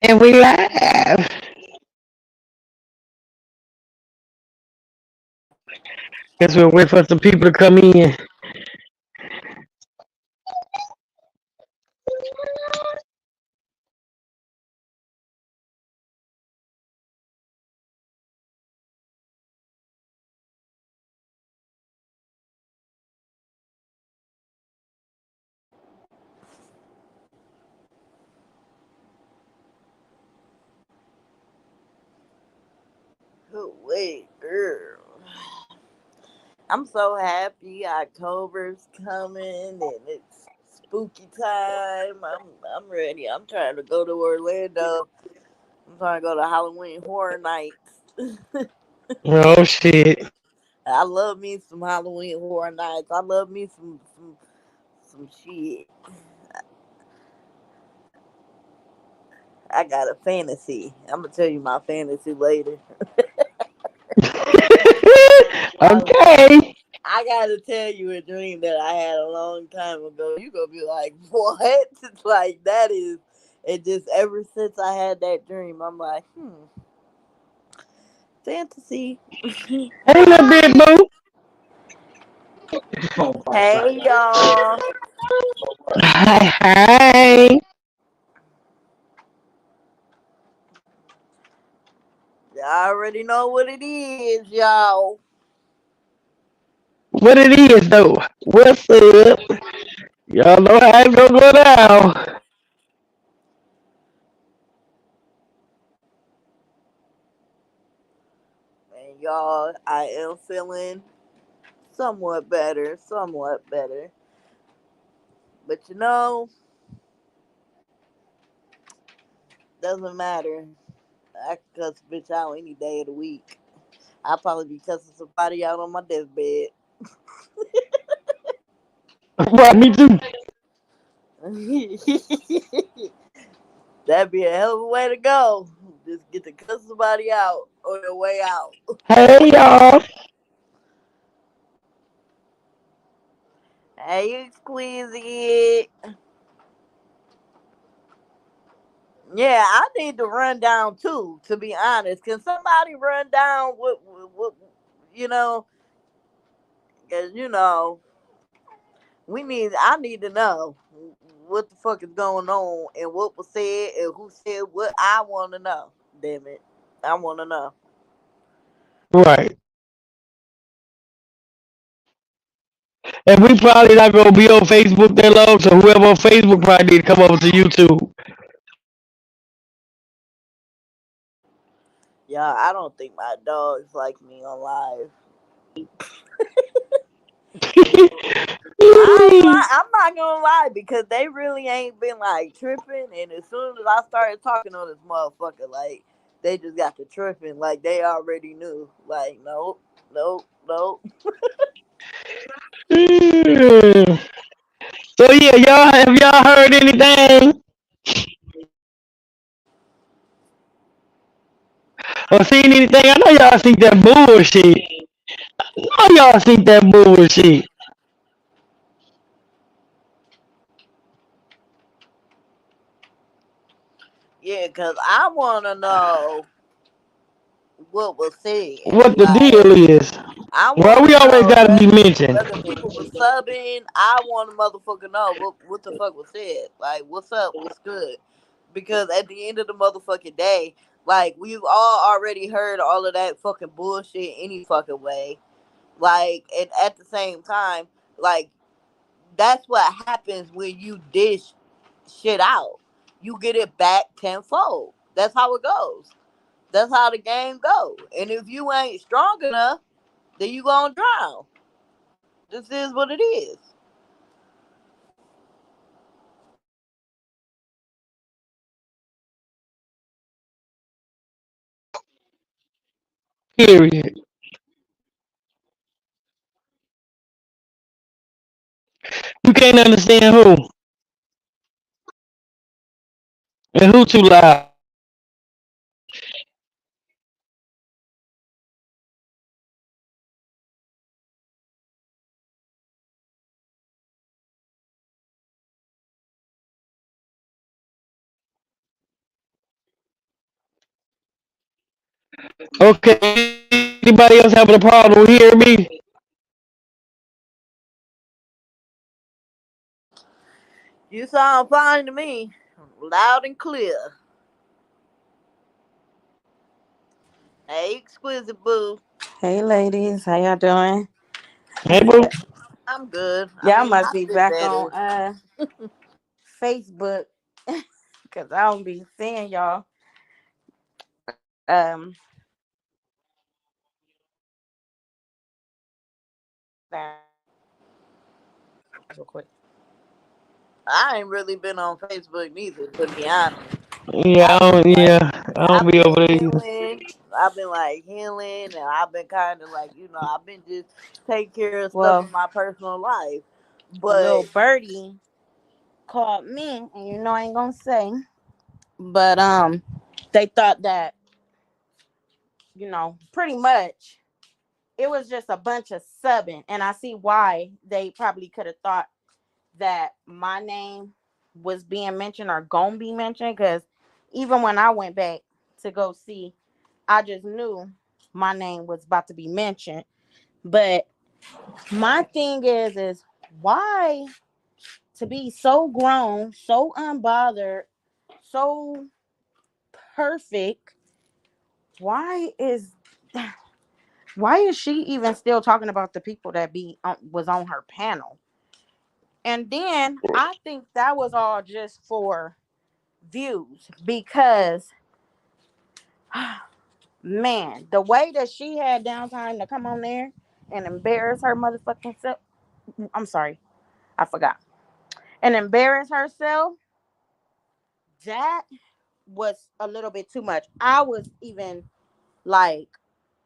And we live. Guess we'll wait for some people to come in. Oh, wait, girl. I'm so happy October's coming and it's spooky time. I'm ready. I'm trying to go to Orlando. I'm trying to go to Halloween Horror Nights. Oh shit. I love me some Halloween Horror Nights. I love me some shit. I got a fantasy. I'm gonna tell you my fantasy later. I, Okay. I gotta tell you a dream that I had a long time ago. You gonna be like, what? It's like that is. It just ever since I had that dream, I'm like, fantasy. Hey little bit boo. Hey y'all, Hi hi. y'all already know what it is, y'all. What it is though? What's up? Y'all know how it's gonna go down. And y'all, I am feeling somewhat better, somewhat better. But doesn't matter. I can cuss a bitch out any day of the week. I'll probably be cussing somebody out on my deathbed. Well, me too. That'd be a hell of a way to go. Just get to cuss somebody out on your way out. Hey y'all. Hey, you squeezy. Yeah, I need to run down too. To be honest, can somebody run down what you know? Cause we need. I need to know what the fuck is going on and what was said and who said what. I want to know. Damn it, I want to know. Right. And we probably not gonna be on Facebook that long, so whoever on Facebook probably need to come over to YouTube. Yeah, I don't think my dogs like me on live. I'm not gonna lie because they really ain't been like tripping, and as soon as I started talking on this motherfucker, like they just got to tripping, like they already knew. Like nope, nope, nope. Mm. So yeah, y'all have y'all heard anything or seen anything? I know y'all think that bullshit. I know y'all think that bullshit. Yeah, cause I wanna know what was said. What the deal Like is? I Well, wanna we always know gotta be mentioned. whether people were subbing. I want to motherfucker know what the fuck was said. Like what's up, what's good. Because at the end of the motherfucking day, like we've all already heard all of that fucking bullshit any fucking way. Like and at the same time, like that's what happens when you dish shit out. You get it back tenfold. That's how it goes. That's how the game goes. And if you ain't strong enough, then you gonna drown. This is what it is. Period. You can't understand who and who too loud. Okay, anybody else having a problem hearing me? You sound fine to me, loud and clear. Hey, exquisite boo. Hey ladies, how y'all doing? Hey, boo. I'm good. I Y'all mean, must I've be been back on better. Facebook because I don't be seeing y'all. Um real quick. I ain't really been on Facebook neither, to be honest. Yeah, I've been like, I don't I've be been over there either. healing. I've been like healing, and I've been kind of like, I've been just taking care of stuff Well, in my personal life. But little birdie called me, and I ain't gonna say, but they thought that pretty much it was just a bunch of subbing, and I see why they probably could have thought that my name was being mentioned or gonna be mentioned, because even when I went back to go see, I just knew my name was about to be mentioned. But my thing is why to be so grown, so unbothered, so perfect, why is why is she even still talking about the people that was on her panel? And then I think that was all just for views, because man, the way that she had downtime to come on there and embarrass her motherfucking self. I'm sorry, I forgot. And embarrass herself, that was a little bit too much. I was even like,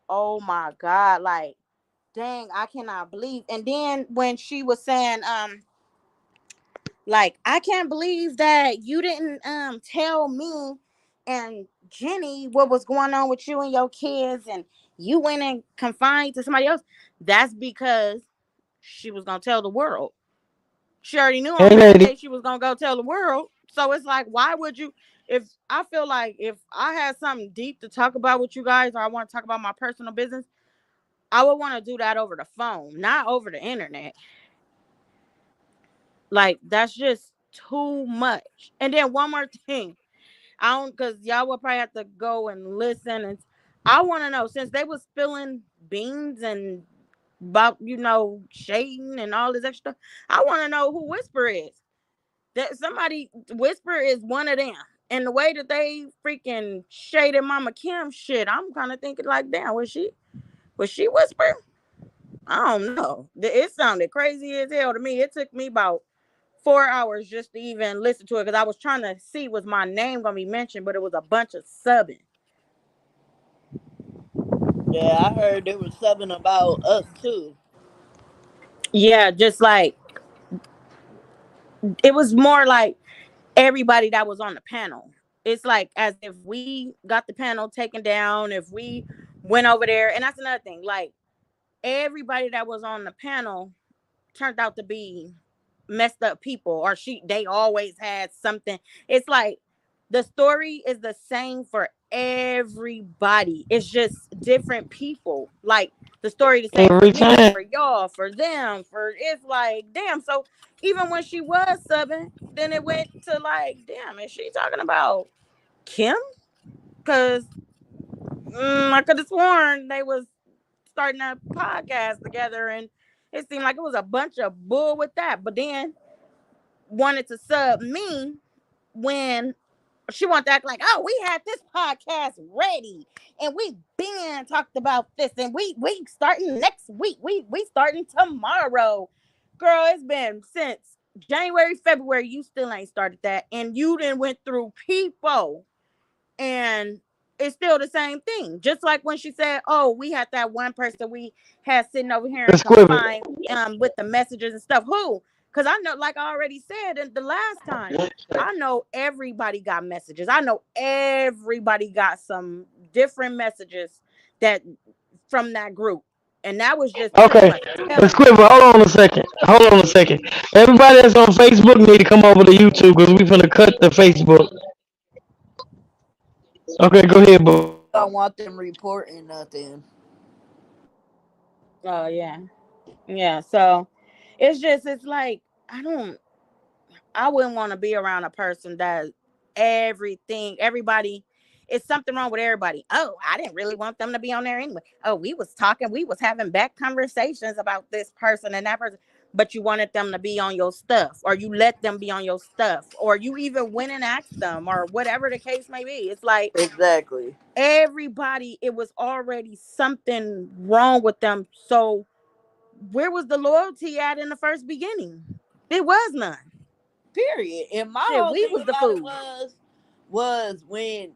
oh my God, like, dang, I cannot believe. And then when she was saying, like, I can't believe that you didn't tell me and Jenny what was going on with you and your kids, and you went and confined to somebody else. That's because she was gonna tell the world. She already knew on Hey, that lady. day she was gonna go tell the world. So it's like, why would you? If I feel like if I had something deep to talk about with you guys, or I want to talk about my personal business, I would want to do that over the phone, not over the internet. Like, that's just too much. And then one more thing, I don't, because y'all will probably have to go and listen. And I want to know, since they was spilling beans and about shading and all this extra stuff, I want to know who Whisper is. That somebody Whisper is one of them. And the way that they freaking shaded Mama Kim shit, I'm kind of thinking like, damn, was she Whisper? I don't know. It sounded crazy as hell to me. It took me about 4 hours just to even listen to it, because I was trying to see was my name gonna be mentioned, but it was a bunch of subbing. yeah, I heard there was something about us too. Yeah, just like it was more like everybody that was on the panel. It's like as if we got the panel taken down, if we went over there. And that's another thing. Like, everybody that was on the panel turned out to be messed up people, or they always had something. It's like the story is the same for everybody. It's just different people. Like, the story the same for Every me, time. for y'all, for them, for it's like, damn. So even when she was subbing, then it went to like, damn, is she talking about Kim? Because I could have sworn they was starting a podcast together, and it seemed like it was a bunch of bull with that. But then wanted to sub me when she wanted to act like, oh, we had this podcast ready and we been talked about this, and we starting next week. We starting tomorrow. Girl, it's been since January, February. You still ain't started that, and you done went through people, and it's still the same thing. Just like when she said, "Oh, we had that one person we had sitting over here and It's Quiver. confined with the messages and stuff." Who? Because I know, like I already said in the last time, I know everybody got messages. I know everybody got some different messages that from that group, and that was just pretty Okay. much It's telling Quiver. Hold on a second. Hold on a second. Everybody that's on Facebook need to come over to YouTube because we finna cut the Facebook. Okay, go ahead, boo. don't want them reporting nothing. Oh yeah. Yeah. So it's like I wouldn't want to be around a person that everybody it's something wrong with everybody. Oh, I didn't really want them to be on there anyway. Oh, we was having back conversations about this person and that person, but you wanted them to be on your stuff, or you let them be on your stuff, or you even went and asked them, or whatever the case may be. It's like Exactly. everybody, it was already something wrong with them. So where was the loyalty at in the first beginning? It was none. Period. And my Shit, whole we thing was the about it food. was when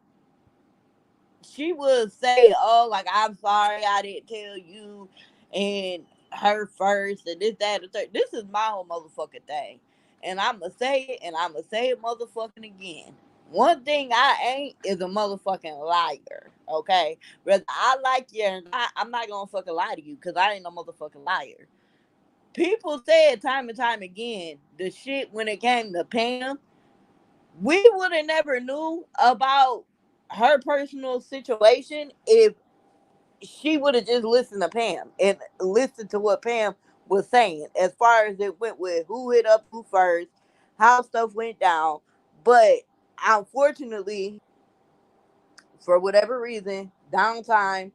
she would say, "Oh, like I'm sorry, I didn't tell you," and her first, and this, that, and the third. This is my whole motherfucking thing, and I'ma say it, and I'ma say it, motherfucking again. One thing I ain't is a motherfucking liar. Okay, whether I like you or not, I'm not gonna fucking lie to you because I ain't no motherfucking liar. People said time and time again the shit when it came to Pam. We would have never knew about her personal situation if she would have just listened to Pam and listened to what Pam was saying as far as it went with who hit up who first, how stuff went down. But unfortunately, for whatever reason, downtime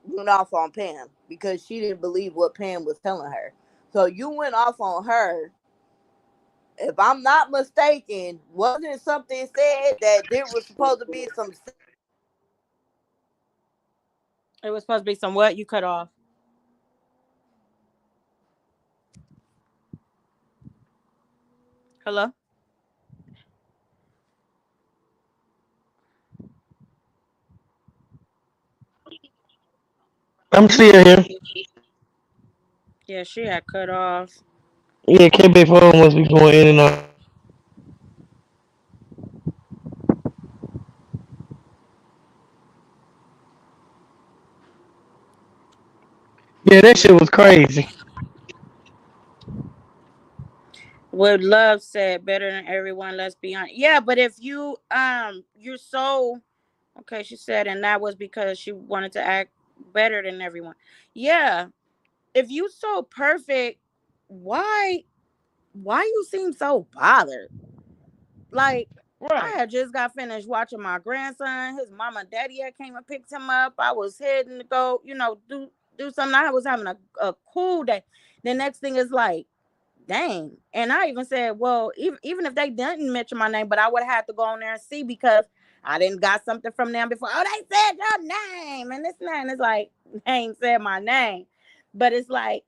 went off on Pam because she didn't believe what Pam was telling her. So you went off on her. If I'm not mistaken, wasn't something said that there was supposed to be some It was supposed to be some what? You cut off. Hello? I'm still here. Yeah, she had cut off. Yeah, KB phone must be going in and out. Yeah, that shit was crazy. What Love said, better than everyone, let's be honest. Yeah, but if you're so okay, she said, and that was because she wanted to act better than everyone. Yeah. If you so perfect, why you seem so bothered? Like, I Right. had just got finished watching my grandson. His mama and daddy had came and picked him up. I was heading to go, do something. I was having a cool day. The next thing is like, dang. And I even said, well, even if they didn't mention my name, but I would have had to go on there and see because I didn't got something from them before. Oh, they said your name and this and that. And it's like, they ain't said my name. But it's like,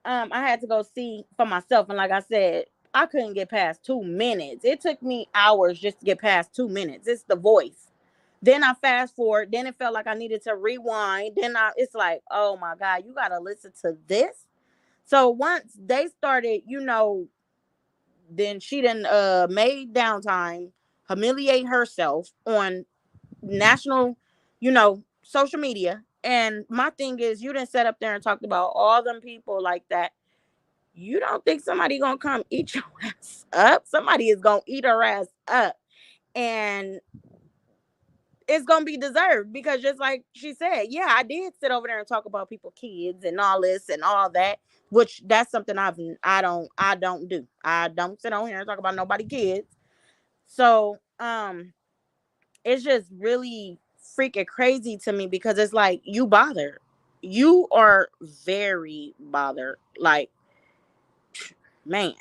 I had to go see for myself. And like I said, I couldn't get past 2 minutes. It took me hours just to get past 2 minutes. It's the voice. Then I fast forward. Then it felt like I needed to rewind. It's like, oh my God, you got to listen to this. So once they started, then she done made downtime, humiliate herself on national, social media. And my thing is, you didn't set up there and talked about all them people like that. You don't think somebody gonna come eat your ass up? Somebody is gonna eat her ass up, and it's gonna be deserved because just like she said, yeah, I did sit over there and talk about people, kids, and all this and all that. Which that's something I don't do. I don't sit on here and talk about nobody kids. So it's just really freaking crazy to me because it's like you bothered. You are very bothered. Like, man,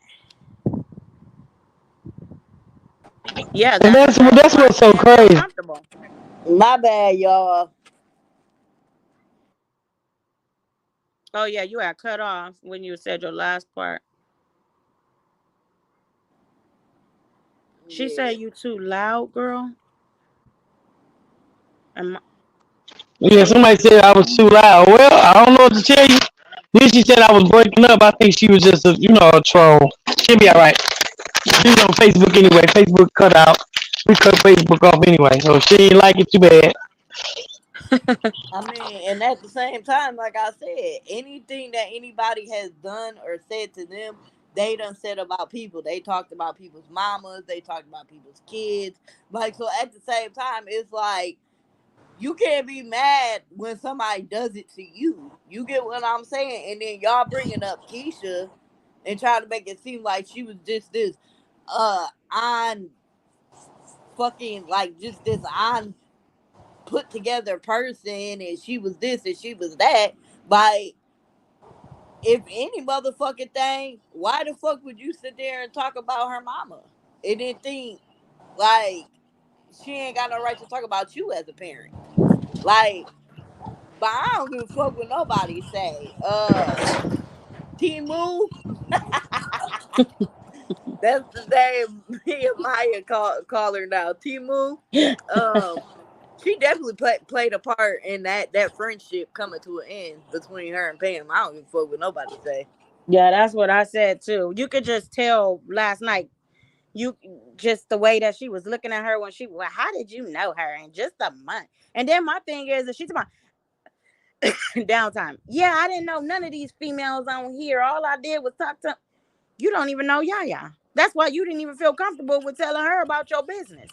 yeah, And that's that's why what's so Pam felt crazy. comfortable. my bad, y'all. Oh yeah, you had cut off when you said your last part. She said Yeah. you too loud, girl. And Yeah, somebody said I was too loud. Well, I don't know what to tell you. Then she said I was breaking up. I think she was just a troll. She'll be all right. She's on Facebook anyway. Facebook cut out. We cut Facebook off anyway, so she ain't like it too bad. I mean, and at the same time, like I said, anything that anybody has done or said to them, they done said about people. They talked about people's mamas. They talked about people's kids. Like, so at the same time, it's like You can't be mad when somebody does it to you. You get what I'm saying? And then y'all bringing up Keisha and trying to make it seem like she was just this on fucking like just this on put together person and she was this and she was that. Like, if any motherfucking thing, why the fuck would you sit there and talk about her mama and then think like she ain't got no right to talk about you as a parent? Like, but I don't give a fuck what nobody say. Timu, that's the name me and Maya call her now. Timu, um, she definitely played a part in that friendship coming to an end between her and Pam. I don't give a fuck what nobody say. Yeah, that's what I said too. You could just tell last night. You just the way that she was looking at her when she. Well, how did you know her in just a month? And then my thing is that she's my downtime. Yeah, I didn't know none of these females on here. All I did was talk to. You don't even know Yaya. That's why you didn't even feel comfortable with telling her about your business.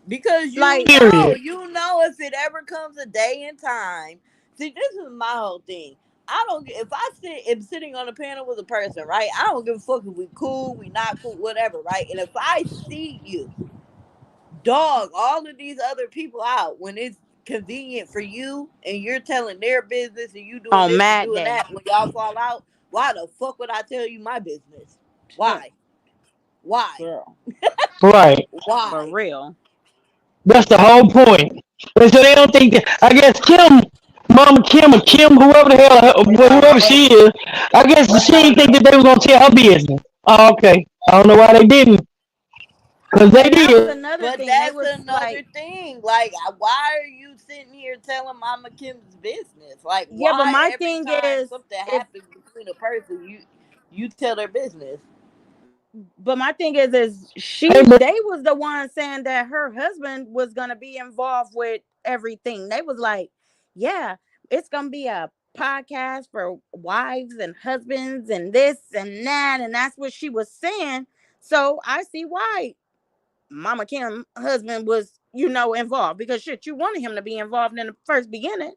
Because Like, Period. you know, if it ever comes a day and time. See, this is my whole thing. I don't get if I am sitting on a panel with a person, right? I don't give a fuck if we cool, we not cool, whatever, right? And if I see you dog all of these other people out when it's convenient for you and you're telling their business and you doing on this and Mad doing Day. that when y'all fall out, why the fuck would I tell you my business? Why? Why? Girl, Right. for Why? real. That's the whole point. And so they don't think that. I guess Kim, Mama Kim or Kim, whoever the hell, whoever she is, I guess she didn't think that they was gonna tell her business. Oh, okay. I don't know why they didn't, cause they And that was did. another But thing. They that's was another like, thing. Like, why are you sitting here telling Mama Kim's business? Like, yeah, but why my every thing time is, something if happens between a person, you tell their business? but my thing is Hey, she but they was the one saying that her husband was gonna be involved with everything. They was like, yeah, it's gonna be a podcast for wives and husbands and this and that, and that's what she was saying. So I see why Mama Kim husband was, involved, because shit, you wanted him to be involved in the first beginning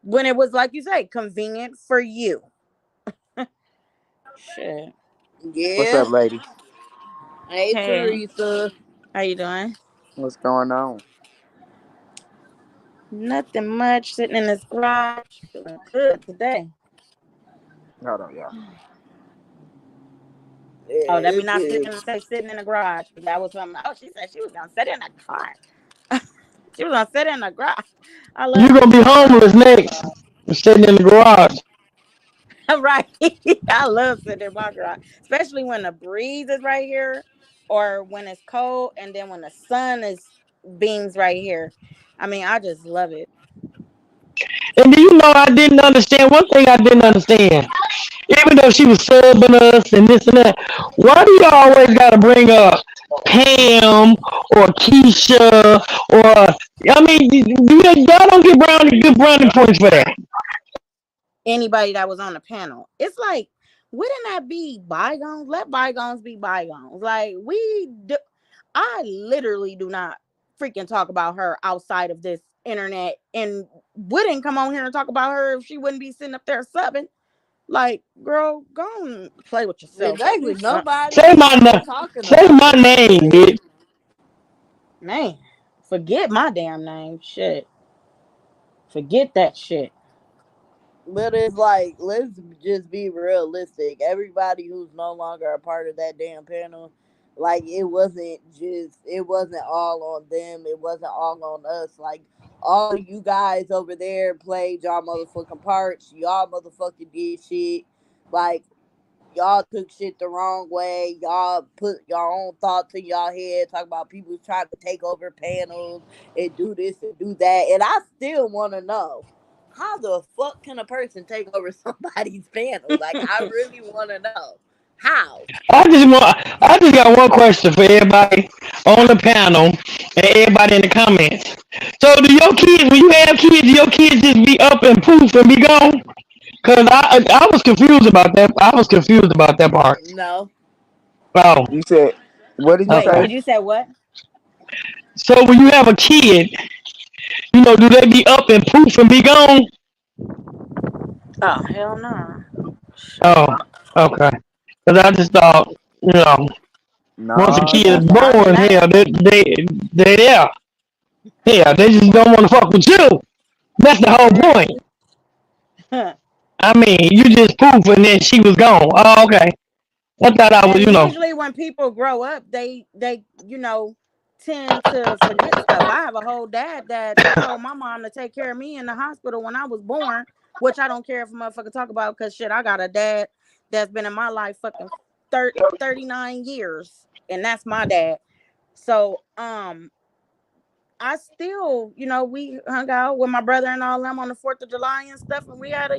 when it was like you say, convenient for you. Shit. What's Yeah. up, lady? Hey, Hey, Teresa. how you doing? What's going on? Nothing much. Sitting in this garage, feeling good today. Hold on, y'all. Oh, let me Yeah, not good. say sitting in the garage, because that was something. Oh, she said she was gonna sit in the car. She was gonna sit in the garage. I you love gonna be sitting in my homeless next, sitting in the garage. right. I love sitting in my garage, especially when the breeze is right here, or when it's cold, and then when the sun is beams right here. I mean, I just love it. And do you know I didn't understand one thing I didn't understand. Even though she was subbing us and this and that, why do you always gotta bring up Pam or Keisha or I mean, y'all don't get good brownie points for that. Anybody that was on the panel, it's like, wouldn't that be bygones? Let bygones be bygones. Like, I literally do not freaking talk about her outside of this internet, and wouldn't come on here and talk about her if she wouldn't be sitting up there subbing. Like, girl, go and play with yourself. Exactly. You suck. Say Nobody my even name. talking Say about my this name, shit. bitch. Man, forget my damn name. Shit. Forget that shit. But it's like, let's just be realistic. Everybody who's no longer a part of that damn panel, like, it wasn't all on them. It wasn't all on us. Like, all of you guys over there played y'all motherfucking parts. Y'all motherfucking did shit. Like, y'all took shit the wrong way. Y'all put your own thoughts in y'all head, talk about people trying to take over panels and do this and do that. And I still want to know, how the fuck can a person take over somebody's panel? Like, I really want to know how. I just got one question for everybody on the panel and everybody in the comments. So do your kids, when you have kids, do your kids just be up and poof and be gone? Cause I was confused about that. I was confused about that part. No, Oh, You said, what did you Wait, okay. say? did you say what? So when you have a kid, Do they be up and poof and be gone? Oh hell no. Oh, Shit. okay. Because I just thought, you know, once a No, kid Poof is behind your born, back. hell, they yeah, yeah, they just don't want to fuck with you. That's the whole Right. point. I mean, you just poof and then she was gone. Oh, okay. I thought I was, And usually when people grow up, they tend to forget stuff. I have a whole dad that told my mom to take care of me in the hospital when I was born, which I don't care if a motherfucker talk about because shit, I got a dad that's been in my life fucking 39 years, and that's my dad. So I still, we hung out with my brother and all them on the 4th of July and stuff, and we had a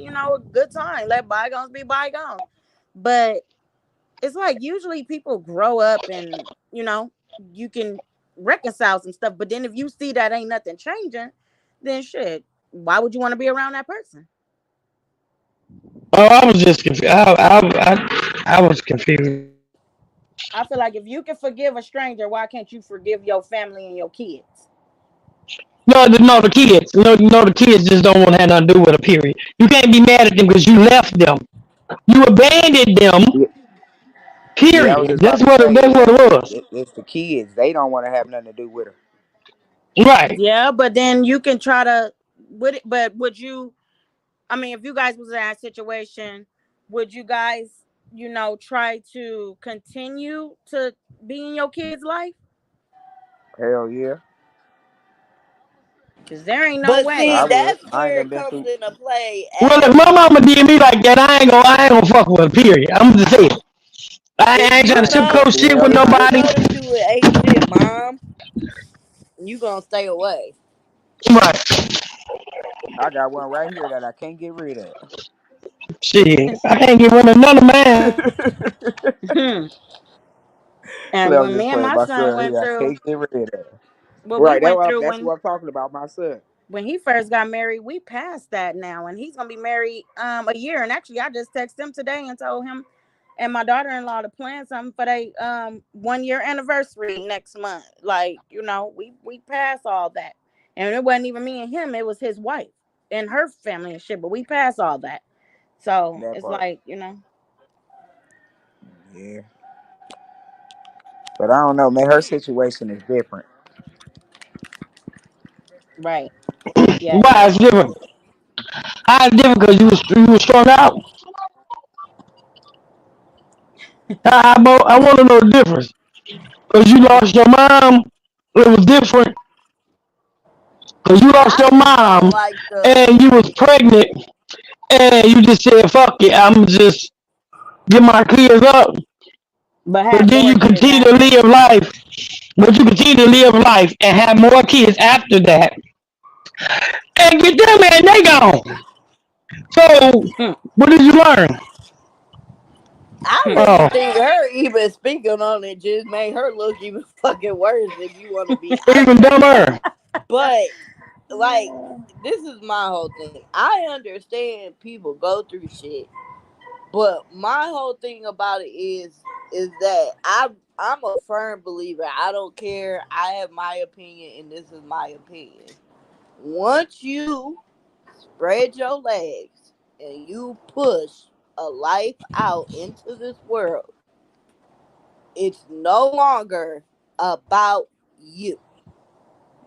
good time. Let bygones be bygones. But it's like usually people grow up and you can reconcile some stuff, but then if you see that ain't nothing changing, then shit, why would you want to be around that person? oh, I was just confused. I was confused. I feel like if you can forgive a stranger, why can't you forgive your family and your kids? No, the kids. No, the kids just don't want to have nothing to do with it. Period. You can't be mad at them because you left them. You abandoned them. yeah, yeah, I was Period. just about to say That's what it was. it's the kids. They don't want to have nothing to do with her. Right. Yeah, but then you can try to would it, but would you, I mean, if you guys was in that situation, would you guys, try to continue to be in your kids' life? Hell yeah. Because there ain't no But see, I way. would. that's I ain't where done it been comes through. into play Well, if as my mama did me like that, I ain't gonna fuck with her. Period. I'm just saying. if I ain't trying you to I ain't know sugarcoat been through shit hell with if you tonight. nobody. know that you ain't shit, mom, you gonna stay away. Right. I got one right here that I can't get rid of. Shit. I can't get rid of none of mine. And I'm when just me and playing my my son son went here. I through can't get rid of. what we Right. went through That's what I'm talking about. My son. when he first got married, we passed that now, and he's gonna be married a year. And actually, I just texted him today and told him and my daughter-in-law to plan something for their 1 year anniversary next month. Like, we passed all that, and it wasn't even me and him; it was his wife and her family and shit. But we passed all that, so That it's part. like Yeah. But I don't know, man. Her situation is different. right, yeah, it Why is. it's different? How it's different because you was strung out. I want to know the difference. Because you lost your mom, it was different. Because you lost I your just mom don't like the and you was pregnant and you just said, fuck it, I'm just get my kids up. But But have then more you kids continue to after. live life. But you continue to live life and have more kids after that. And get them and they gone. So, Hmm, what did you learn? I hmm. really Oh, think her even speaking on it just made her look even fucking worse if you want to be even honest. dumber. But like this is my whole thing. I understand people go through shit, but my whole thing about it is that I'm a firm believer. I don't care. I have my opinion, and this is my opinion. Once you spread your legs and you push a life out into this world, it's no longer about you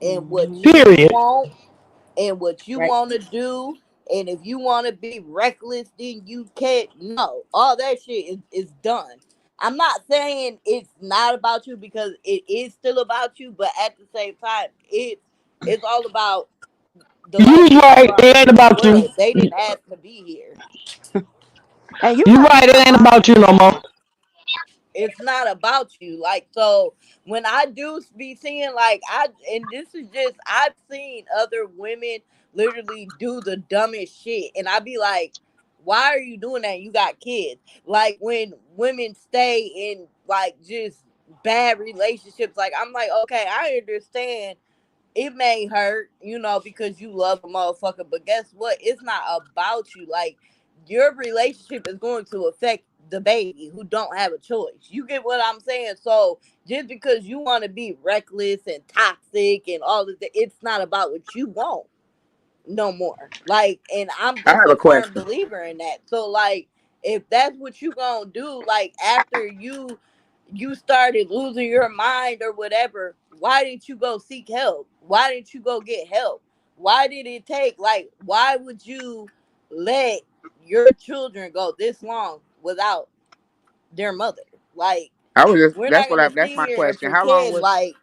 and what Mhm. you Period. want and what you Right. want to do. And if you want to be reckless, then you can't. No, all that shit is done. I'm not saying it's not about you because it is still about you, but at the same time, it's all about the You life that you right, brought it ain't into this about you. world. They didn't ask to be here. And you You not right, even it ain't about wrong you for no more. that. It's not about you. Like, so when I do be seeing like and this is just I've seen other women literally do the dumbest shit, and I be like, why are you doing that? You got kids. Like when women stay in like just bad relationships, like I'm like, okay, I understand it may hurt, because you love a motherfucker, but guess what? It's not about you. Like your relationship is going to affect the baby who don't have a choice. You get what I'm saying? So just because you want to be reckless and toxic and all of that, it's not about what you want no more. Like, and I'm I just have a a firm question. believer in that. So like, if that's what you gonna do, like after you started losing your mind or whatever, why didn't you go seek help? Why didn't you go get help? Why did it take, like, why would you let your children go this long without their mother? Like, I was just we're not gonna that's sit my here and question. pretend like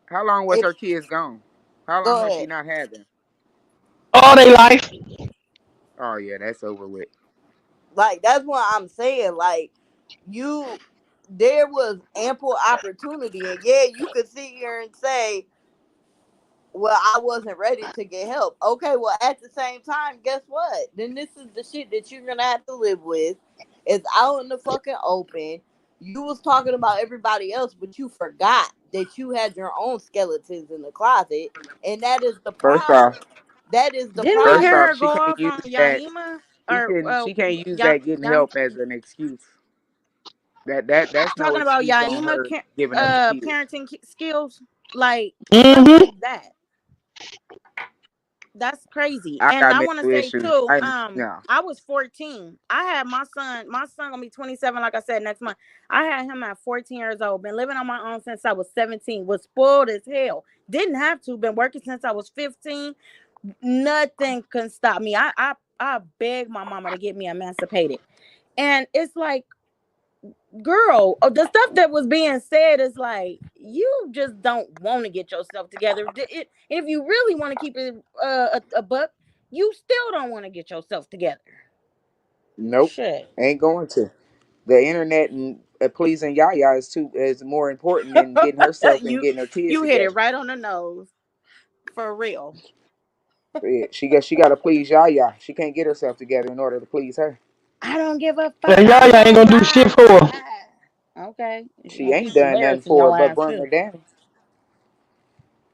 How long was if her kids gone? How long go has she ahead. not had them? All their life. Oh yeah, that's over with. Like, that's what I'm saying. Like, you there was ample opportunity, and yeah, you could sit here and say, well, I wasn't ready to get help. Okay, well, at the same time, guess what? Then this is the shit that you're gonna have to live with. It's out in the fucking open. You was talking about everybody else, but you forgot that you had your own skeletons in the closet, and that is the First off, problem. That is the Didn't we first hear off, her problem. go she can't off use on that. Yaima or She can't use Ya that getting Ya help as an excuse. That's no talking about excuse on Yaima her giving up the kids. parenting skills? Like, fuck Mm-hmm. is that? That's crazy. I And got I want to mental say issues. too, I no. I was 14. I had my son gonna be 27, like I said, next month. I had him at 14 years old. Been living on my own since I was 17. Was spoiled as hell. Didn't have to. Been working since I was 15. Nothing can stop me. I begged my mama to get me emancipated. And it's like, girl, the stuff that was being said is like, you just don't want to get yourself together. If you really want to keep it a buck, you still don't want to get yourself together. Nope. Shit. Ain't going to. The internet and pleasing Yaya is more important than getting herself and you getting her kids you hit it together. right on the nose. For real. Yeah, she got to please Yaya. She can't get herself together in order to please her. I don't give a fuck. And y'all I'm ain't gonna gonna do shit for her. ride. Okay. You're She gonna ain't keep done nothing embarrassing for her your but ass bring her too. down.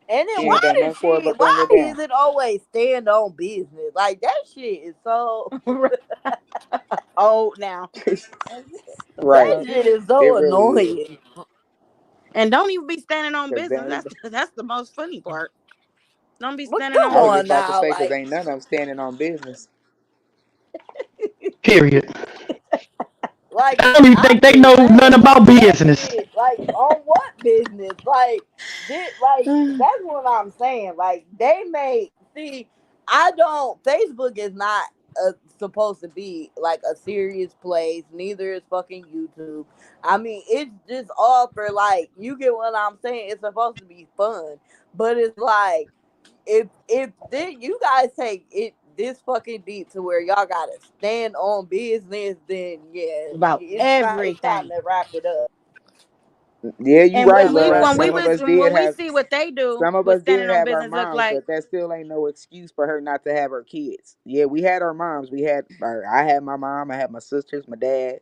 And then She why ain't done nothing does for her she? but bring her Why down. is it always stand on business? Like that shit is so. Oh, now. Right. That Uh, shit is It so really is. annoying. and don't even be standing on Cause business. they That's the most funny part. Don't be But standing come I on was just on about to now, say, cause like, ain't none of them standing on business. Period. like I don't even I'm think they just know nothing saying, about like that business. shit, like on what business? Like, like that's what I'm saying. Like they may see. I don't. Facebook is not supposed to be like a serious place. Neither is fucking YouTube. I mean, it's just all for like. You get what I'm saying? It's supposed to be fun, but it's like you guys take it this fucking deep to where y'all gotta stand on business, then yeah, about it's time everything. to wrap it up. Yeah, you And It's right, time to love. wrap it up. when we see what they do Some of with us did standing on have our business look moms, like, but that still ain't no excuse for her not to have her kids. Yeah, we had our moms. I had my mom, I had my sisters, my dad,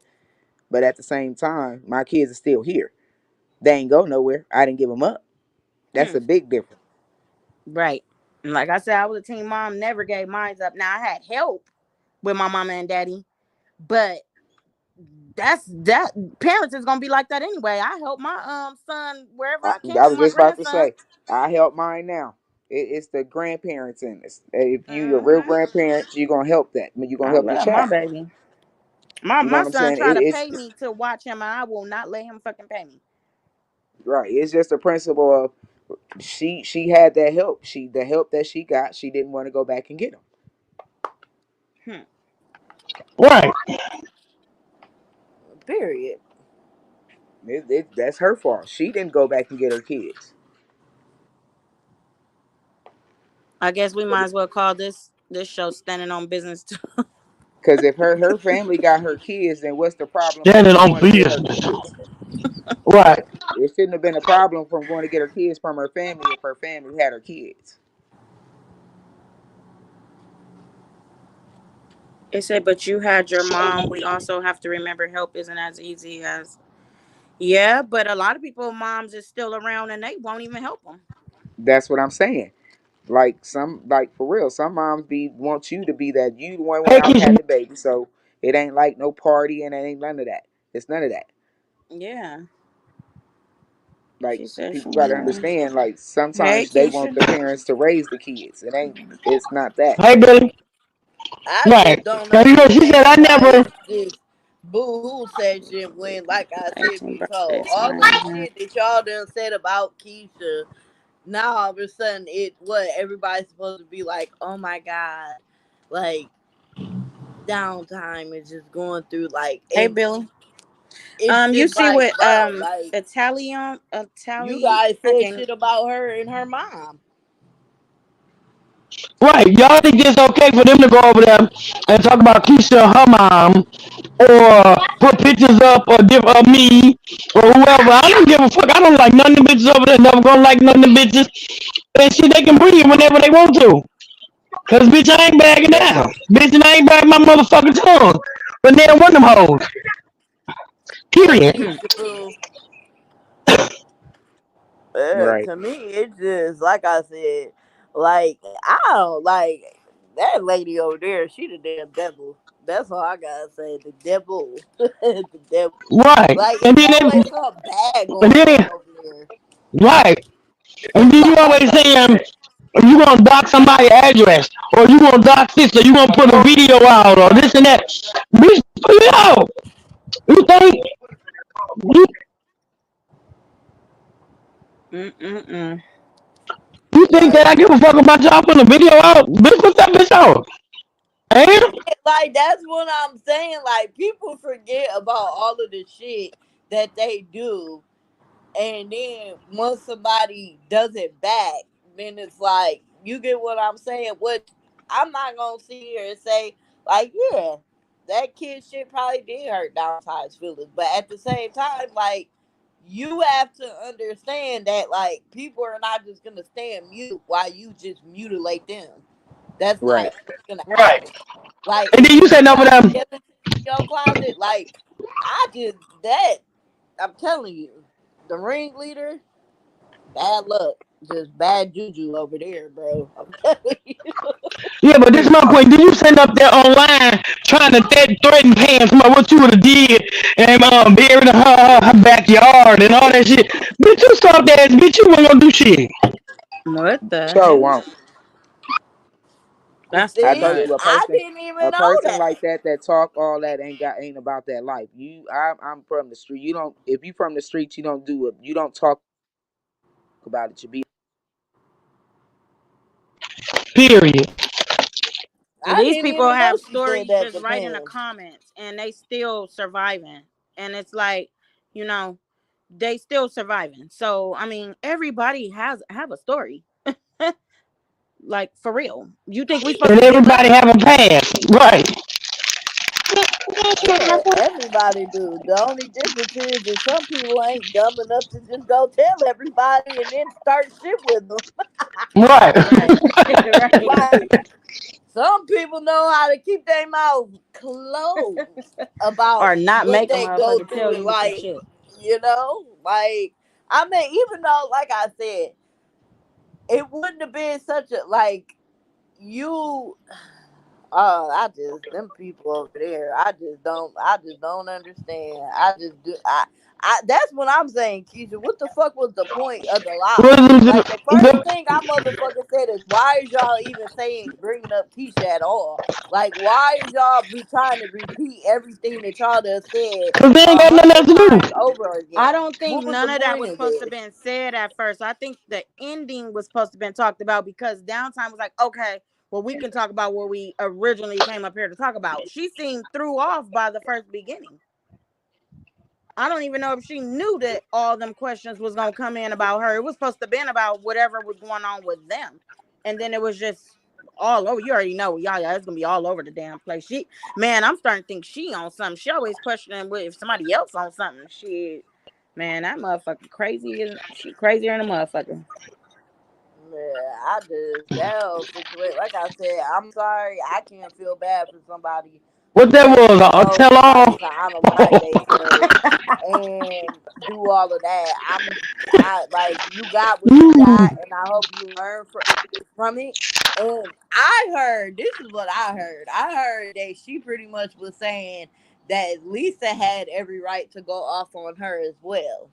but at the same time, my kids are still here. They ain't go nowhere. I didn't give them up. That's hmm, a big difference. right. And like I said, I was a teen mom, never gave mine up. Now I had help with my mama and daddy, but that parents is gonna be like that anyway. I help my son wherever I I can, was my just about to grandson. say, I help mine now. It's the grandparents in this. If you a real Hmm. grandparent, you're gonna help that. You're gonna I help your love my child. baby. You know My what I'm son saying? tried to It's pay me to watch him, and I will not let him fucking pay me. right. It's just a principle of she had that help. The help that she got, she didn't want to go back and get them. Hmm. Right. Period. That's her fault. She didn't go back and get her kids. I guess we might as well call this show "Standing on Business" too. Because if her family got her kids, then what's the problem from Standing her on going to get her business. kids? Right. It shouldn't have been a problem from going to get her kids from her family if her family had her kids. It said, "But you had your mom. We also have to remember help isn't as easy as." Yeah, but a lot of people, moms is still around and they won't even help them. That's what I'm saying. Like for real, some moms want you to be that you the one went Hey, out and Keisha. had the baby. So It ain't like no party and it ain't none of that. It's none of that. Yeah. Like She said she people gotta knew. understand, like Hey, sometimes they want Keisha. the parents to raise the kids. It's not that. Hey, Billy. I Right. just don't Now, you know, she said, I understand why never. it's this boo-hoo section when, like I said 18th birthday before, all of the time. shit that y'all done said about Keisha, now all of a sudden everybody's supposed to be like, oh my god, like downtime is just going through like, Hey, and Billy. it's You just see like, what bro, like you guys I said can't. shit about her and her mom. Right. Y'all think it's okay for them to go over there and talk about Keisha, her mom, or put pictures up or give me or whoever. I don't give a fuck. I don't like none of the bitches over there. Never gonna like none of the bitches. And shit, they can breathe whenever they want to. Cause bitch, I ain't bagging down. Bitch, and I ain't bagging my motherfucking tongue. But then one of them hoes. But Period. Keisha boo, Right. to me, it's just like I said, like I don't like that lady over there. She the damn devil. That's all I gotta say. The devil, the devil. Right. Like And it's then always something bad and going on then over there. right. And then you always saying you gonna dock somebody's address or you gonna dock this or you gonna put a video out or this and that. Bitch, put it out. You think you, Mm-mm-mm. you think that Like I give a fuck about y'all putting a video out? Bitch, put that bitch out. And like that's what I'm saying. Like people forget about all of the shit that they do, and then once somebody does it back, then it's like you get what I'm saying. What I'm not gonna sit here and say like, yeah, that kid shit probably did hurt Downside's feelings, but at the same time, like you have to understand that like people are not just gonna stand mute while you just mutilate them. That's not Right. just gonna happen. Like, and and then if you you sitting over got there. skeletons in your closet, like I just that I'm telling you, the ringleader, bad luck, just bad juju over there, bro. I'm telling you. Yeah, but this is my point. Did you send up there online trying to threaten pants about what you would have did and buried her backyard and all that shit? Bitch, you soft ass bitch, you wasn't gonna do shit. What the So hell? won't. That's too I told See, much. you I didn't even a know person that. like that talk all that ain't about that life. I'm from the street. You don't if you from the streets you don't do it. You don't talk about it. You be Period. I These didn't people even know have she said stories that just to right in the Pam. comments and they still surviving. And it's like, you know, they still surviving. So I mean, everybody has have a story. Like for real. You think we supposed And to give everybody up? have a past. Right. Yeah, everybody do. The only difference is that some people ain't dumb enough to just go tell everybody and then start shit with them. Right. Right. Right. Like some people know how to keep their mouth closed about Or not what make a they go motherfucker through tell and you some like, shit. like I mean, even though, like I said, it wouldn't have been such a like you. I just them people over there. I just don't understand. I just do. That's what I'm saying, Keisha. What the fuck was the point of the lie? Like the first thing I motherfucker said is, why is y'all even saying bringing up Keisha at all? Like, why is y'all be trying to repeat everything that y'all done said Cause they ain't a got nothing else hundred to do. times over I again? don't think What was the none of that point was of supposed to this? been said at first. I think the ending was supposed to been talked about because downtime was like, okay, well, we can talk about what we originally came up here to talk about. She seemed threw off by the first beginning. I don't even know if she knew that all them questions was gonna come in about her. It was supposed to been about whatever was going on with them, and then it was just all over. You already know, yeah, it's gonna be all over the damn place. Man, I'm starting to think she on something. She always questioning if somebody else on something. Man, that motherfucker crazy. She crazier than a motherfucker. Yeah, that whole situation. Like I said, I'm sorry. I can't feel bad for somebody What that was? A Told tell somebody all? to honor Black Day first and do all of that. I like you got what you got, and I hope you learn from it. And I heard this is what I heard. I heard that she pretty much was saying that Lisa had every right to go off on her as well.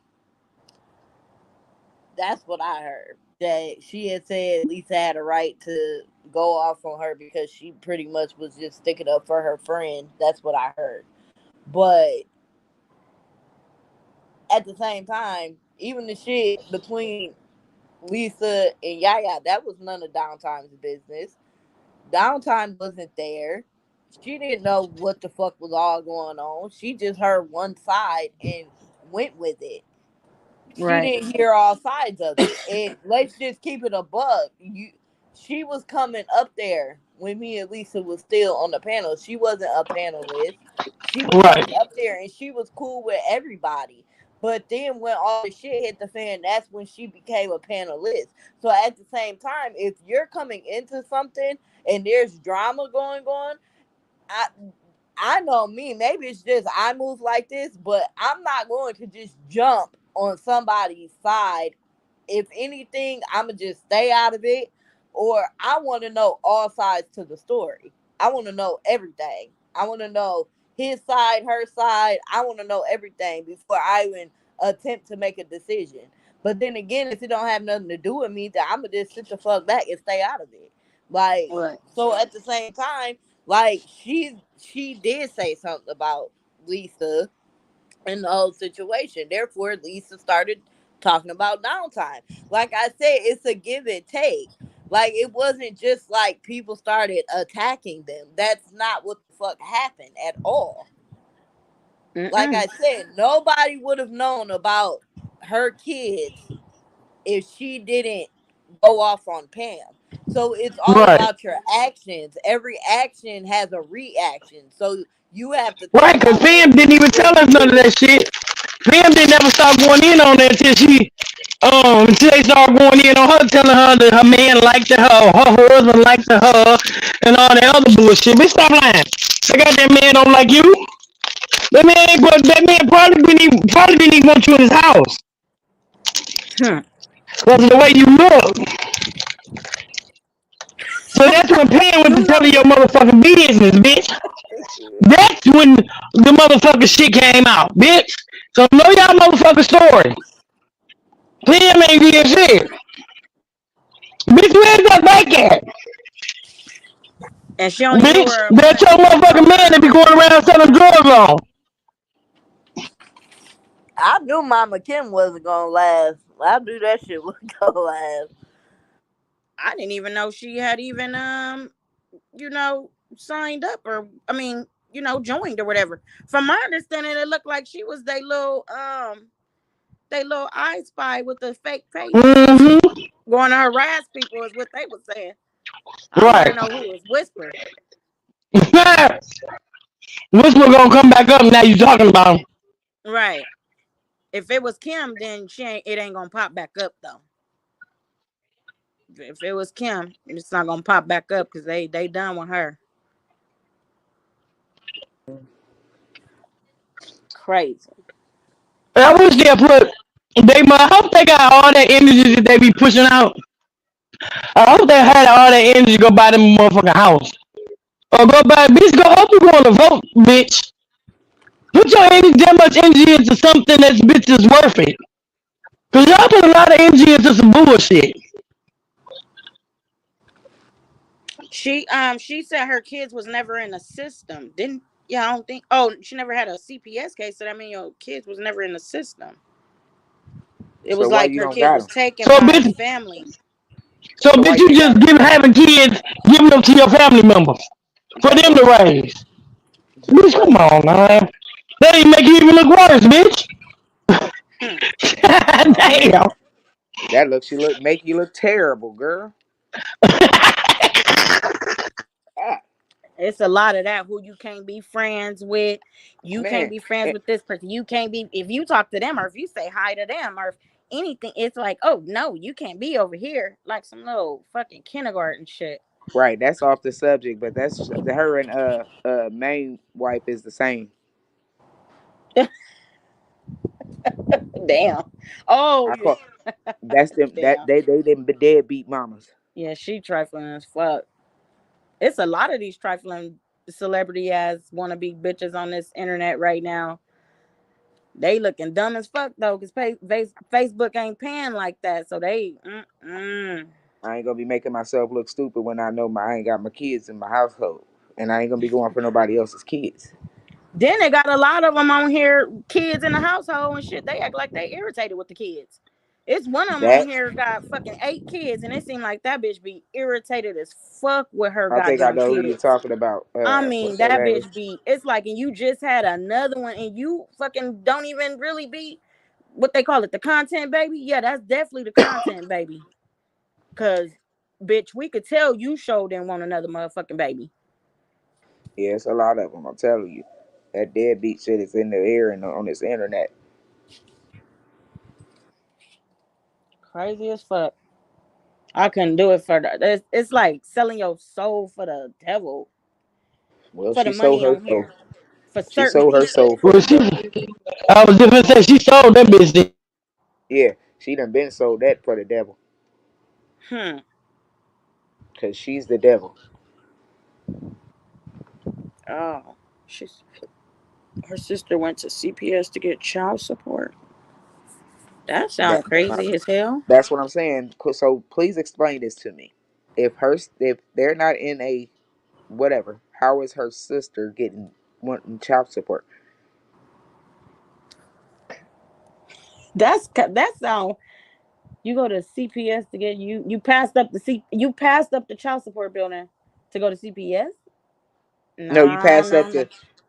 That's what I heard. That she had said Lisa had a right to go off on her because she pretty much was just sticking up for her friend. That's what I heard. But at the same time, even the shit between Lisa and Yaya, that was none of Downtime's business. Downtime wasn't there. She didn't know what the fuck was all going on. She just heard one side and went with it. She Right. didn't hear all sides of it. And let's just keep it a bug. She was coming up there when me and Lisa was still on the panel. She wasn't a panelist. She was Right. coming up there and she was cool with everybody. But then when all the shit hit the fan, that's when she became a panelist. So at the same time, if you're coming into something and there's drama going on, I I know me. Maybe it's just I move like this, but I'm not going to just jump on somebody's side. If anything, I'ma just stay out of it. Or I want to know all sides to the story. I want to know everything. I want to know his side, her side. I want to know everything before I even attempt to make a decision. But then again, if it don't have nothing to do with me, then I'ma just sit the fuck back and stay out of it. Like Right. so. At the same time, like she did say something about Lisa in the whole situation. Therefore, Lisa started talking about Downtime. Like I said, it's a give and take. Like it wasn't just like people started attacking them. That's not what the fuck happened at all. Like Mm-mm. I said, nobody would have known about her kids if she didn't go off on Pam. So it's all Right. about your actions. Every action has a reaction. So you have to think Right, cause about Pam didn't even what tell us you none of do. that shit. Pam didn't ever start going in on that until they started going in on her, telling her that her man liked her, her husband liked her, and all that other bullshit. Bitch, stop lying. I got that man don't like you. That man probably didn't even want you in his house Hmm. because of the way you look. So that's when Pam went You to know telling your what? motherfucking business, bitch. That's when the motherfucking shit came out, bitch. So know y'all motherfucking story. Pam ain't did shit. Bitch, where's that back at? And she only knew Bitch, her that's what your motherfucking over man that be going around selling drugs on. I knew Mama Kim wasn't gonna last. I knew that shit wasn't gonna last. I didn't even know she had even you know, signed up or I mean, you know, joined or whatever. From my understanding, it looked like she was they little I spy with the fake face. Mm-hmm. Going to harass people is what they was saying. I want to Right. know who was Whisper. Which one gonna come back up now you talking about him? Right. If it was Kim, then it ain't gonna pop back up though. If it was Kim, it's not gonna pop back up because they done with her. Crazy. I wish they put I hope they got all that energy that they be pushing out. I hope they had all that energy to go buy them a motherfucking house. Or go buy bitch, go hope you going to vote, bitch. Put your energy that much energy into something that's bitch is worth it. Cause y'all put a lot of energy into some bullshit. She said her kids was never in the system. Didn't yeah, I don't think oh, she never had a CPS case, so that mean your kids was never in the system. It So was why like you her don't kids got was them? taken So by the bitch family. so So why bitch you you ain't got just them? having kids, giving them to your family members for That's them right. to raise. That's Bitch, right. come on, man. That ain't make you even look worse, bitch. Hmm. Oh, Damn. that looks you look make you look terrible, girl. Ah, It's a lot of that who you can't be friends with. You can't man. be friends Eh, with this person. You can't be if you talk to them or if you say hi to them or if anything, it's like, oh no, you can't be over here. Like some little fucking kindergarten shit. Right, that's off the subject, but that's her and main wife is the same. Damn. Oh I yeah. call that's them that Damn. they them deadbeat mamas. Yeah, she trifling as fuck. It's a lot of these trifling celebrity ass wannabe bitches on this internet right now. They looking dumb as fuck though, cause Facebook ain't paying like that, so they. I ain't gonna be making myself look stupid when I know I ain't got my kids in my household, and I ain't gonna be going for nobody else's kids. Then they got a lot of them on here, kids in the household and shit. They act like they irritated with the kids. It's one of them on That here got fucking 8 kids, and it seemed like that bitch be irritated as fuck with her I think I goddamn know who you're kids. talking about. I mean, What's her that name? bitch be. It's like, and you just had another one, and you fucking don't even really be what they call it, the content baby. Yeah, that's definitely the content baby. Cause, bitch, we could tell you showed didn't want another motherfucking baby. Yeah, it's a lot of them. I'm telling you, that deadbeat shit is in the air and on this internet. Crazy as fuck. I couldn't do it for the. It's like selling your soul for the devil Well, for the she sold money her on soul. here for She certain sold her people. soul for Well, the she, devil. I was just gonna say she sold that bitch. Yeah, she done been sold that for the devil, Hmm. cause she's the devil. Oh, she's her sister went to CPS to get child support. That That sounds crazy as hell. that's what I'm saying. So please explain this to me. If they're not in a whatever, how is her sister getting wanting child support? That sound. You go to CPS to get you passed up the you passed up the child support building to go to CPS. No, you No, pass no, up no. to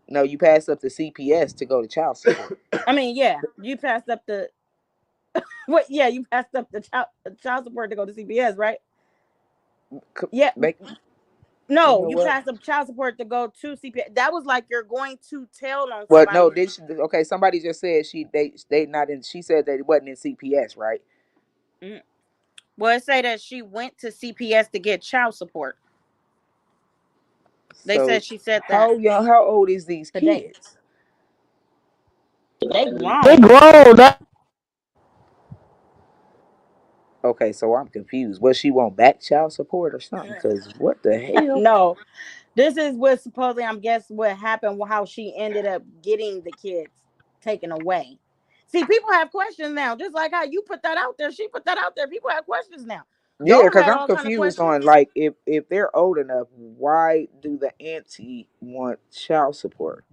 no, you pass up to CPS to go to child support. I mean, yeah, you passed up the what? Yeah, you passed up the child support to go to CPS, right? Yeah, Make you no, know you what? passed up child support to go to CPS. That was like you're going to tell on Well, no, somebody. did she, okay? Somebody just said they not in. She said that it wasn't in CPS, right? Mm. Well, it say that she went to CPS to get child support. They So said she said that how young? How old is these today. kids? They They grown. grown. Okay, so I'm confused. Was she want back child support or something? Cause what the hell? No, this is what supposedly I'm guessing what happened, how she ended up getting the kids taken away. See, people have questions now, just like how you put that out there. She put that out there. People have questions now. Yeah, Y'all because had I'm all kind of confused questions. on like if they're old enough, why do the auntie want child support?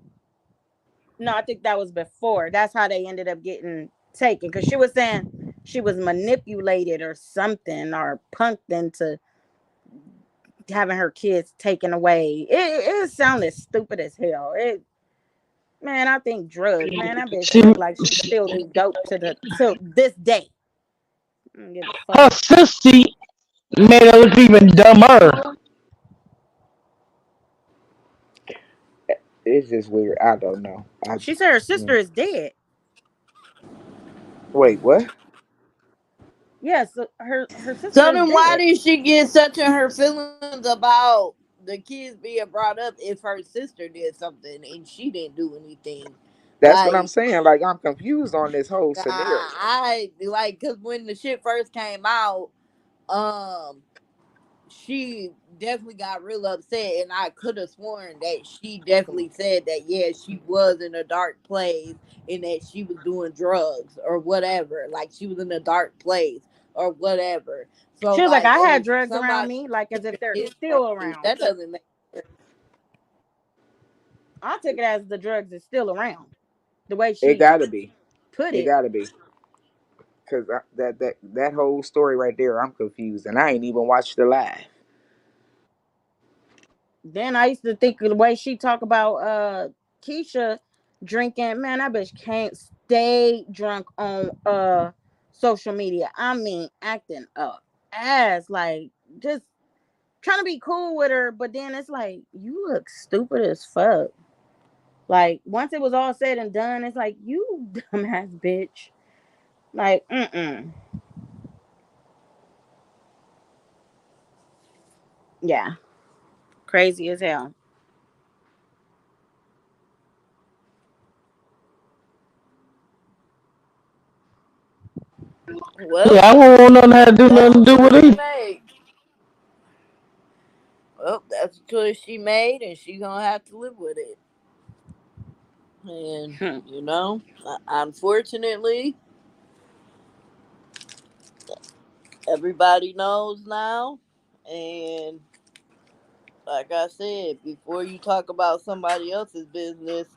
No, I think that was before. That's how they ended up getting taken because she was saying she was manipulated or something or punked into having her kids taken away. It sounded stupid as hell. Man, I think drugs. Man, that bitch She, look like she still do dope to the till this day. I don't give a her fuck. sister made her look even dumber. It's just weird. I don't know. She said her Mm. sister is dead. Wait, what? Yes, her sister So is then, why dead. did she get such in her feelings about the kids being brought up if her sister did something and she didn't do anything? That's what Like, I'm saying. Like I'm confused on this whole scenario. I like because when the shit first came out, um, she definitely got real upset, and I could have sworn that she definitely said that yeah, she was in a dark place and that she was doing drugs or whatever. Like she was in a dark place or whatever. So She was like, like, I had if drugs around somebody me, like as if they're his still place, around. that doesn't make I took it as the drugs is still around. The way It she gotta be. put It it. gotta be. Cause that whole story right there, I'm confused, and I ain't even watched the live. Then I used to think the way she talk about Keisha drinking, man, that bitch can't stay drunk on social media. I mean, acting up ass, like just trying to be cool with her, but then it's like you look stupid as fuck. Like once it was all said and done, it's like you dumbass bitch. Like, mm. Yeah, crazy as hell. Well, Yeah, I won't want nothing to do that's nothing the to do with choice she it. made. Well, that's the choice she made, and she gonna have to live with it. And Hmm. unfortunately, everybody knows now. And like I said, before you talk about somebody else's business,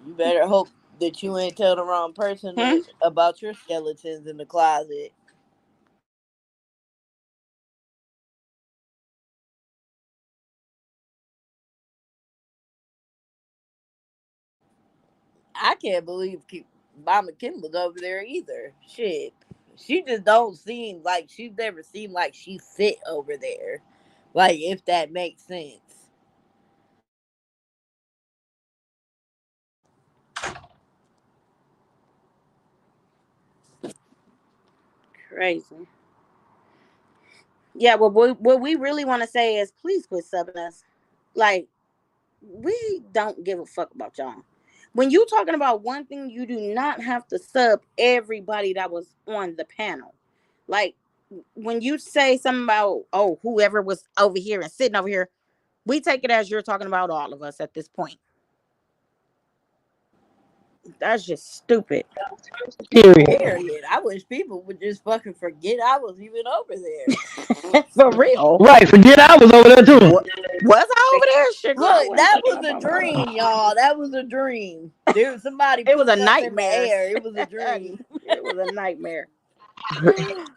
you better hope that you ain't tell the wrong person Hmm. about your skeletons in the closet. I can't believe Mama Kim was over there either. Shit. She just don't seem like she's never seemed like she fit over there. Like, if that makes sense. Crazy. Yeah, well, what we really want to say is please quit subbing us. Like, we don't give a fuck about y'all. When you talking about one thing, you do not have to sub everybody that was on the panel. Like, when you say something about, oh, whoever was over here and sitting over here, we take it as you're talking about all of us at this point. That's just stupid. Period. Period. I wish people would just fucking forget I was even over there. For real. Right, forget I was over there too. What was I over there? Shit, girl, I Look, wasn't that thinking was a about none of dream, y'all. That was a dream. There, somebody it. It was put a something in the nightmare. air. It was a dream. It was a nightmare.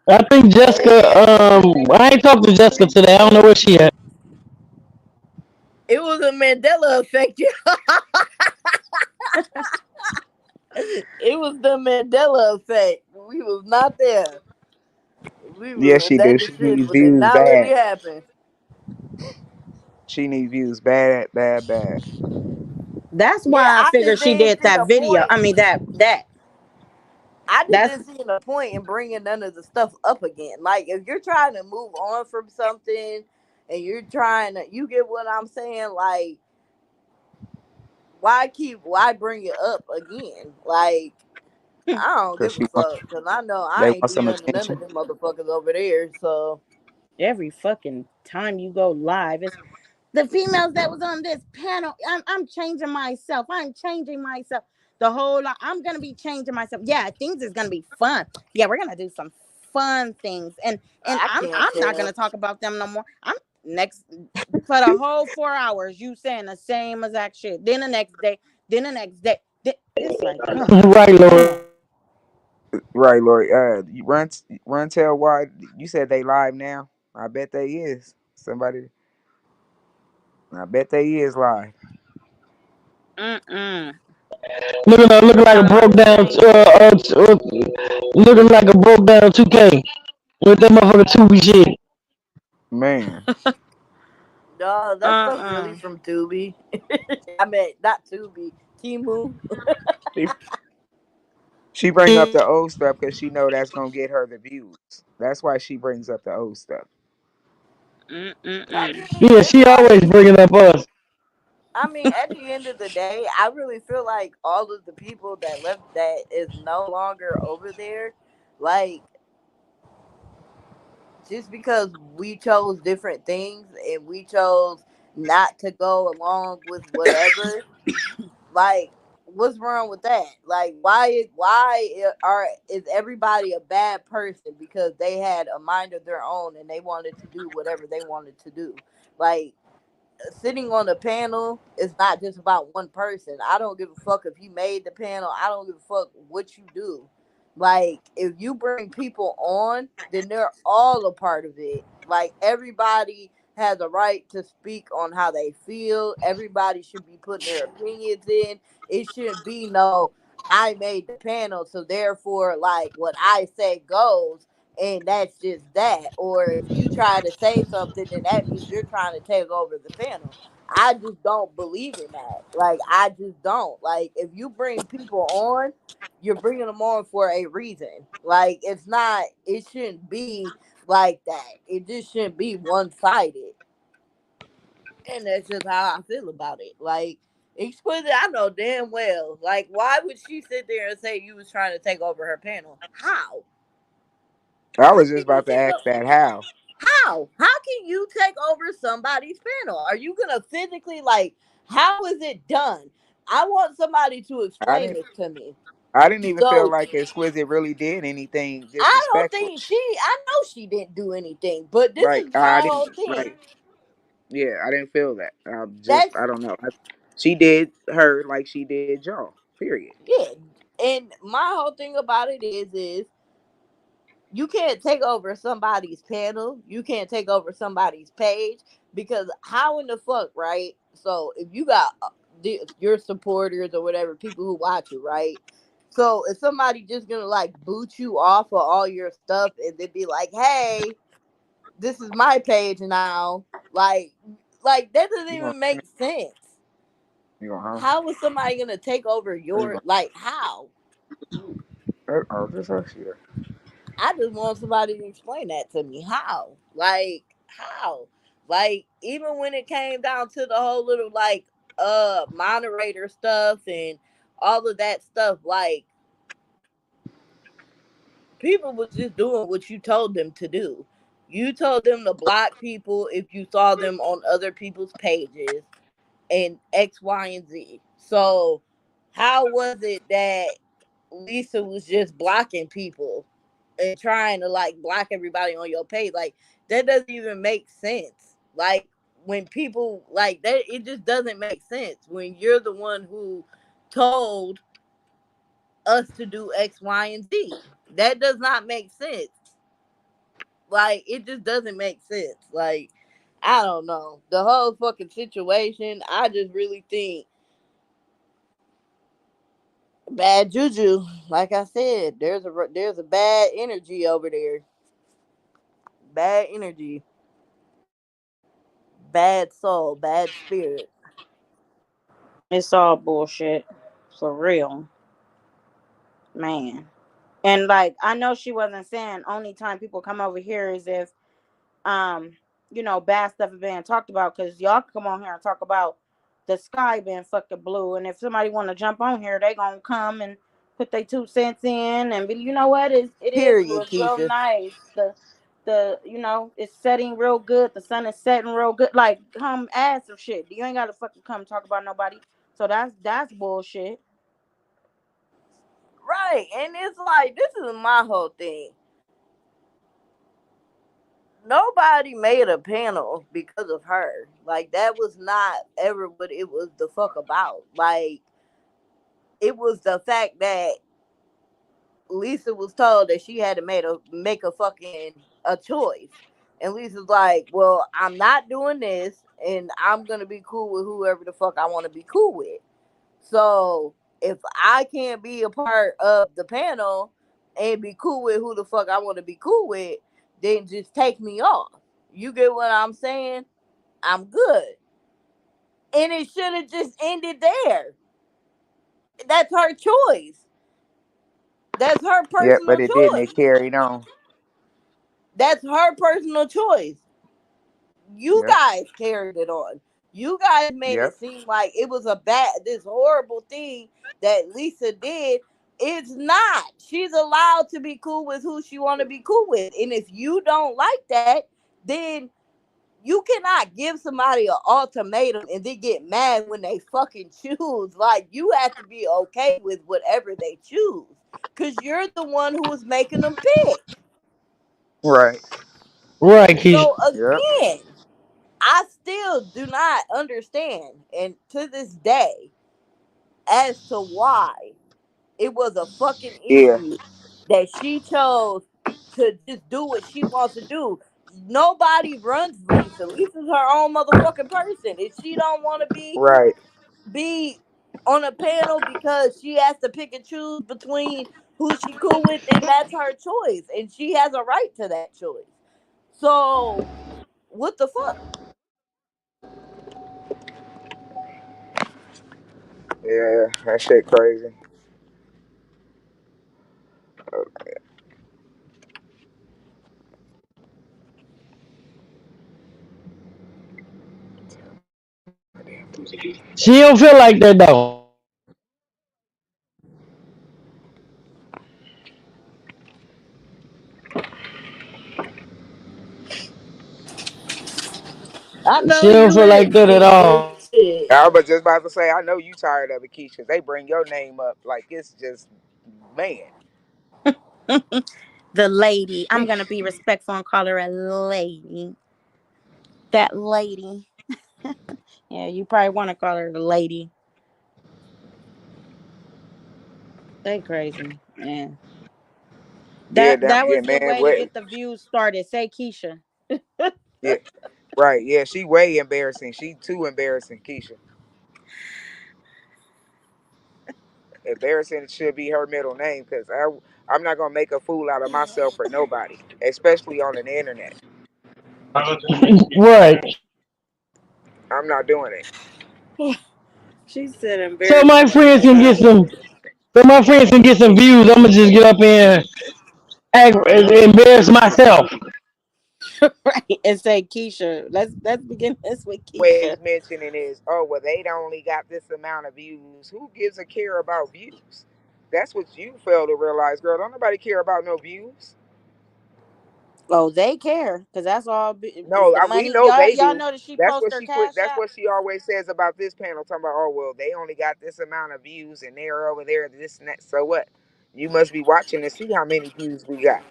I think Jessica. I ain't talked to Jessica today. I don't know where she at. It was a Mandela effect. It was the Mandela effect. We was not there. We Yes, was she that do. the She shit needs did views not really bad. happen. She needs views bad, bad, bad. That's Yeah, why I I figured just she didn't did see that the video. point. I mean that. I just That's didn't see the point in bringing none of the stuff up again. Like, if you're trying to move on from something, and you're trying to, you get what I'm saying? Like, why bring it up again? Like, I don't Cause give a she want, fuck because I know I they ain't want do some nothing to none of attention. them motherfuckers over there. So every fucking time you go live. It's the females that was on this panel. I'm changing myself. I'm changing myself. The whole lot. I'm gonna be changing myself. Yeah, things is gonna be fun. Yeah, we're gonna do some fun things. And I I'm can't I'm not tell. gonna talk about them no more. I'm next for the whole 4 hours. You saying the same exact shit. Then the next day. Then the next day. It's like, oh, Right, Lord. damn. Right, Lori. You run. Tell why you said they live now. I bet they is somebody. I bet they is live. Mm-mm. Looking like a Talking about broke the down. same shit. Looking like a broke down 2K with that motherfucker 2B shit. Man, No, that stuff's really Uh-uh. from Tubi. I mean, not Tubi, Timu. she she bring up the old stuff because she know that's gonna get her the views. That's why she brings up the old stuff. I Mm-mm-mm. mean, Yeah, it's she always like, bringing up us. I mean, at the end of the day, I really feel like all of the people that left that is no longer over there, like, just because we chose different things and we chose not to go along with whatever, like, what's wrong with that? Like, are is everybody a bad person because they had a mind of their own and they wanted to do whatever they wanted to do? Like, sitting on a panel is not just about one person. I don't give a fuck if you made the panel. I don't give a fuck what you do. Like, if you bring people on, then they're all a part of it. Like, everybody has a right to speak on how they feel. Everybody should be putting their opinions in. It shouldn't be no, I made the panel, so therefore, like, what I say goes, and that's just that. Or if you try to say something, then that means you're trying to take over the panel. I just don't believe in that. Like, I just don't. Like, if you bring people on, you're bringing them on for a reason. Like, it's not. It shouldn't be like that. It just shouldn't be one sided. And that's just how I feel about it. Like Exquisite, I know damn well. Like, why would she sit there and say you was trying to take over her panel? How? I How was can just you about to take ask over? that how. How? How can you take over somebody's panel? Are you gonna physically like? How is it done? I want somebody to I explain didn't this to me. I didn't even feel So like Exquisite really did anything I don't disrespectful. think she. I know she didn't do anything, but this Like is I my didn't whole thing. like yeah, I didn't feel that. That's I don't know. She did her like she did y'all. Period. yeah. And my whole thing about it is you can't take over somebody's panel. You can't take over somebody's page because how in the fuck, right? So if you got your supporters or whatever, people who watch you, right? So if somebody just gonna like boot you off of all your stuff and then be like, "Hey, this is my page now," like that doesn't You even going make sense. you going home? How is somebody gonna take over Or you your going like how? just us here. I just want somebody to explain that to me. How? Like how? Like even when it came down to the whole little like moderator stuff and all of that stuff, like people was just doing what you told them to do. You told them to block people if you saw them on other people's pages and X, Y, and Z. So how was it that Lisa was just blocking people and trying to like block everybody on your page? Like that doesn't even make sense. Like when people like that, it just doesn't make sense when you're the one who told us to do X, Y, and Z. That does not make sense. Like it just doesn't make sense. Like I don't know the whole fucking situation. I just really think bad juju. Like I said, there's a bad energy over there. Bad energy, bad soul, bad spirit. It's all bullshit. For real. Man. And like I know she wasn't saying only time people come over here is if um, bad stuff is being talked about because y'all can come on here and talk about the sky being fucking blue. And if somebody want to jump on here, they gonna come and put their 2 cents in and be, you know what? It Period, looks real Keisha. nice. The it's setting real good. The sun is setting real good. Like come add some shit. You ain't gotta fucking come talk about nobody. So that's bullshit. Right, and it's like this is my whole thing. Nobody made a panel because of her. Like that was not ever what it was the fuck about. Like it was the fact that Lisa was told that she had to make a fucking a choice. And Lisa's like, "Well, I'm not doing this and I'm going to be cool with whoever the fuck I want to be cool with." So, if I can't be a part of the panel and be cool with who the fuck I want to be cool with, then just take me off. You get what I'm saying? I'm good. And it should have just ended there. That's her choice. That's her Yep, personal but it didn't. choice. It carried on. That's her personal choice. You Yep. guys carried it on. You guys made Yep. it seem like it was a bad, this horrible thing that Lisa did. It's not. She's allowed to be cool with who she want to be cool with, and if you don't like that, then you cannot give somebody an ultimatum and then get mad when they fucking choose. Like you have to be okay with whatever they choose, cause you're the one who's making them pick. Right. Right, Keisha. So Yep. again, I still do not understand, and to this day, as to why it was a fucking Yeah. issue that she chose to just do what she wants to do. Nobody runs Lisa. Lisa's her own motherfucking person. If she don't want to Right. be on a panel because she has to pick and choose between who she cool with, then that's her choice, and she has a right to that choice. So what the fuck? Yeah. That shit crazy. She don't feel like that though. I She know don't you feel like is, that at Keisha. all. Shit. I was just about to say, I know you tired of it, Keisha. They bring your name up like it's just man. The lady. I'm gonna be respectful and call her a lady. That lady. Yeah, you probably want to call her the lady. They crazy. Yeah. Yeah, That yeah, was the man. way to What? get the views started. Say Keisha. Yeah, right. Yeah, she way embarrassing. She too embarrassing, Keisha. Embarrassing should be her middle name because I'm not gonna make a fool out of myself for nobody, especially on the internet. Right. I'm not doing it. She said So my embarrassing friends shit. can get some. So my friends can get some views. I'm gonna just get up and embarrass myself. Right. And say Keisha. Let's begin this with Keisha. Always mentioning is, oh well, they only got this amount of views. Who gives a care about views? That's what you fail to realize, girl. Don't nobody care about no views. Oh, they care because that's all. Is No, the we money know y'all? they Y'all do. know that she That's posts what her she put. cash That's app. what she always says about this panel. Talking about, oh well, they only got this amount of views, and they're over there, this and that. So what? You must be watching to see how many views we got.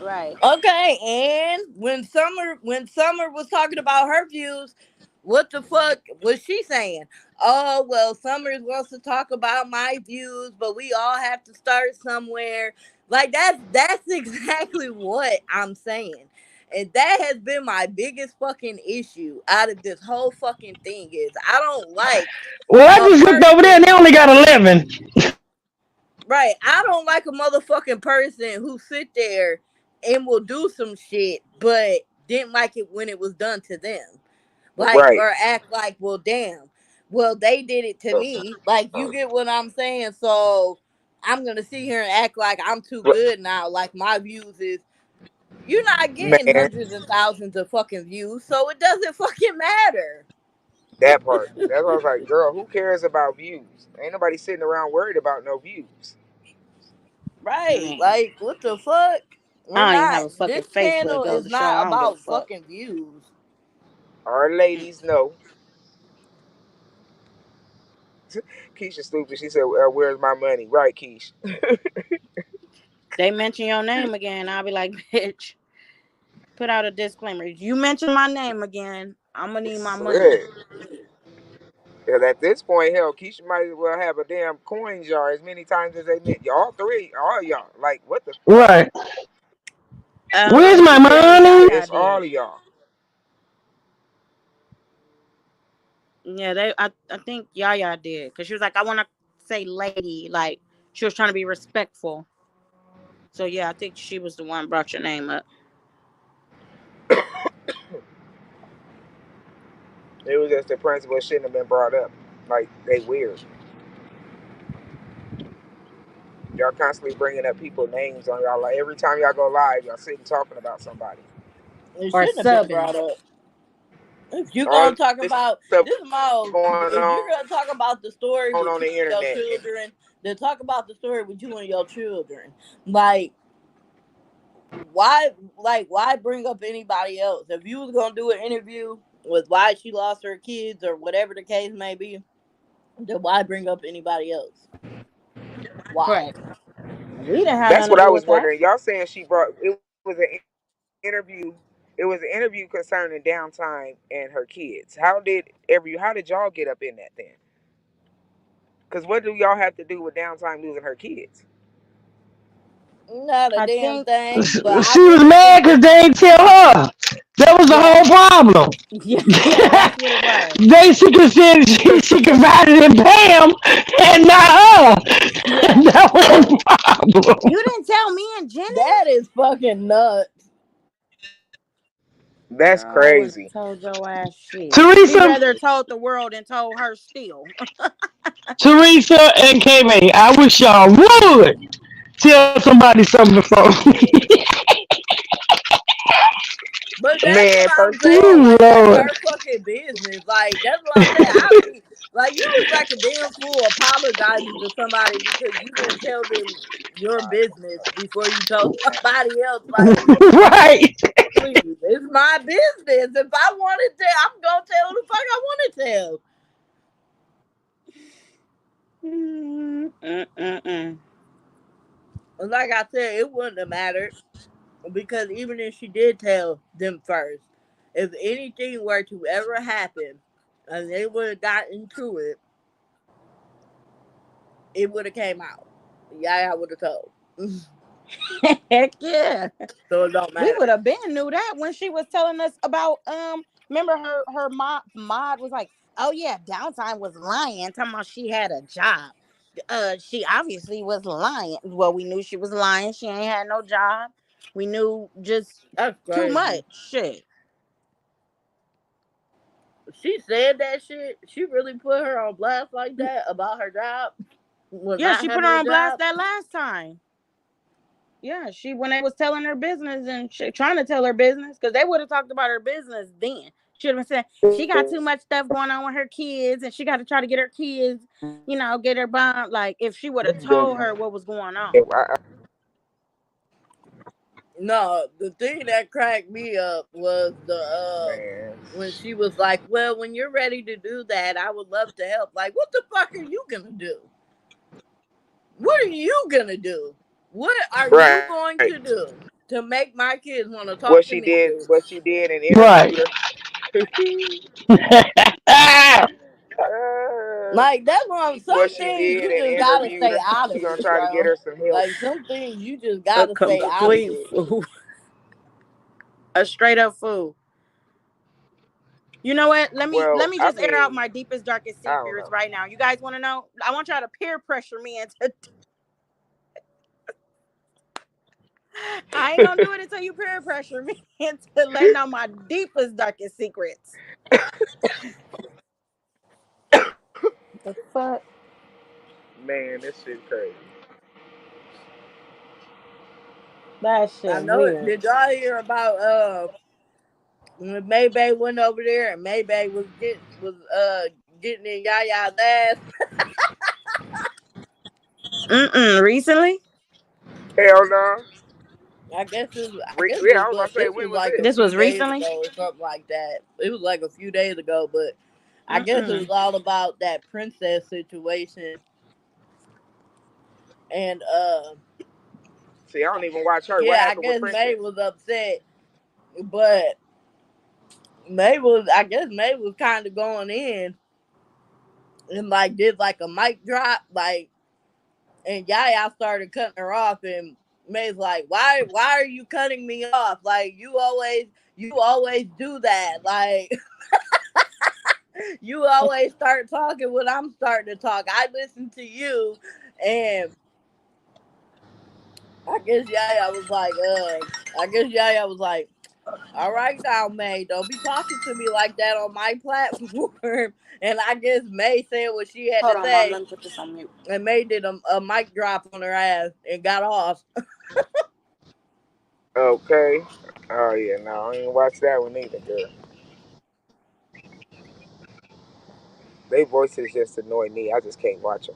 Right. Okay, and when Summer was talking about her views, what the fuck was she saying? Oh well, Summer wants to talk about my views, but we all have to start somewhere. Like that's exactly what I'm saying. And that has been my biggest fucking issue out of this whole fucking thing is I don't like Well, I a just looked over there and they person. only got 11. Right. I don't like a motherfucking person who sit there and will do some shit, but didn't like it when it was done to them. Like, Right. or act like, well, damn, well, they did it to me. Like, you get what I'm saying? So I'm going to sit here and act like I'm too good now. Like, my views is, you're not getting Man, hundreds and thousands of fucking views, so it doesn't fucking matter. that part. That's why I was like, girl, who cares about views? Ain't nobody sitting around worried about no views. Right. Man, Like, what the fuck? We're I don't even not. have a fucking This Facebook. channel Goes is to show not I don't give a about fuck. fucking views. Our ladies know. Keisha stupid. She said, "Where's my money?" Right, Keish. They mention your name again, I'll be like, bitch, put out a disclaimer. You mention my name again, I'm gonna need my money. Yeah. And at this point, hell, Keisha might as well have a damn coin jar as many times as they meant. Y'all three, all y'all. Like, what the fuck? Right. Where's my Apparently money? Yaya It's all did. of y'all. Yeah, I think Yaya did because she was like, I want to say lady, like she was trying to be respectful. So yeah, I think she was the one brought your name up. It was just the principle shouldn't have been brought up. Like, they weird. Y'all constantly bringing up people names on y'all. Like, every time y'all go live, y'all sitting talking about somebody. It Or shouldn't have been subbing. brought up. If you All gonna talk this about stuff this mom, going if you're gonna talk about the story with on you the and your internet. And children, then talk about the story with you and your children. Like why bring up anybody else? If you was gonna do an interview with why she lost her kids or whatever the case may be, then why bring up anybody else? Why? Right. We didn't have that's nothing what to I do was with that. wondering. Y'all saying she brought it was an interview. It was an interview concerning downtime and her kids. How did y'all get up in that then? Because what do y'all have to do with downtime losing her kids? Not a I damn think thing. But I She was really mad think because that they ain't tell her. That was the yeah. whole problem. Yeah, yeah, that's what it was. They she could said she confided in Pam and not her. Yeah. That was the problem. You didn't tell me and Jenny? that is fucking nuts. That's Girl, I would crazy. have told your ass shit. She Teresa, rather told the world and told her still. Teresa and KV, I wish y'all would tell somebody something before. But that's Man, what I'm first of saying. all, Ooh, Like, that's Lord. her fucking business. Like, that's what I'm saying. I be like, you was like a damn fool apologizing to somebody because you didn't tell them your business before you told somebody else. Like, Right. please, it's my business. If I want to tell, I'm gonna tell who the fuck I want to tell. And like I said, it wouldn't have mattered because even if she did tell them first, if anything were to ever happen and they would have got into it, it would have came out. Yeah, I would have told. Heck yeah. So it don't We would matter. have been knew that when she was telling us about remember her mod was like, oh yeah, downtime was lying, talking about she had a job. She obviously was lying. Well, we knew she was lying. She ain't had no job. We knew just That's too much crazy. shit. She said that shit. She really put her on blast like that about her job. Was Yeah, not she put having her a on blast job. that last time. Yeah, she when they was telling her business and trying to tell her business because they would have talked about her business then. Should have been saying she got too much stuff going on with her kids and she got to try to get her kids, get her bond. Like if she would have told her what was going on. No, the thing that cracked me up was the man, when she was like, "Well, when you're ready to do that, I would love to help." Like, what the fuck are you gonna do? What are you gonna do? What are you right. going to do to make my kids want to What talk to she me did, again? what she did, and Right. interviewed her. Like that's what I'm. What Some she things did you and just gotta interviewed stay her. out She of gonna it, try to get bro. her some help. Like some things you just A gotta stay out of complete it. fool, a straight up fool. You know what? Let Well, me I just air out mean, my deepest, darkest I don't secrets know. right now. You guys want to know? I want y'all to peer pressure me into. I ain't gonna do it until you peer pressure me into letting out my deepest, darkest secrets. The fuck? Man, this shit crazy. That I shit know it. weird. Did y'all hear about when Maybay went over there and Maybay was getting in Yaya's ass? Recently? Hell no. I guess Yeah, I was about to say, this when was was like a This this? few was days recently? ago or something like that. It was like a few days ago, but I guess it was Mm-mm. all about that princess situation. And See, I don't even watch her. What yeah, I happened with guess May Princess? was upset, but May was kind of going in and like did like a mic drop, like, and Yaya started cutting her off, and May's like, why are you cutting me off? Like you always do that. Like you always start talking when I'm starting to talk. I listen to you, and I guess Yaya was like, all right now, May, don't be talking to me like that on my platform. And I guess May said what she had Hold to on, mom. say, Let me put this on mute. and May did a mic drop on her ass and got off. Okay. Oh yeah, no, I ain't watch that one either, girl. They voices just annoy me. I just can't watch them.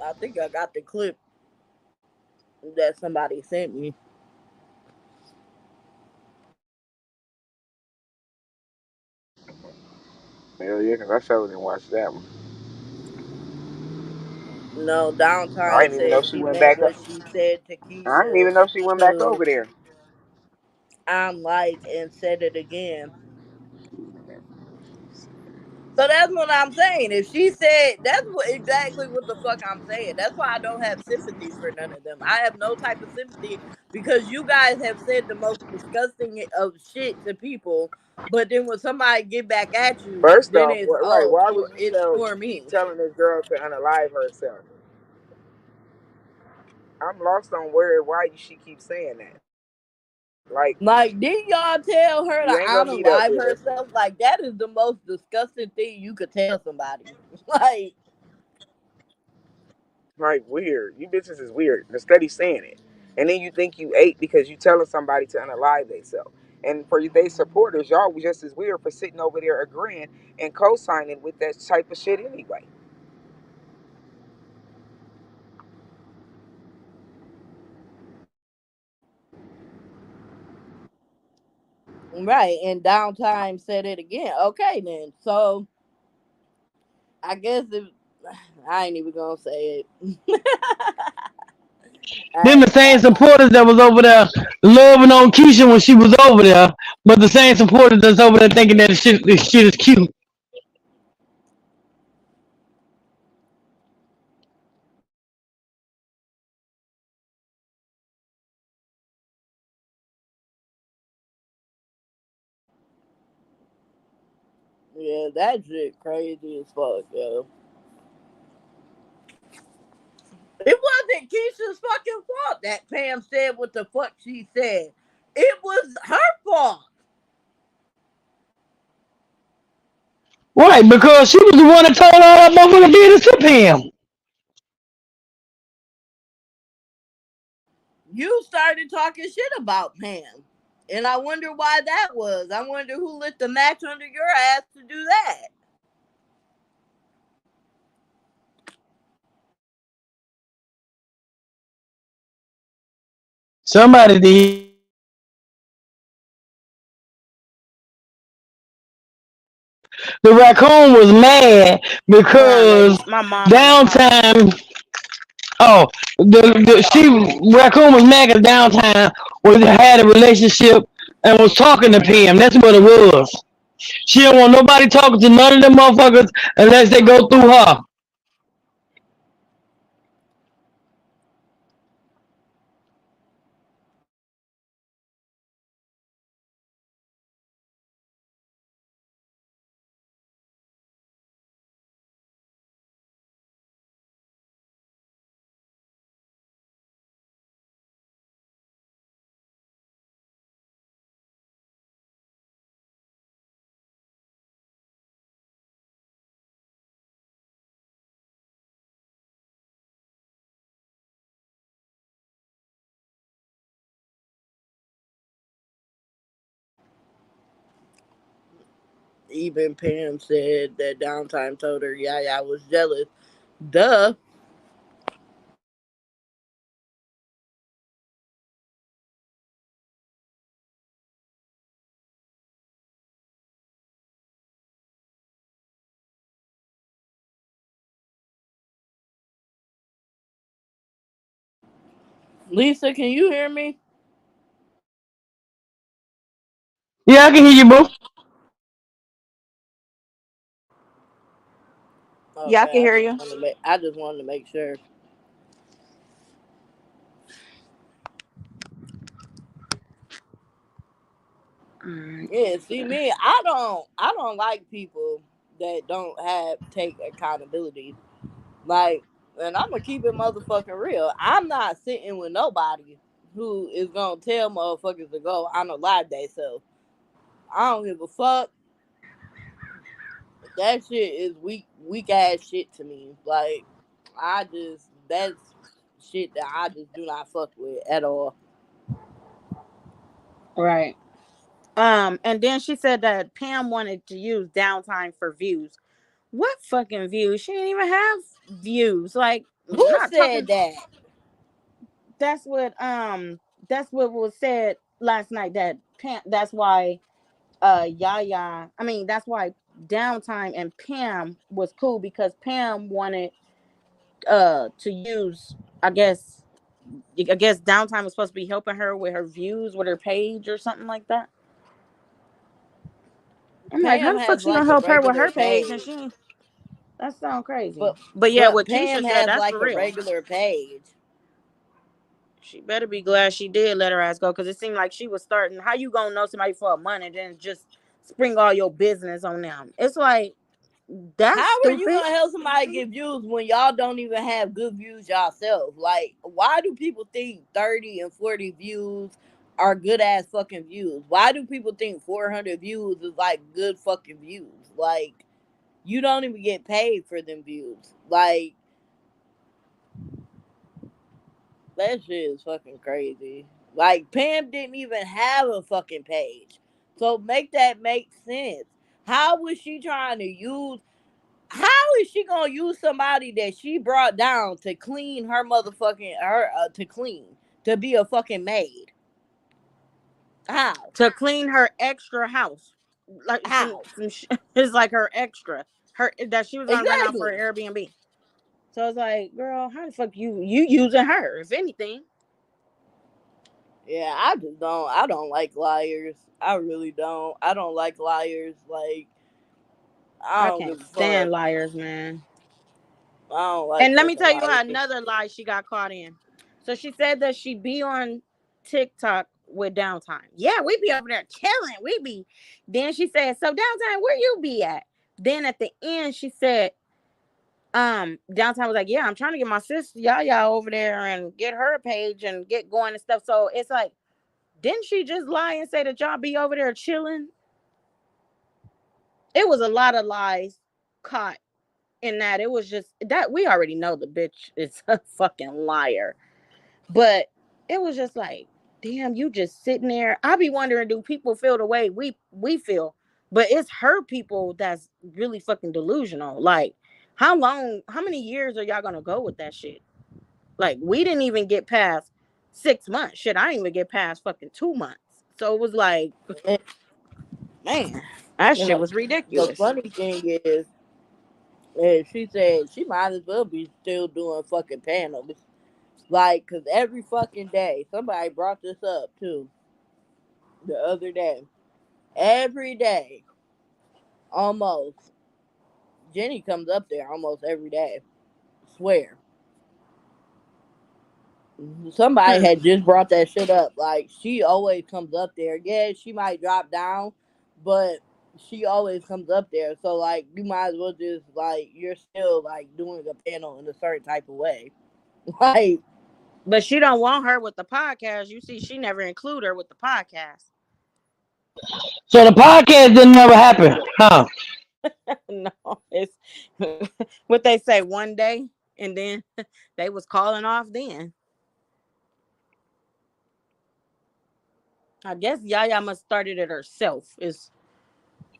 I think I got the clip that somebody sent me. Hell yeah, 'cause I sure didn't watch that one. No, I Downtime didn't even know said she she went meant back up. what she said to I didn't Keisha even know she went back to over there. I'm like and said it again. So that's what I'm saying. If she said exactly what the fuck I'm saying. That's why I don't have sympathy for none of them. I have no type of sympathy because you guys have said the most disgusting of shit to people, but then when somebody get back at you, First then off, it's right? Why would you it's for keep me. telling this girl to unalive herself? I'm lost on why she keeps saying that. Like, Like, did y'all tell her you to ain't gonna meet up unalive with her. herself? Like, that is the most disgusting thing you could tell somebody. Like, Like, weird. You bitches is weird. The study saying it. And then you think you ate because you telling somebody to unalive themselves. And for they supporters, y'all was just as weird for sitting over there agreeing and co-signing with that type of shit anyway. Right, and Downtime said it again. Okay, then. So I guess if I ain't even gonna say it. I Them the ain't same gonna lie. supporters that was over there loving on Keisha when she was over there, but the same supporters that's over there thinking that the shit is cute. Yeah, that shit crazy as fuck, yo. It wasn't Keisha's fucking fault that Pam said what the fuck she said. It was her fault. Right, because she was the one that told all that motherfucking business to Pam. You started talking shit about Pam. And I wonder why that was. I wonder who lit the match under your ass to do that. Somebody did. The raccoon was mad Hold on, because ladies. My mom on the phone. downtime. Oh, the she raccoon was mad at downtime was had a relationship and was talking to Pam. That's what it was. She don't want nobody talking to none of them motherfuckers unless they go through her. Even Pam said that Downtime told her, yeah, I was jealous. Duh. Lisa, can you hear me? Yeah, I can hear you, boo. Yeah, I Okay, can hear you. I just wanted to make sure. Alright. Yeah, see me, I don't like people that don't have take accountability. Like, and I'm gonna keep it motherfucking real. I'm not sitting with nobody who is gonna tell motherfuckers to go on a live day. So I don't give a fuck. That shit is weak ass shit to me. Like, that's shit that I just do not fuck with at all. Right. And then she said that Pam wanted to use downtime for views. What fucking views? She didn't even have views. Like, Who not said talking. that? That's what that's what was said last night. That Pam. That's why Yaya. I mean, that's why downtime and Pam was cool because Pam wanted to use. I guess downtime was supposed to be helping her with her views with her page or something like that. I'm like, how Pam the fuck has she gonna like a help her with regular her page and page, she? That sound crazy. but But yeah, but what Pam Keisha said, has that's like for a real. regular page. She better be glad she did let her ass go because it seemed like she was starting. How you gonna know somebody for a month and then just spring all your business on them? It's like that's How are you stupid. gonna help somebody get views when y'all don't even have good views yourself? Like, why do people think 30 and 40 views are good ass fucking views? Why do people think 400 views is like good fucking views? Like, you don't even get paid for them views. Like That shit is fucking crazy. Like Pam didn't even have a fucking page. So make that make sense. How was she trying to use how is she gonna use somebody that she brought down to clean her motherfucking her to clean to be a fucking maid? How? To clean her extra house, like How? it's like her extra, her that she was gonna rent out for Exactly. Airbnb. So it's like, girl, how the fuck you using her? If anything, Yeah, I just don't. I don't like liars. I really don't. I don't like liars. Like I I don't can't give a stand fuck. liars, man. I don't like And let me fucking tell you how liars. another lie she got caught in. So she said that she be on TikTok with downtime. Yeah, we be over there chilling. We be. Then she said, "So downtime, where you be at?" Then at the end, she said, downtime was like, "Yeah, I'm trying to get my sister Yaya over there and get her a page and get going and stuff." So it's like, didn't she just lie and say that y'all be over there chilling? It was a lot of lies caught in that. It was just that we already know the bitch is a fucking liar. But it was just like, damn, you just sitting there. I be wondering, do people feel the way we feel? But it's her people that's really fucking delusional. Like, how many years are y'all gonna go with that shit? Like, we didn't even get past 6 months. Shit, I didn't even get past fucking 2 months. So it was like, And, man, that you shit know, was the ridiculous. funny thing is she said she might as well be still doing fucking panels. Like, cause every fucking day, somebody brought this up too the other day. Every day, almost, Jenny comes up there almost every day. Swear. Somebody Hmm. had just brought that shit up. Like, she always comes up there. Yeah, she might drop down, but she always comes up there. So, like, you might as well just, like, you're still, like, doing a panel in a certain type of way. Like, But she don't want her with the podcast. You see, she never include her with the podcast. So the podcast didn't never happen, huh? No, it's what they say one day, and then they was calling off. Then I guess Yaya must started it herself. Is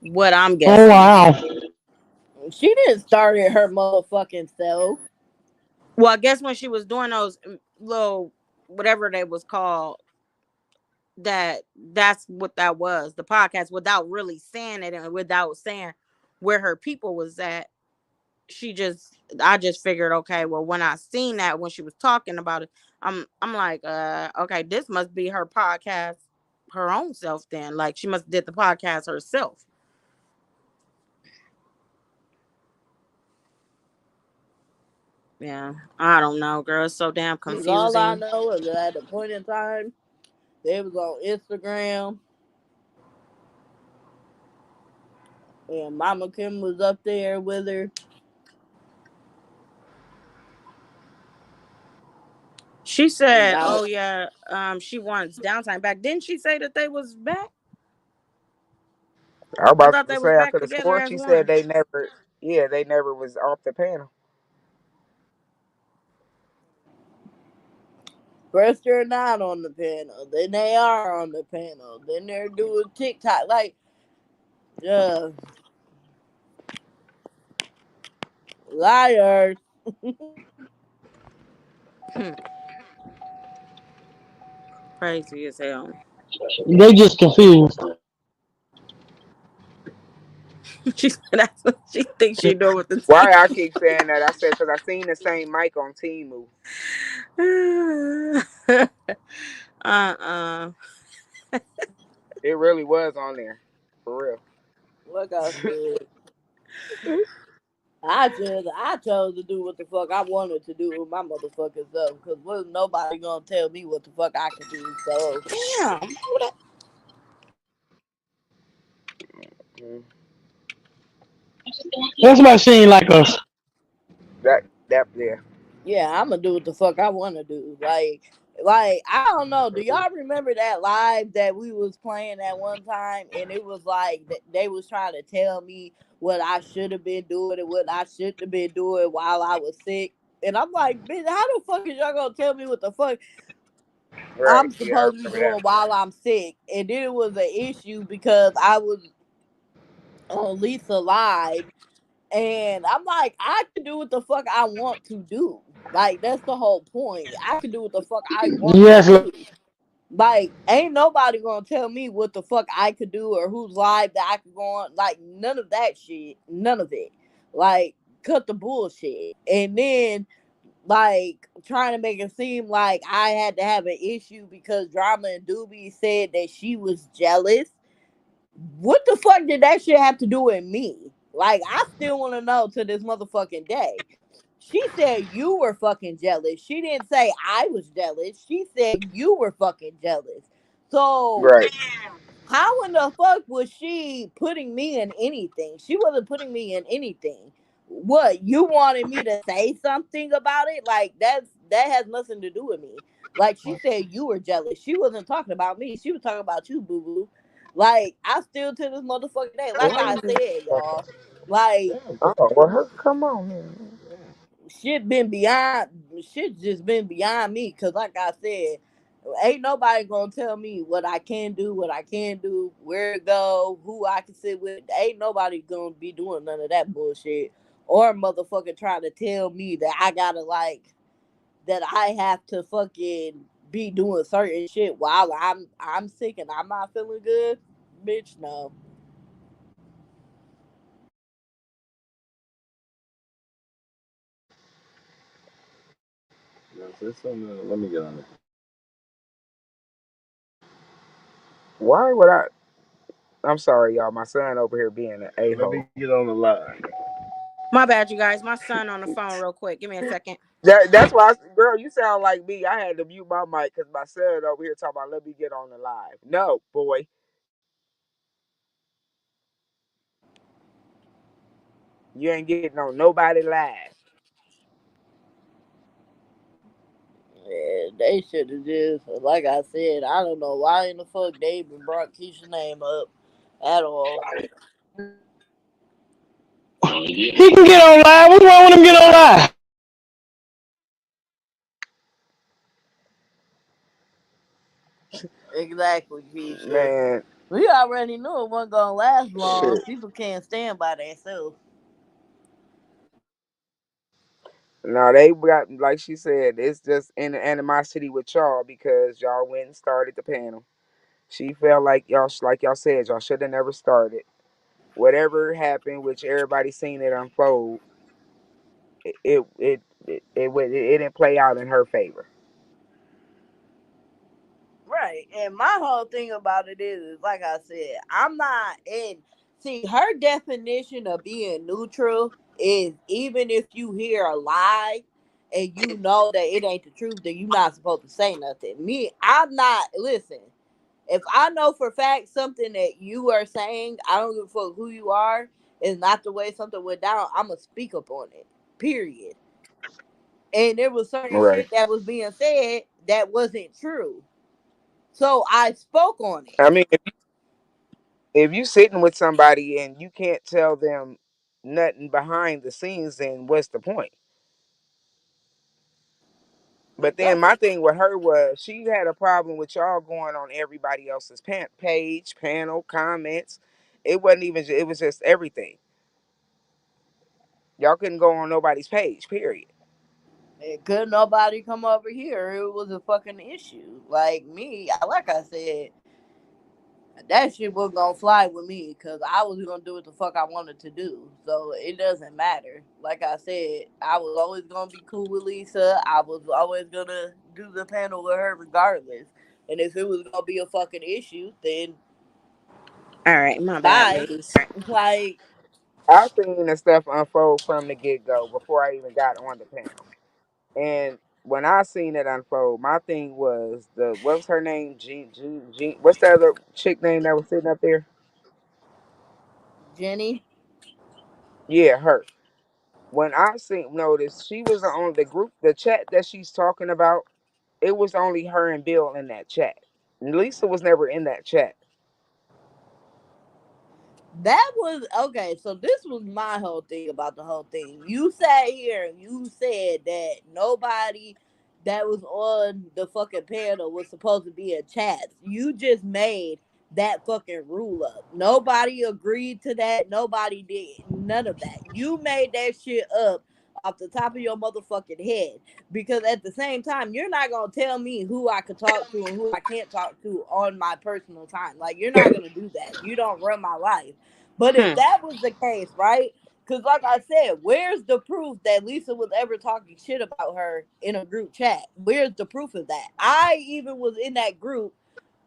what I'm Oh guessing. wow. she didn't start it her motherfucking self. Well, I guess when she was doing those little whatever they was called, that's what that was, the podcast, without really saying it and without saying where her people was at. I just figured, okay, well, when I seen that when she was talking about it, I'm like, okay, this must be her podcast, her own self. Then, like, she must did the podcast herself. Yeah, I don't know, girl. It's so damn Because all I confusing. know is that at the point in time, they was on Instagram, and Mama Kim was up there with her. She And said, I, "Oh yeah, she wants downtime back." Didn't she say that they was back? I was I about thought to they was say I back could have together sworn as she said one. they never, yeah, they never was off the panel. first they're not on the panel, then they are on the panel, then they're doing TikTok. Like, uh, liars. Hmm, crazy as hell. They just confused. She said that's what she thinks she doing with the Why I keep saying that? I said because I seen the same mic on Timu. team. uh-uh. It really was on there, for real. Like I said, I chose to do what the fuck I wanted to do with my motherfucking self. Cause wasn't nobody gonna tell me what the fuck I could do. So Damn. Mm. That's why she ain't like us. That yeah. yeah, I'm gonna do what the fuck I want to do. Like I don't know. Do y'all remember that live that we was playing at one time? And it was like they was trying to tell me what I should have been doing and what I shouldn't have been doing while I was sick. And I'm like, bitch, how the fuck is y'all gonna tell me what the fuck Right. I'm Yeah, I supposed to be remember doing while I'm sick? And then it was an issue because I was on Lisa Live, and I'm like, I can do what the fuck I want to do. Like that's the whole point. I can do what the fuck I want to Yes, do. Like, ain't nobody gonna tell me what the fuck I could do or whose live that I could go on. Like, none of that shit. None of it. Like, cut the bullshit. And then, like, trying to make it seem like I had to have an issue because Drama and Doobie said that she was jealous. What the fuck did that shit have to do with me? Like, I still want to know to this motherfucking day. She said you were fucking jealous. She didn't say I was jealous. She said you were fucking jealous. So right. how in the fuck was she putting me in anything? She wasn't putting me in anything. What, you wanted me to say something about it? Like that has nothing to do with me. Like she said you were jealous. She wasn't talking about me. She was talking about you, boo boo. Like I still to this motherfucking day, like Why I you said, y'all. Like Oh, well, come on, man. shit been beyond shit just been beyond me because like I said, ain't nobody gonna tell me what I can do, what I can't do, where to go, who I can sit with. Ain't nobody gonna be doing none of that bullshit or motherfucker trying to tell me that I gotta like that I have to fucking be doing certain shit while I'm sick and I'm not feeling good. Bitch, no. Let me get on it. Why would I? I'm sorry, y'all. My son over here being an a Let hole. me get on the line. My bad, you guys. My son on the phone real quick. Give me a second. That's why, girl, you sound like me. I had to mute my mic because my son over here talking about let me get on the live. No, boy, you ain't getting on nobody live. Yeah, they should have just, like I said, I don't know why in the fuck they even brought Keisha's name up at all. he can get on live. What's wrong with him get on live? Exactly, Keisha. Man, We already knew it wasn't gonna last long. shit. People can't stand by themselves. No, they got like she said. It's just in the animosity with y'all because y'all went and started the panel. She felt like y'all said, y'all should have never started. Whatever happened, which everybody seen it unfold, it didn't play out in her favor. Right. And my whole thing about it is like I said, I'm not in. See, her definition of being neutral is even if you hear a lie and you know that it ain't the truth, then you're not supposed to say nothing. Me, I'm not. Listen, if I know for fact something that you are saying, I don't give a fuck who you are, is not the way something went down, I'm going to speak up on it. Period. And there was certain Right. shit that was being said that wasn't true. So I spoke on it. I mean, if you sitting with somebody and you can't tell them nothing behind the scenes, then what's the point? But then Exactly. my thing with her was she had a problem with y'all going on everybody else's page, panel, comments. It wasn't even. It was just everything. Y'all couldn't go on nobody's page. Period. And could nobody come over here? It was a fucking issue. Like me, like I said, that shit was gonna fly with me because I was gonna do what the fuck I wanted to do. So it doesn't matter. Like I said, I was always gonna be cool with Lisa. I was always gonna do the panel with her regardless. And if it was gonna be a fucking issue, then All right, my bad, bye. ladies. Like, I seen the stuff unfold from the get go before I even got on the panel. And when I seen it unfold, my thing was what was her name? Jean. What's the other chick name that was sitting up there? Jenny. Yeah, her. When I seen notice, she was on the group, the chat that she's talking about. It was only her and Bill in that chat. Lisa was never in that chat. That was okay. So this was my whole thing about the whole thing. You sat here and you said that nobody that was on the fucking panel was supposed to be in chats. You just made that fucking rule up. Nobody agreed to that. Nobody did none of that. You made that shit up off the top of your motherfucking head. Because at the same time, you're not gonna tell me who I could talk to and who I can't talk to on my personal time. Like you're not gonna do that. You don't run my life. But if Hmm. that was the case, right? Because, like I said, where's the proof that Lisa was ever talking shit about her in a group chat? Where's the proof of that? I even was in that group.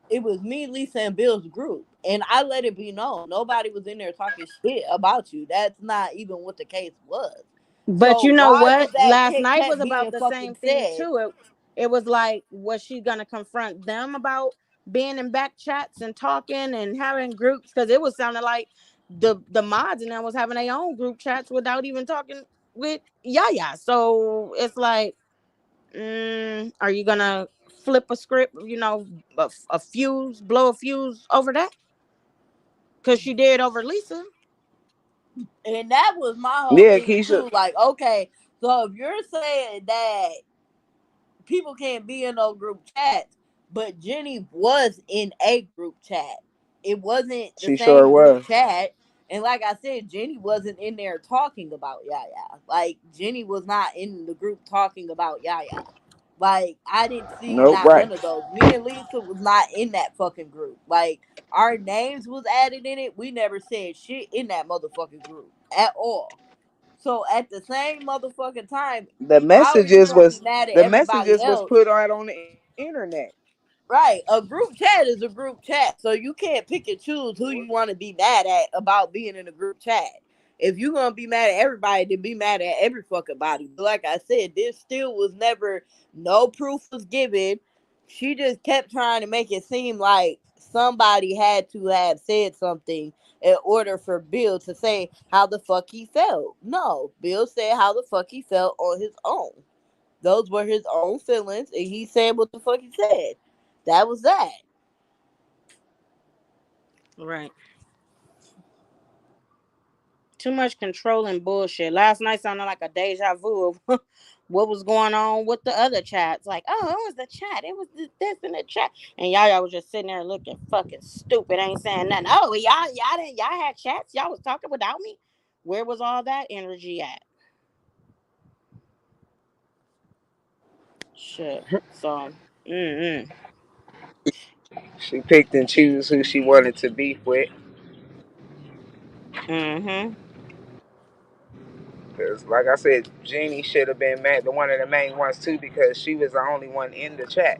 It was me, Lisa, and Bill's group. And I let it be known. Nobody was in there talking shit about you. That's not even what the case was. But So you know why what? was that Last night was kept about being the fucking same thing said? too. It was like, was she gonna confront them about being in back chats and talking and having groups? Because it was sounding like the mods and them was having their own group chats without even talking with Yaya. So it's like, are you gonna flip a script? You know, a fuse, blow a fuse over that? Because she did over Lisa. And that was my whole Yeah, thing Keisha. too. Like, okay, so if you're saying that people can't be in no group chats, but Jenny was in a group chat. It wasn't the She sure same group was. chat. And like I said, Jenny wasn't in there talking about Yaya. Like Jenny was not in the group talking about Yaya. Like I didn't see Nope, not right. one of those. Me and Lisa was not in that fucking group. Like our names was added in it. We never said shit in that motherfucking group at all. So at the same motherfucking time, The how are you messages gonna be was mad at the everybody messages was else? put out on the internet. Right, a group chat is a group chat, so you can't pick and choose who you want to be mad at about being in a group chat. If you're gonna be mad at everybody, then be mad at every fucking body. But like I said, there still was never no proof was given. She just kept trying to make it seem like somebody had to have said something in order for Bill to say how the fuck he felt. No, Bill said how the fuck he felt on his own. Those were his own feelings, and he said what the fuck he said. That was that. Right. Too much control and bullshit. Last night sounded like a deja vu of what was going on with the other chats. Like, oh, it was the chat. It was this in the chat. And y'all was just sitting there looking fucking stupid. Ain't saying nothing. Oh, y'all had chats. Y'all was talking without me. Where was all that energy at? Shit. So, She picked and choose who she wanted to beef with. mm-hmm. Cause like I said, Jeannie should have been the one of the main ones too, because she was the only one in the chat.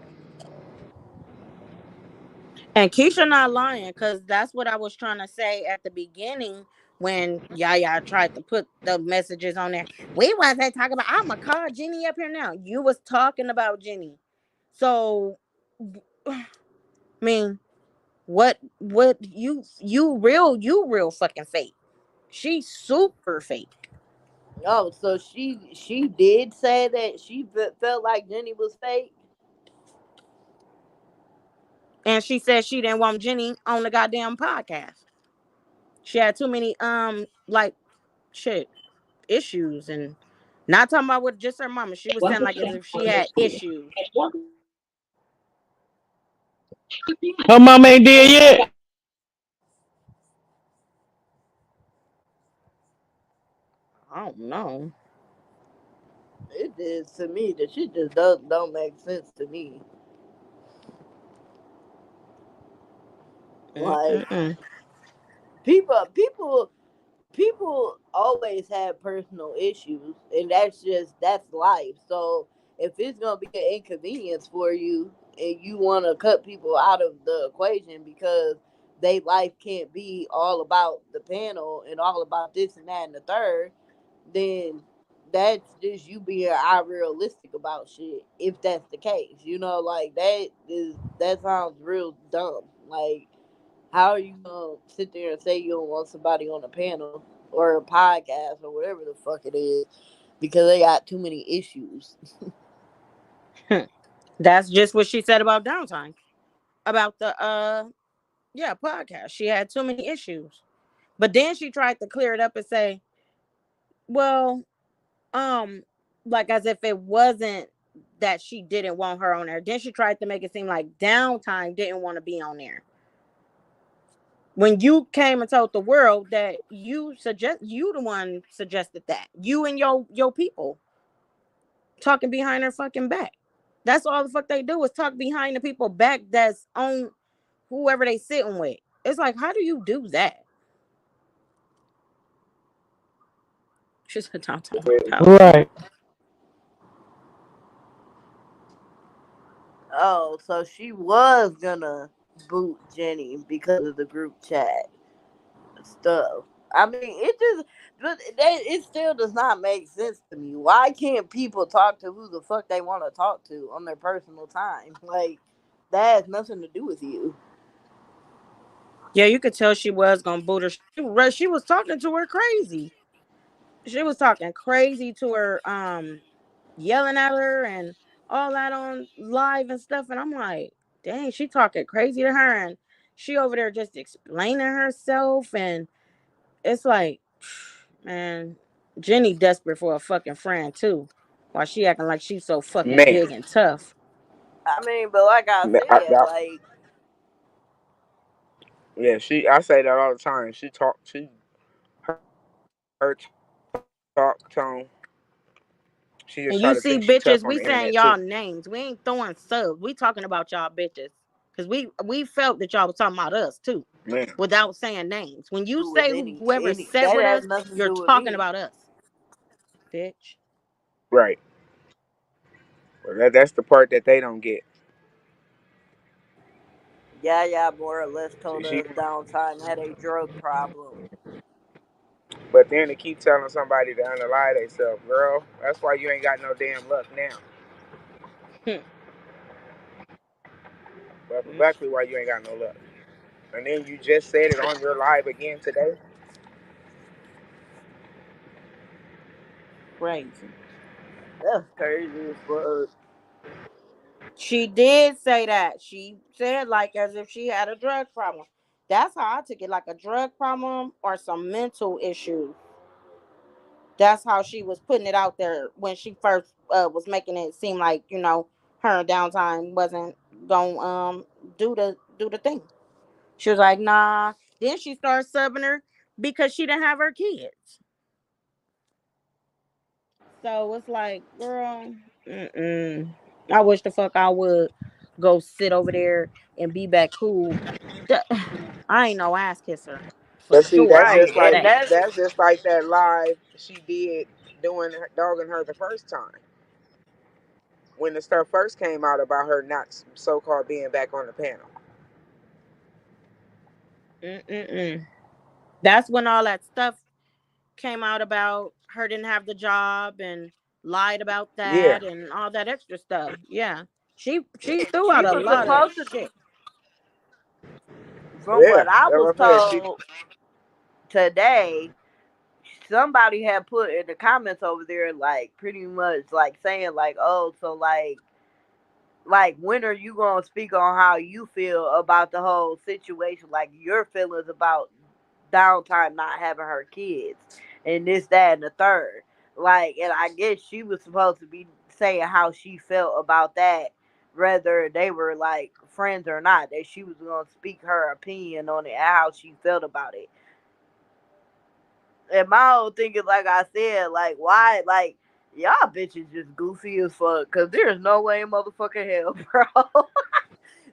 And Keisha not lying, because that's what I was trying to say at the beginning when Yaya tried to put the messages on there. We wasn't talking about, I'ma call Jenny up here now. You was talking about Jenny. So I mean, what you real fucking fake. She's super fake. Oh, so she did say that she felt like Jenny was fake. And she said she didn't want Jenny on the goddamn podcast. She had too many like shit issues, and not talking about with just her mama. She was saying like as if she had issues. Her mom ain't dead yet. I don't know. It is to me. The shit just don't make sense to me. Like Mm-mm-mm. people people always have personal issues, and that's life. So if it's gonna be an inconvenience for you, and you want to cut people out of the equation because they life can't be all about the panel and all about this and that and the third, then that's just you being unrealistic about shit. If that's the case, like that sounds real dumb. Like, how are you gonna sit there and say you don't want somebody on a panel or a podcast or whatever the fuck it is because they got too many issues? That's just what she said about downtime. About the yeah, podcast. She had too many issues. But then she tried to clear it up and say, well, um, like as if it wasn't that she didn't want her on there. Then she tried to make it seem like Downtime didn't want to be on there. When you came and told the world that you the one suggested that. You and your people talking behind her fucking back. That's all the fuck they do is talk behind the people back that's on whoever they sitting with. It's like, how do you do that? She's a Downtown Power. Right. Oh, so she was gonna boot Jenny because of the group chat stuff. I mean, it just, but it still does not make sense to me. Why can't people talk to who the fuck they want to talk to on their personal time? Like, that has nothing to do with you. Yeah, you could tell she was gonna boot her. She was talking to her crazy. She was talking crazy to her, yelling at her and all that on live and stuff. And I'm like, dang, she talking crazy to her, and she over there just explaining herself. And it's like, man, Jenny desperate for a fucking friend too. While she acting like she's so fucking Man, big and tough. I mean, but like I said, like, yeah, I say that all the time. Her talk tone. She And just try you to see, think she bitches, tough on we the saying internet y'all too. names. We ain't throwing subs. We talking about y'all bitches. Cause we felt that y'all was talking about us too, Man, without saying names. When you do with say whoever any sat that with has us, nothing to you're do with talking me. about us, bitch. right. Well, that's the part that they don't get. Yaya more or less See, told us Downtime had a drug problem. but then to keep telling somebody to unalive themselves, girl, that's why you ain't got no damn luck now. Hmm. That's Mm, exactly why you ain't got no luck. And then you just said it on your live again today. crazy. That's crazy as fuck. She did say that. She said like as if she had a drug problem. That's how I took it, like a drug problem or some mental issue. That's how she was putting it out there when she first was making it seem like her Downtime wasn't gonna do the thing. She was like, nah. Then she started subbing her because she didn't have her kids. So it's like, girl, mm-mm. I wish the fuck I would go sit over there and be back cool. I ain't no ass kisser for But see, sure. that's I'm Right, just gonna like and say. that's that live she did dogging her the first time when the stuff first came out about her not so called being back on the panel. Mm-mm-mm. That's when all that stuff came out about her didn't have the job and lied about Yeah, that and all that extra stuff. Yeah. She threw she out a was lot of supposed to. shit. From yeah. what I That's was what I said. She told today, somebody had put in the comments over there, like pretty much like saying like, oh, so like when are you gonna speak on how you feel about the whole situation, like your feelings about Downtime not having her kids and this, that, and the third. Like, and I guess she was supposed to be saying how she felt about that, whether they were like friends or not. That she was gonna speak her opinion on it, how she felt about it. And my whole thing is, like I said, like why, like y'all bitches just goofy as fuck. Cause there's no way in motherfucking hell, bro.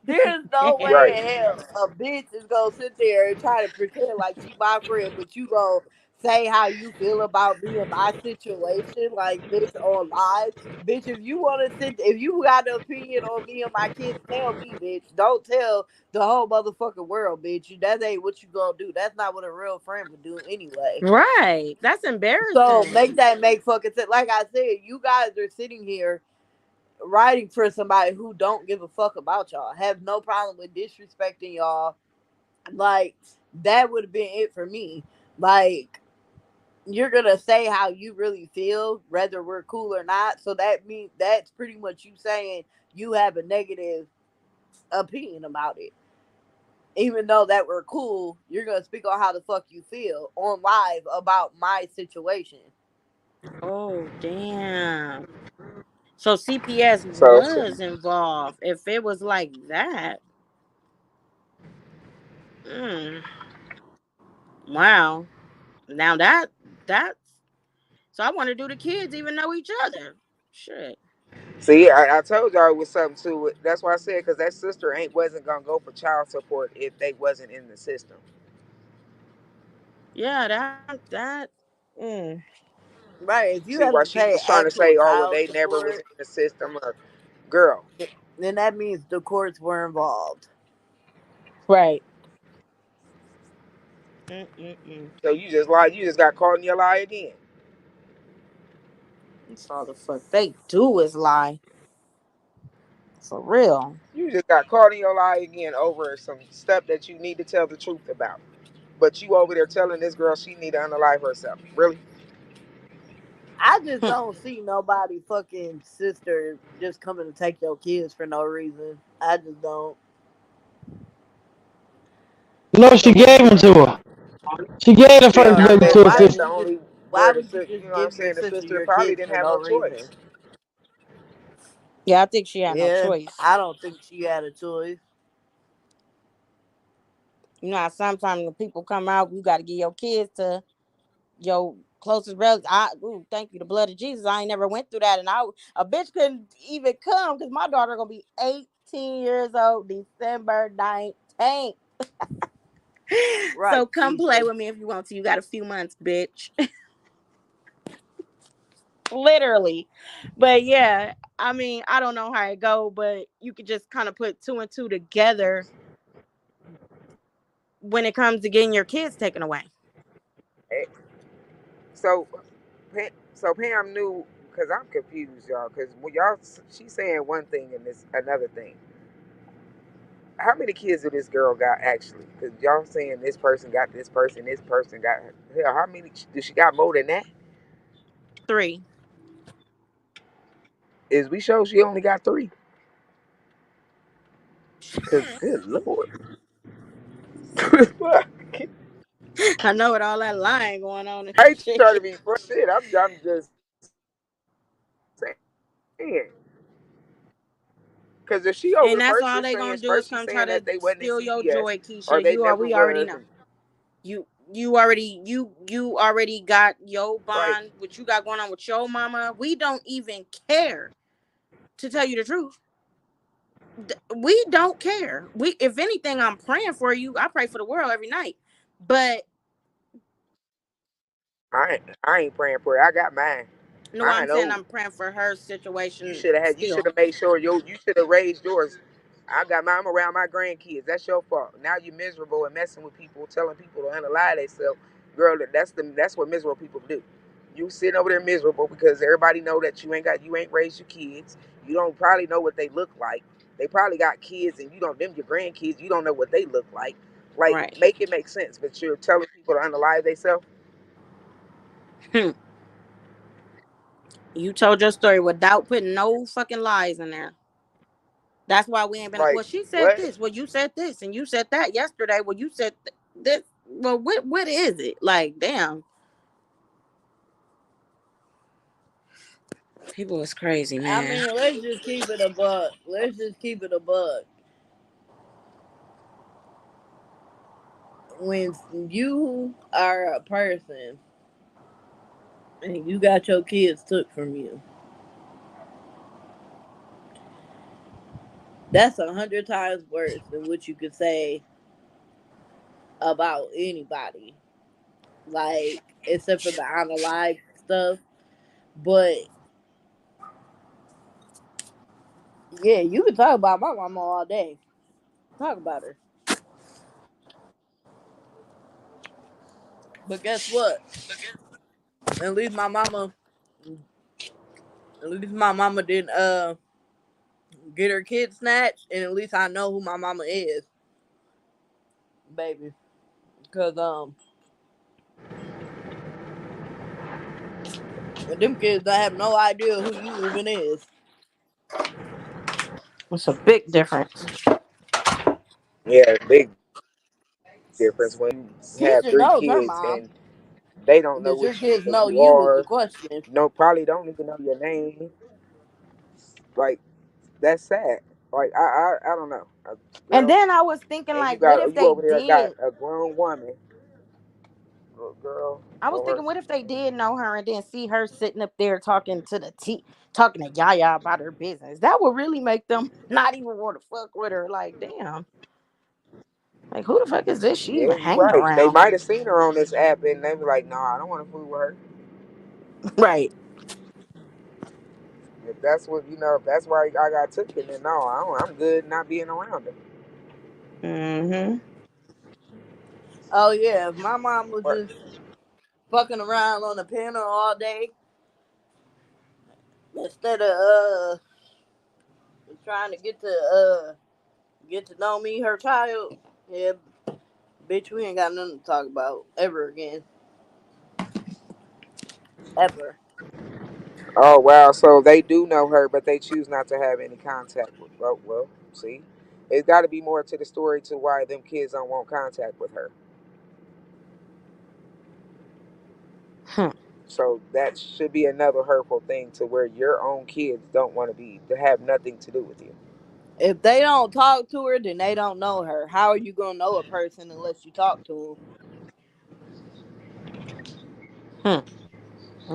There's no way right. in hell a bitch is gonna sit there and try to pretend like she my friend, but you gonna say how you feel about me and my situation, like bitch on live. Bitch, if you wanna if you got an opinion on me and my kids, tell me, bitch. Don't tell the whole motherfucking world, bitch. That ain't what you gonna do. That's not what a real friend would do anyway. Right. That's So embarrassing. make that make fucking sense. Like I said, you guys are sitting here writing for somebody who don't give a fuck about y'all. Have no problem with disrespecting y'all. Like that would have been it for me. Like you're gonna say how you really feel, whether we're cool or not. So that means that's pretty much you saying you have a negative opinion about it. even though that we're cool, you're gonna speak on how the fuck you feel on live about my situation. Oh, damn. So CPS So was involved. If it was like that, mm, wow. Now that's so I want to do the kids even know each other. Shit. see, I told y'all it was something to it. That's why I said because that sister ain't wasn't gonna go for child support if they wasn't in the system. Yeah, that. Mm. Right. If you See have why to she pay was trying to actual say, oh well, child they never was support, in the system. Or, girl, then that means the courts were involved. Right. Mm-mm-mm. so you just lied. You just got caught in your lie again. That's all the fuck they do is lie. For real. You just got caught in your lie again over some stuff that you need to tell the truth about. But you over there telling this girl she need to unalive herself. Really? I just don't see nobody fucking sister just coming to take your kids for no reason. I just don't. No, she gave him to her. She gave the See, first Yeah, now baby but to her why that's would sister. the you just only why where would you you just know what I'm give your saying. The sister sister your probably kids didn't for have no no choice. reason? Yeah, I think she had no Yeah, choice. I don't think she had a choice. You know how sometimes when people come out, you got to give your kids to your closest relatives. Thank you, the blood of Jesus. I ain't never went through that, and a bitch couldn't even come because my daughter gonna be 18 years old December 19th. So Right, come play Keisha. with me if you want to. You got a few months, bitch. Literally. But yeah, I mean, I don't know how it go, but you could just kind of put two and two together when it comes to getting your kids taken away. Eh, So, so Pam knew because I'm confused, y'all. Because when y'all, she's saying one thing and this another thing. How many kids did this girl got actually? Because y'all saying this person got her. Hell, how many? Did she got more than that? 3. Is we show she only got three? Because good lord. I know with all that lying going on and I ain't shit. trying to be funny. Shit, I'm just saying. Because if she over And the that's first, all she's they saying gonna do is first, she's come try saying to that they wasn't in steal your CPS joy, or Keisha. they never We already was, know. and You already you already got your right. bond, what you got going on with your mama. We don't even care, to tell you the truth. We don't care. We, if anything, I'm praying for you. I pray for the world every night. But I ain't praying for it. I got mine. no, I'm Mine saying old. I'm praying for her You situation should have had. You should still. have made sure you should have raised yours. I got mine around my grandkids. That's your fault. Now you're miserable and messing with people, telling people to unalive themselves. Girl, that's what miserable people do. You sitting over there miserable because everybody know that you ain't raised your kids. You don't probably know what they look like. They probably got kids and you don't them your grandkids. You don't know what they look like. Like Right. make it make sense. But you're telling people to unalive themselves. You told your story without putting no fucking lies in there. That's why we ain't been. Like Well, she said what? this. Well, you said this, and you said that yesterday. Well, you said this. Well, what is it? Like, damn, people is crazy, I man. mean, let's just keep it a buck. Let's just keep it a buck. When you are a person and you got your kids took from you, that's 100 times worse than what you could say about anybody. Like, except for the unalive stuff. But yeah, you can talk about my mama all day. Talk about her. But guess what? At least my mama at least my mama didn't get her kid snatched, and at least I know who my mama is, baby. Cause them kids don't have no idea who you even is. It's a big difference. Yeah, big. difference when you have Keisha three knows her kids mom. and they don't know Does your which kids one know you you is the are. question. No, probably don't even know your name. Like that's sad. Like I don't know, And girl. then I was thinking, And like, what if you they over there got did? a grown woman, girl, I was Lord. thinking, what if they did know her and then see her sitting up there talking to talking to Yaya about her business? That would really make them not even want to fuck with her. Like, damn, like who the fuck is this? She Yeah, even you're hanging right. They around? might have seen her on this app and they be like, "No, I don't want to fool with her." Right. If that's what if that's why I got taken, then no, I don't. I'm good not being around her. Mm-hmm. Oh yeah, if my mom was Or, just fucking around on the piano all day instead of trying to get to know me, her child, yeah, bitch, we ain't got nothing to talk about ever again, ever. oh wow, so they do know her, but they choose not to have any contact with. Well, see, it's got to be more to the story to why them kids don't want contact with her. Hmm. So that should be another hurtful thing to where your own kids don't want to have nothing to do with you. If they don't talk to her, then they don't know her. How are you gonna know a person unless you talk to Hmm.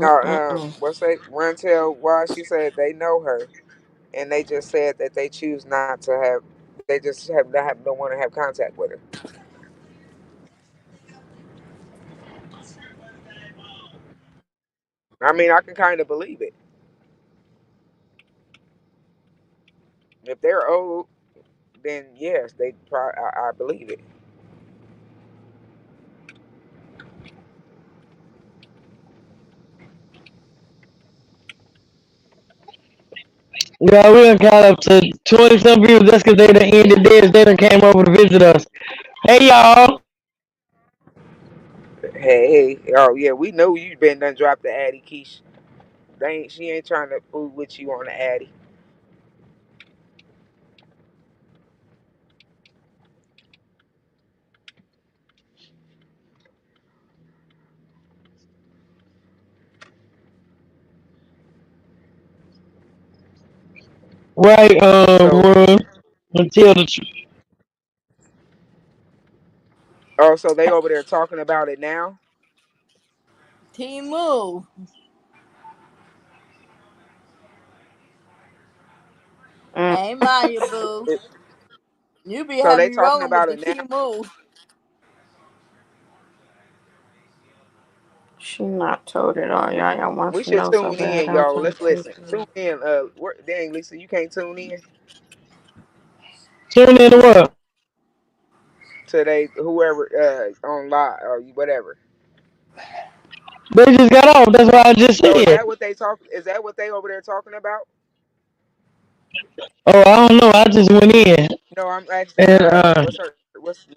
Now, Mm-mm-mm. what's that? Run tell why she said they know her, and they just said that they choose not to have. They just don't want to have contact with her. I mean, I can kind of believe it. If they're old, then yes, they probably. I believe it. Yeah, we done got up to 20 some people just 'cause they done ended theirs. They done came over to visit us. Hey, y'all. Hey, oh yeah, we know you been done dropped the Addy Keish. She ain't trying to fool with you on the Addy. Right, So, run until the oh, so they over there talking about it now. Timu. Mm. Hey Maya Boo. You be So they having me talking rolling with about the it now. Timu. She not told it all. Yaya wants We to should know so tune bad. in, I'll y'all. tell Let's you. listen. Tune in. Dang, Lisa, you can't tune in tune in to what? today. Whoever on live or whatever. They just got off. That's what I just So is said. that what they talk? Is that what they over there talking about? Oh, I don't know. I just went in. No, I'm asking. And What's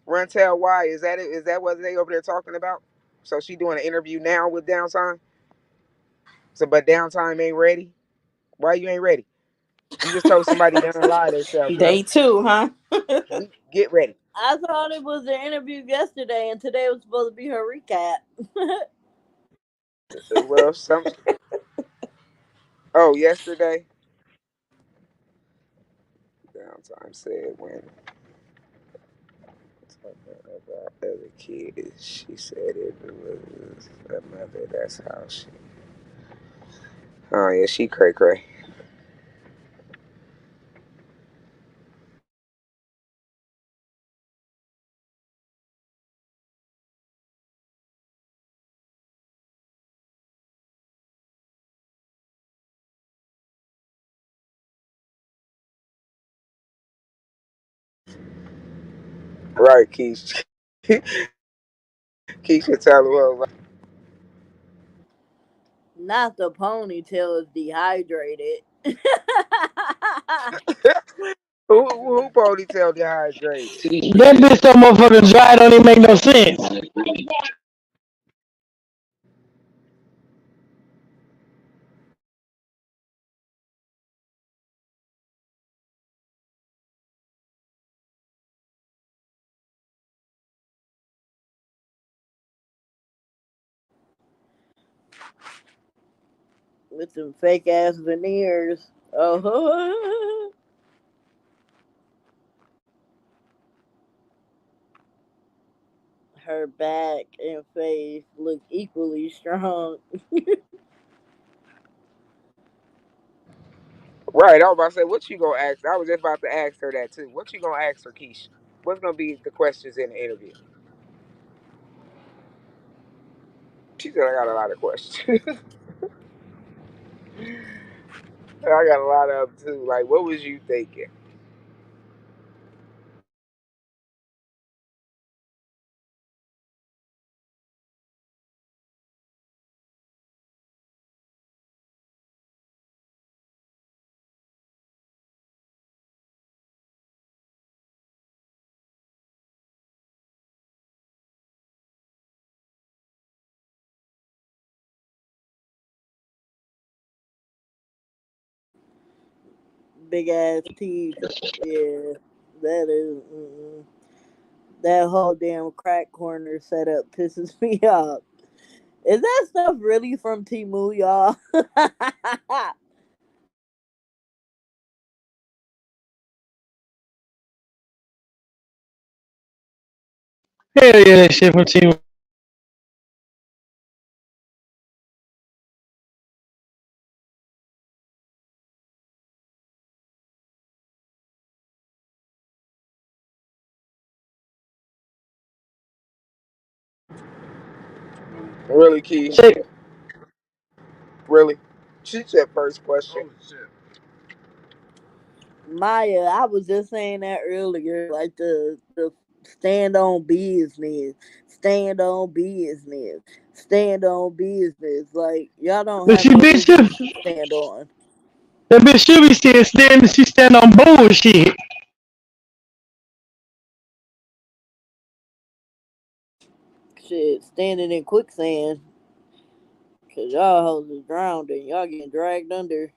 Run Tell Why? Is that it? Is that what they over there talking about? So she doing an interview now with Downtime. So, but Downtime ain't ready. Why you ain't ready? You just told somebody to unlie themselves, girl. Day two, huh? Get ready. I thought it was the interview yesterday, and today was supposed to be her recap. Well, some. Oh, yesterday. Downtime said when talking about other kids, she said it was a mother. That's how she. Oh yeah, she cray cray. Right, Keisha. Keisha tell her Not the ponytail is dehydrated. who ponytail dehydrated. that bitch so motherfucking dry don't even make no sense. with them fake ass veneers. Oh, her back and face look equally strong. Right, I was about to say, what you gonna ask? I was just about to ask her that too. What you gonna ask her, Keisha? What's gonna be the questions in the interview? She said, I got a lot of questions. I got a lot of them too. Like, what was you thinking? Big ass teeth. Yeah, that is. That whole damn crack corner setup pisses me off. Is that stuff really from Timu, y'all? Hell yeah, that shit from Team. Really, Key? Check. Really? She said first question. Maya, I was just saying that earlier. Like the stand on business, stand on business, stand on business. Like y'all don't But have she no bitch should, business to stand on. that bitch should be still standing. She stand on bullshit. Shit, standing in quicksand. Cause y'all hoes is drowned and y'all getting dragged under.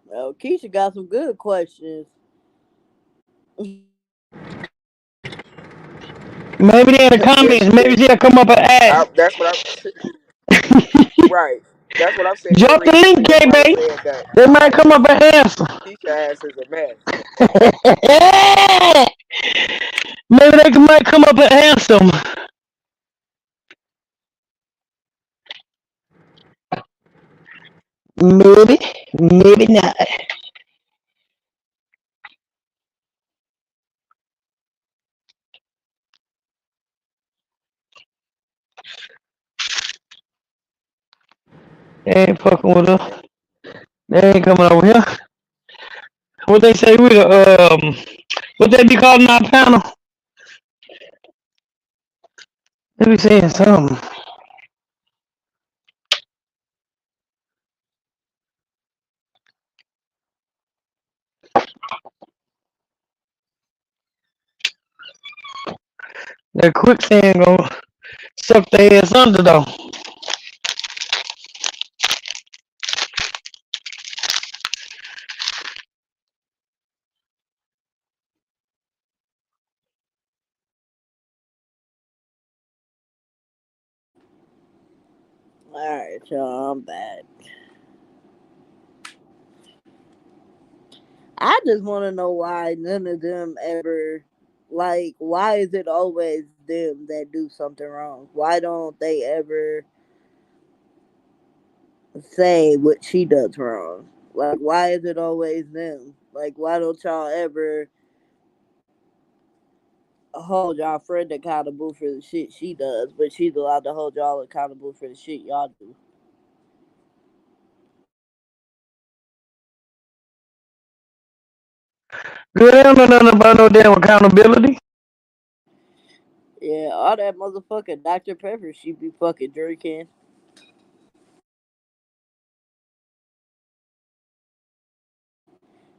Well, Keisha got some good questions. Maybe they in the Yes, she comments. Maybe did. she'll come up and ask. That's what I'm. Right. That's what I'm saying. Drop the Recently, link, K everybody Bay. said that. They might Somebody come said up and answer. Keisha ass is a mess. Maybe they might come up and answer them. Maybe, maybe not. They ain't fucking with us. They ain't coming over here. What they say we the what they be calling our panel? They be saying something. That quicksand gonna suck their ass under though. Alright, y'all, I'm back. I just want to know why none of them ever, like, why is it always them that do something wrong? Why don't they ever say what she does wrong? Like, why is it always them? Like, why don't y'all ever hold y'all friend accountable for the shit she does, but she's allowed to hold y'all accountable for the shit y'all do? Girl, they don't know nothing about no damn accountability. Yeah, all that motherfucking Dr. Pepper she be fucking drinking.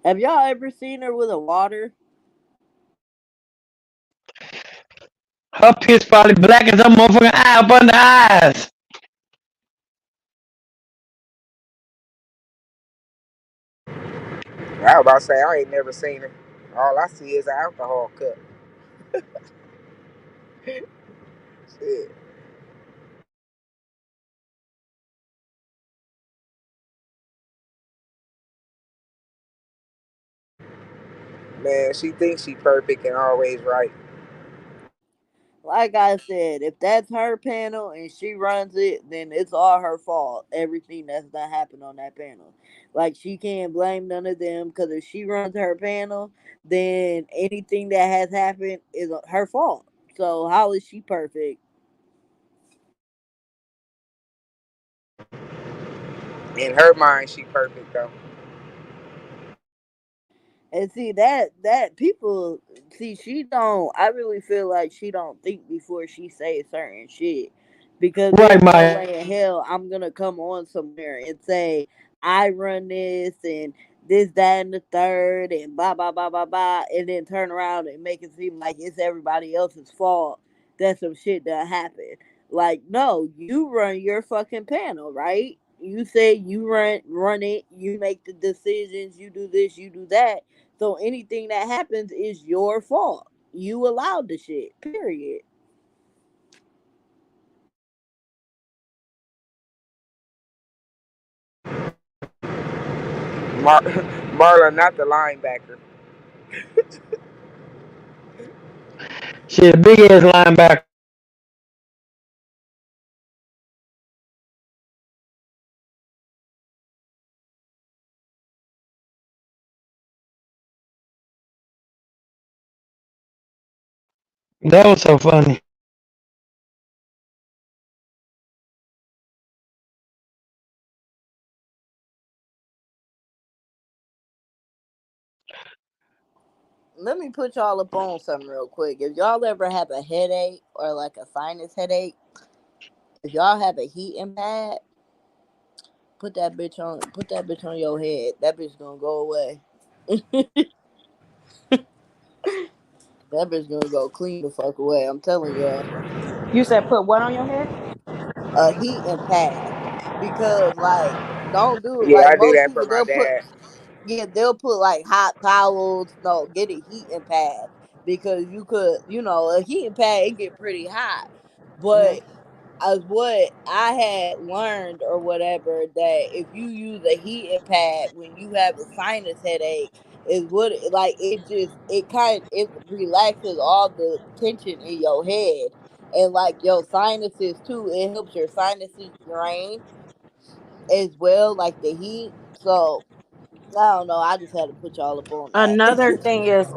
Have y'all ever seen her with a water? Her piss probably black as her motherfucking eye up under eyes. I was about to say I ain't never seen her. All I see is an alcohol cup. Shit. Man, she thinks she perfect and always right. Like I said, if that's her panel and she runs it, then it's all her fault. Everything that's not happened on that panel, like she can't blame none of them because if she runs her panel, then anything that has happened is her fault. So how is she perfect? In her mind, she perfect though. And see that people see she don't. I really feel like she don't think before she say certain shit, because Right, there's no Maya. way in hell I'm gonna come on somewhere and say I run this and this that and the third and blah blah blah blah blah, and then turn around and make it seem like it's everybody else's fault that some shit that happened. Like no, you run your fucking panel, right? You say you run it, you make the decisions, you do this, you do that, so anything that happens is your fault. You allowed the shit. Period. Mar- Marla, not the linebacker. She a big ass linebacker. That was so funny. Let me put y'all up on something real quick. If y'all ever have a headache or like a sinus headache, if y'all have a heating pad, put that bitch on your head. That bitch gonna go away. That bitch gonna go clean the fuck away. I'm telling y'all. You said put what on your head? A heating pad. Because like don't do it Yeah, like I do most that for people my they'll put, dad. yeah, they'll put like hot towels. No, get a heating pad because you could, a heating pad it get pretty hot. Hmm. But as what I had learned or whatever, that if you use a heating pad when you have a sinus headache, is what like it relaxes all the tension in your head and like your sinuses too. It helps your sinuses drain as well, like the heat. So I don't know. I just had to put y'all up on that. Another thing is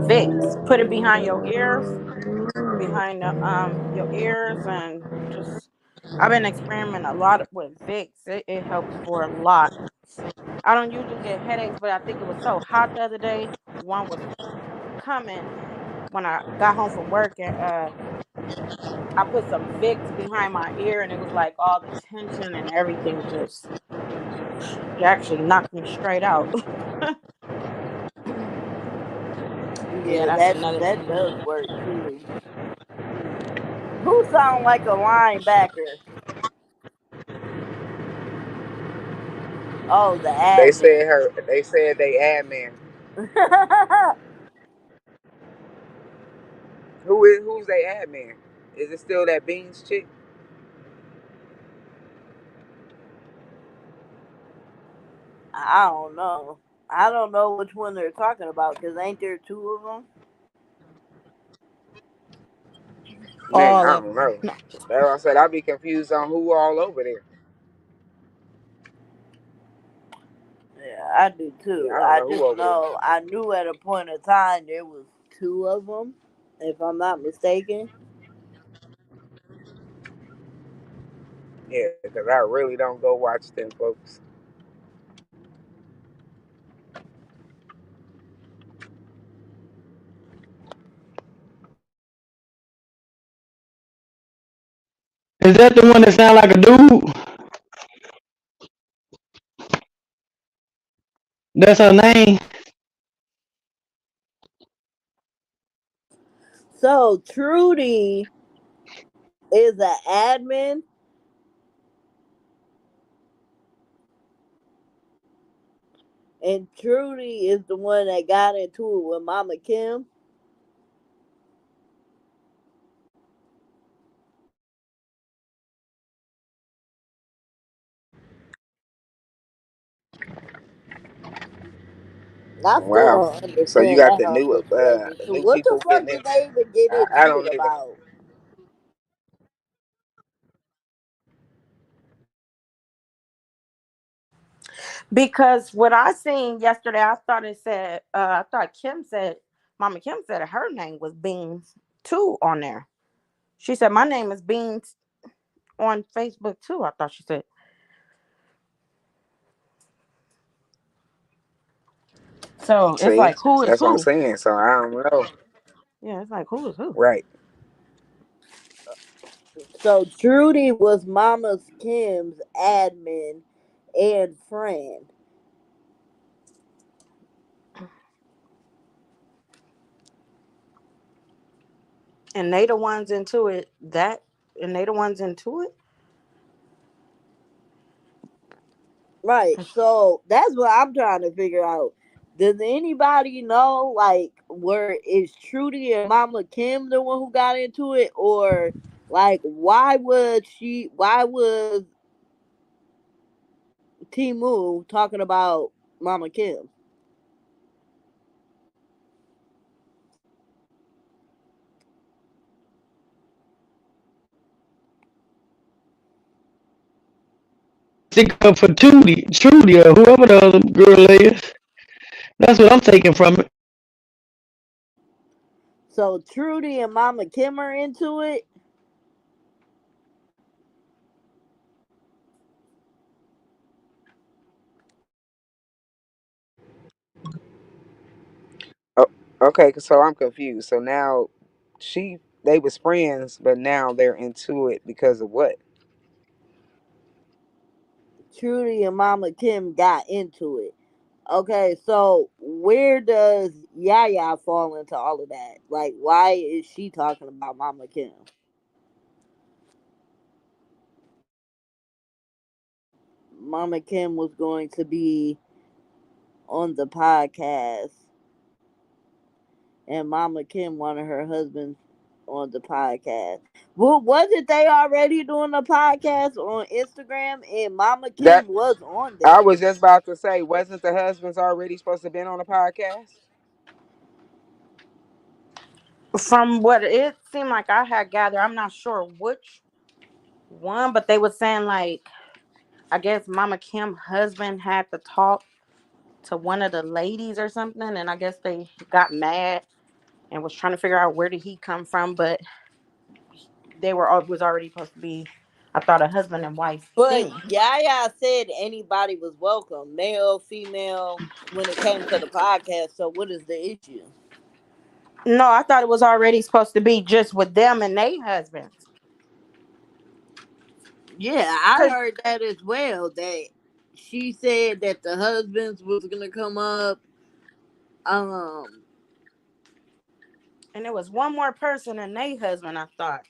Vicks. Put it behind your ears, behind your ears, and just I've been experimenting a lot with Vicks. It helps for a lot. I don't usually get headaches, but I think it was so hot the other day. One was coming when I got home from work, and I put some Vicks behind my ear, and it was like all the tension and everything just it actually knocked me straight out. Yeah, Yeah, that's another that thing. does work too. Who sound like a linebacker? Oh, the They said admin. her. They said they admin. Who's they admin? Is it still that Beans chick? I don't know. I don't know which one they're talking about because ain't there two of them? Man, All I of don't them. know. That's why I said I be confused on who all over there. Yeah, I do Yeah, too. I don't I know who just over there. know I knew at a point of time there was two of them, if I'm not mistaken. Yeah, because I really don't go watch them folks. Is that the one that sound like a dude? That's her name. So Trudy is an admin. And Trudy is the one that got into it with Mama Kim. I still Wow. don't So you understand got that whole situation the too. new What the people fuck getting did into. they even get I into don't it even. about? Because what I seen yesterday, I thought it said, I thought Kim said, Mama Kim said her name was Beans too on there. She said my name is Beans on Facebook too. I thought she said. So it's See, like who is that's what I'm who? saying. So I don't know. Yeah, it's like who is who? Right. So Trudy was Mama Kim's admin and friend. And they the ones into it that and they the ones into it. Right. So that's what I'm trying to figure out. Does anybody know, like, where is Trudy and Mama Kim the one who got into it, or like, Why was Timu talking about Mama Kim? Stick up for Trudy, or whoever the other girl is. That's what I'm taking from it. So Trudy and Mama Kim are into it. Oh, okay. So I'm confused. So now, they was friends, but now they're into it because of what? Trudy and Mama Kim got into it. Okay, so where does Yaya fall into all of that? Like, why is she talking about Mama Kim? Mama Kim was going to be on the podcast, and Mama Kim wanted her husband on the podcast. Well, wasn't they already doing the podcast on Instagram, and Mama That Kim was on I there? was just about to say, wasn't the husbands already supposed to been on the podcast? From what it seemed like I had gathered, I'm not sure which one, but they were saying like I guess Mama Kim husband had to talk to one of the ladies or something, and I guess they got mad and was trying to figure out where did he come from, but they were was already supposed to be, I thought, a husband and wife But thing. Yaya said anybody was welcome, male, female, when it came to the podcast. So what is the issue? No, I thought it was already supposed to be just with them and their husbands. Yeah, I Cause heard that as well. That she said that the husbands was gonna come up. Um, and there was one more person and their husband, I thought,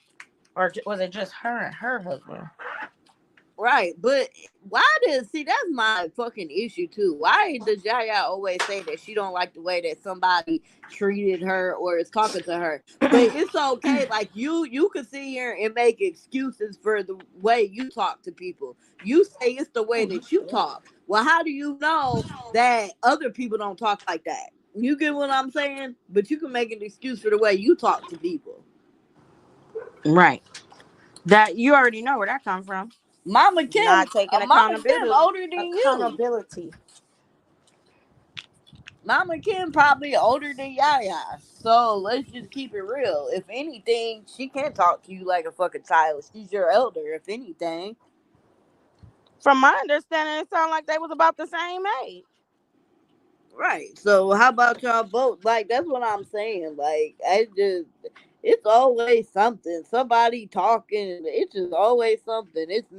or was it just her and her husband? right, but why does see that's my fucking issue too. Why does Yaya always say that she don't like the way that somebody treated her or is talking to her? But it's okay. Like you could sit here and make excuses for the way you talk to people. You say it's the way that you talk. Well, how do you know that other people don't talk like that? You get what I'm saying? But you can make an excuse for the way you talk to people. Right. That you already know where that come from. Not taking Mama Kim accountability. older than you. Accountability. Mama Kim probably older than Yaya. So let's just keep it real. If anything, she can't talk to you like a fucking child. She's your elder, if anything. From my understanding, it sounded like they was about the same age. Right. So how about y'all both? Like that's what I'm saying. Like I just it's always something. Somebody talking. It's just always something. It's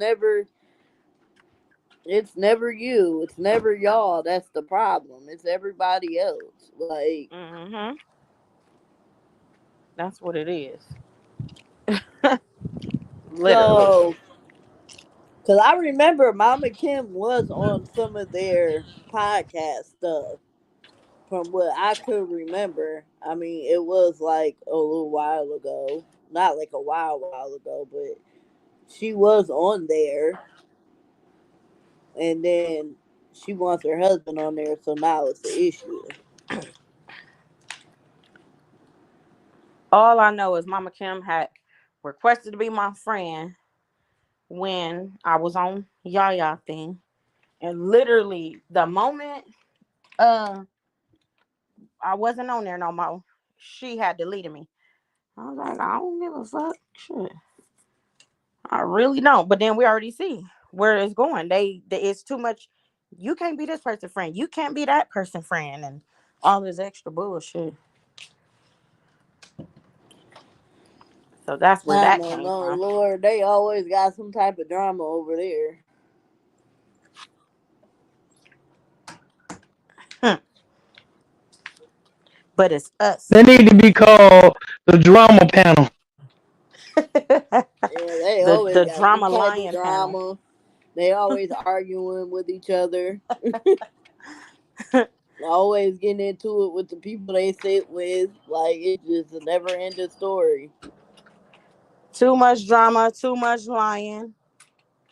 never you. It's never y'all. That's the problem. It's everybody else. Like Mm-hmm. That's what it is. Literally. so Cause I remember Mama Kim was on some of their podcast stuff. From what I could remember, I mean, it was like a little while ago, not like a while ago, but she was on there, and then she wants her husband on there, so now it's the issue. All I know is Mama Kim had requested to be my friend when I was on Yaya thing. And literally the moment uh I wasn't on there no more, she had deleted me. I was like, I don't give a fuck. Shit. I really don't. But then we already see where it's going. It's too much. You can't be this person friend. You can't be that person friend, and all this extra bullshit. So that's where I that don't came know, from. Lord, they always got some type of drama over there. Hmm. But it's us. They need to be called the drama panel. the Yeah, they always the got some drama type of lion panel. drama. They always arguing with each other. Always getting into it with the people they sit with. Like it's just a never ending story. Too much drama, too much lying.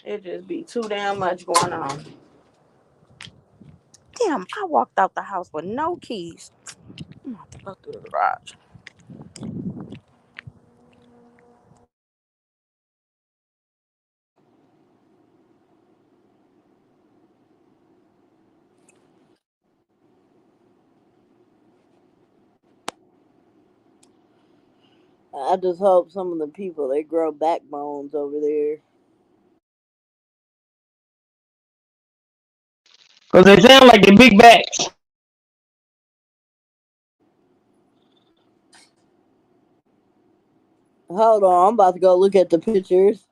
It just be too damn much going on. Damn, I walked out the house with no keys. I'm gonna have to go through the garage. I just hope some of the people they grow backbones over there. Because they sound like the big backs. Hold on, I'm about to go look at the pictures.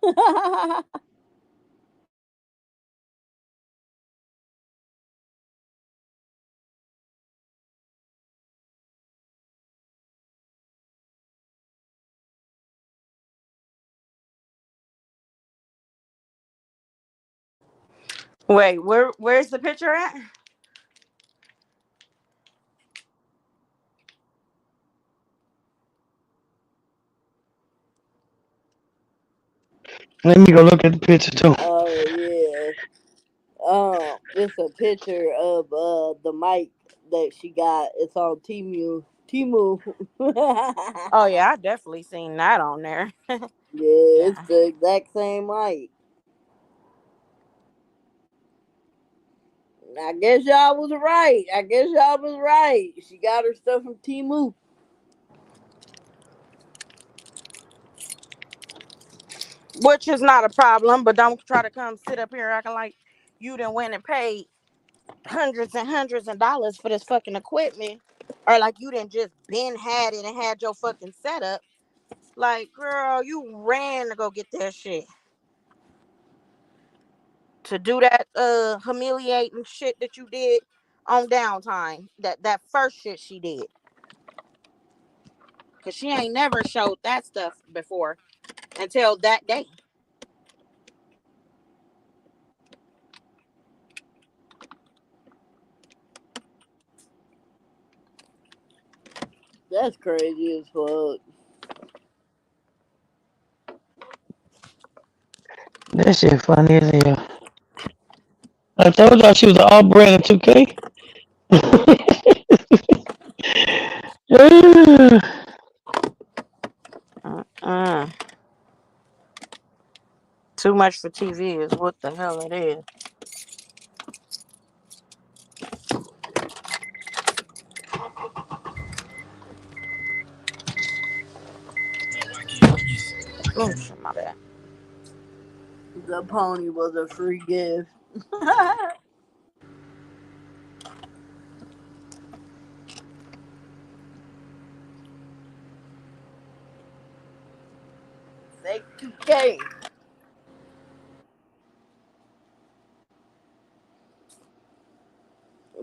Wait, where's the picture at? Let me go look at the picture too. Oh yeah. It's a picture of the mic that she got. It's on Timu. Timu. Oh yeah, I definitely seen that on there. Yeah, it's Yeah. the exact same mic. I guess y'all was right. I guess y'all was right. She got her stuff from Timu. Which is not a problem, but don't try to come sit up here acting like you done went and paid hundreds and hundreds of dollars for this fucking equipment. Or like you didn't just been had it and had your fucking setup. Like, girl, you ran to go get that shit. To do that humiliating shit that you did on downtime. That first shit she did. Cause she ain't never showed that stuff before until that day. That's crazy as fuck. That shit funny as hell. I told y'all she was an all brand in 2K. Uh-uh. Too much for TV is what the hell it is. Oh shit, my bad. The pony was a free gift. Say 2K.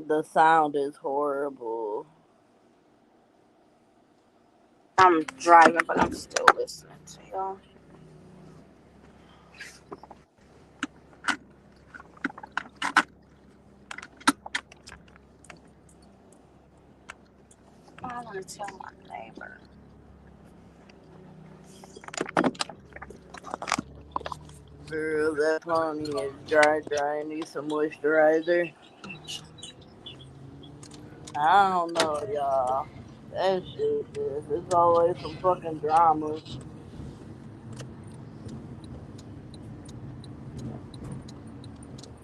The sound is horrible. I'm driving, but I'm still listening to y'all. to tell my neighbor. Girl, that pony is dry. Needs some moisturizer. I don't know, y'all. That shit just, it's always some fucking drama.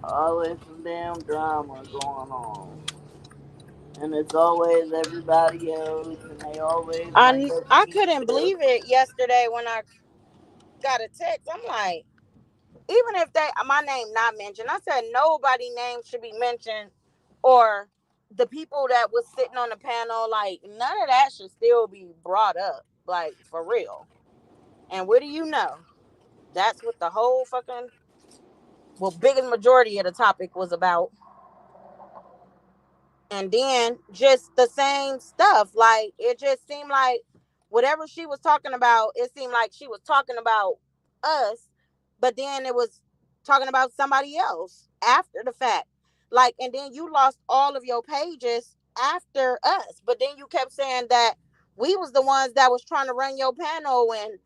Always some damn drama going on. And it's always everybody else, and they always bring up I couldn't details. believe it yesterday when I got a text. I'm like, even if they my name not mentioned, I said nobody name should be mentioned, or the people that was sitting on the panel, like none of that should still be brought up, like for real. And what do you know? That's what the whole fucking biggest majority of the topic was about. And then just the same stuff. Like it just seemed like whatever she was talking about, it seemed like she was talking about us, but then it was talking about somebody else after the fact. Like, and then you lost all of your pages after us, but then you kept saying that we was the ones that was trying to run your panel and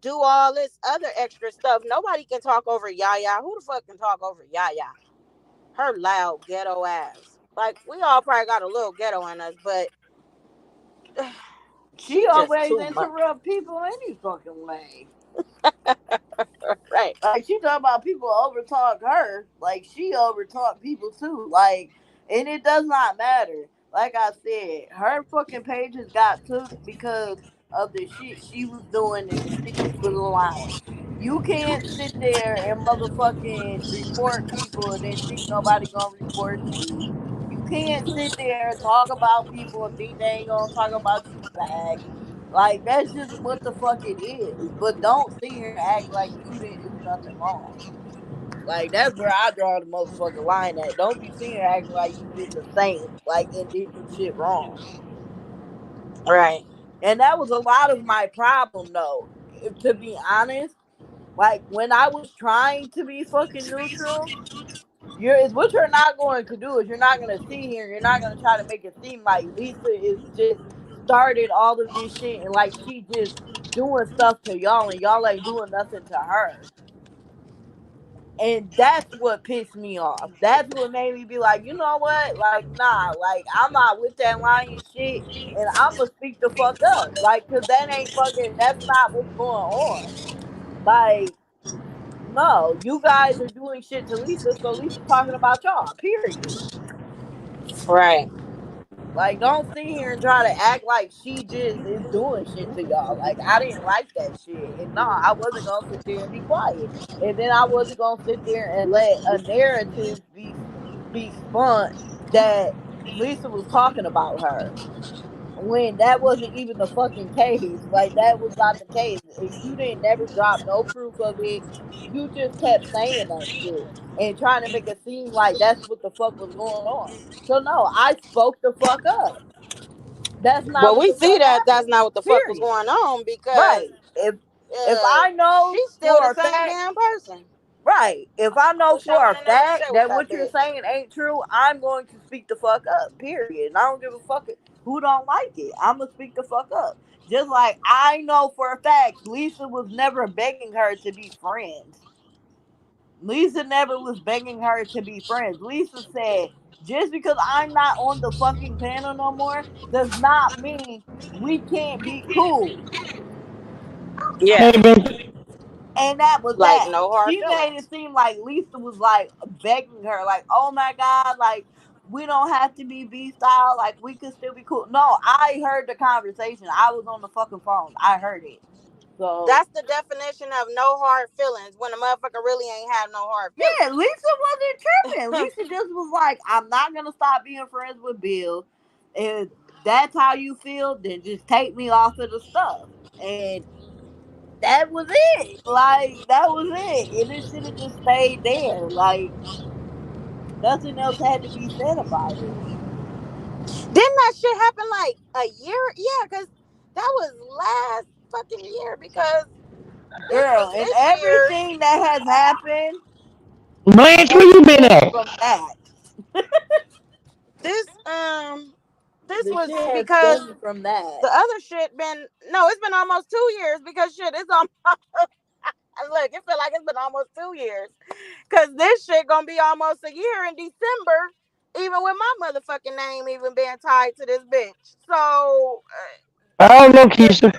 do all this other extra stuff. Nobody can talk over Yaya. Who the fuck can talk over Yaya? Her loud ghetto ass. Like we all probably got a little ghetto in us, but She she just always too much. interrupt people any fucking way. Right. Like she talking about people overtalk her, like she overtalk people too. Like, and it does not matter. Like I said, her fucking pages got took because of the shit she was doing and the shit she was allowing. You can't sit there and motherfucking report people and then think nobody gonna report you. You can't sit there and talk about people and think they ain't gonna talk about you back. Like that's just what the fuck it is. But don't sit here and act like you didn't do nothing wrong. Like that's where I draw the motherfucking line at. Don't be sitting here acting like you just a saint, like and didn't do shit wrong. Right. And that was a lot of my problem though. To be honest, like when I was trying to be fucking neutral, what you're not going to do is you're not gonna sit here, you're not gonna try to make it seem like Lisa is just started all of this shit and like she just doing stuff to y'all and y'all ain't doing nothing to her. And that's what pissed me off. That's what made me be like, you know what? Like, nah, like I'm not with that lying shit and I'ma speak the fuck up. Like, cause that ain't fucking that's not what's going on. Like, no, you guys are doing shit to Lisa, so Lisa's talking about y'all, period. Right. Like, don't sit here and try to act like she just is doing shit to y'all. Like, I didn't like that shit. And no, I wasn't gonna sit there and be quiet. And then I wasn't gonna sit there and let a narrative be spun that Lisa was talking about her. When that wasn't even the fucking case. Like that was not the case. You didn't never drop no proof of it. You just kept saying that shit and trying to make it seem like that's what the fuck was going on. So no, I spoke the fuck up. That's not Well, what we the see fuck that that's happened. not what the fuck was Period. going on because Right. If I know she's still for the a same fact, damn person. right. If I know Wish I for would a have never fact sat with that that what you're bitch. saying ain't true, I'm going to speak the fuck up. Period. And I don't give a fuck who don't like it. I'm gonna speak the fuck up. Just like I know for a fact, Lisa was never begging her to be friends. Lisa never was begging her to be friends. Lisa said, just because I'm not on the fucking panel no more does not mean we can't be cool. Yeah. Hey, man. And that was Like that. no hard She made feelings. it seem like Lisa was like begging her, like, oh my God, like, we don't have to be B style, like, we could still be cool. No, I heard the conversation. I was on the fucking phone. I heard it. So, That's the definition of no hard feelings when a motherfucker really ain't have no hard yeah, feelings. Lisa wasn't tripping. Lisa just was like, I'm not going to stop being friends with Bill. If that's how you feel, then just take me off of the stuff. And that was it. Like, that was it. And it should have just stayed there. Like, nothing else had to be said about it. Didn't that shit happen like a year? Yeah, because that was last fucking year because this was Girl, and this year. everything that has happened Blanche, where has you been stemmed at? from that. This This The was shit has because stemmed from that. the other shit been no, it's been almost 2 years because shit, it's almost look, it feel like it's been almost 2 years. Cause this shit gonna be almost a year in December, even with my motherfucking name even being tied to this bitch. So I don't know, Keisha.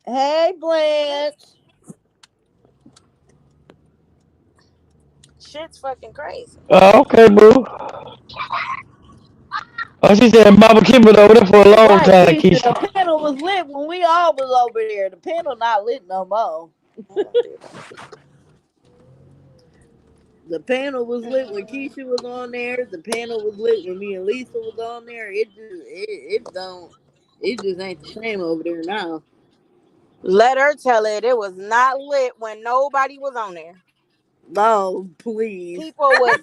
Hey, Blanche. shit's fucking crazy. Okay, boo. Oh, she said Baba Kim been over there for a long Right, time, Keisha. The Keisha. panel was lit when we all was over there. The panel not lit no more. The panel was lit when Keisha was on there. The panel was lit when me and Lisa was on there. It just ain't the same over there now. Let her tell it. It was not lit when nobody was on there. No, please. People was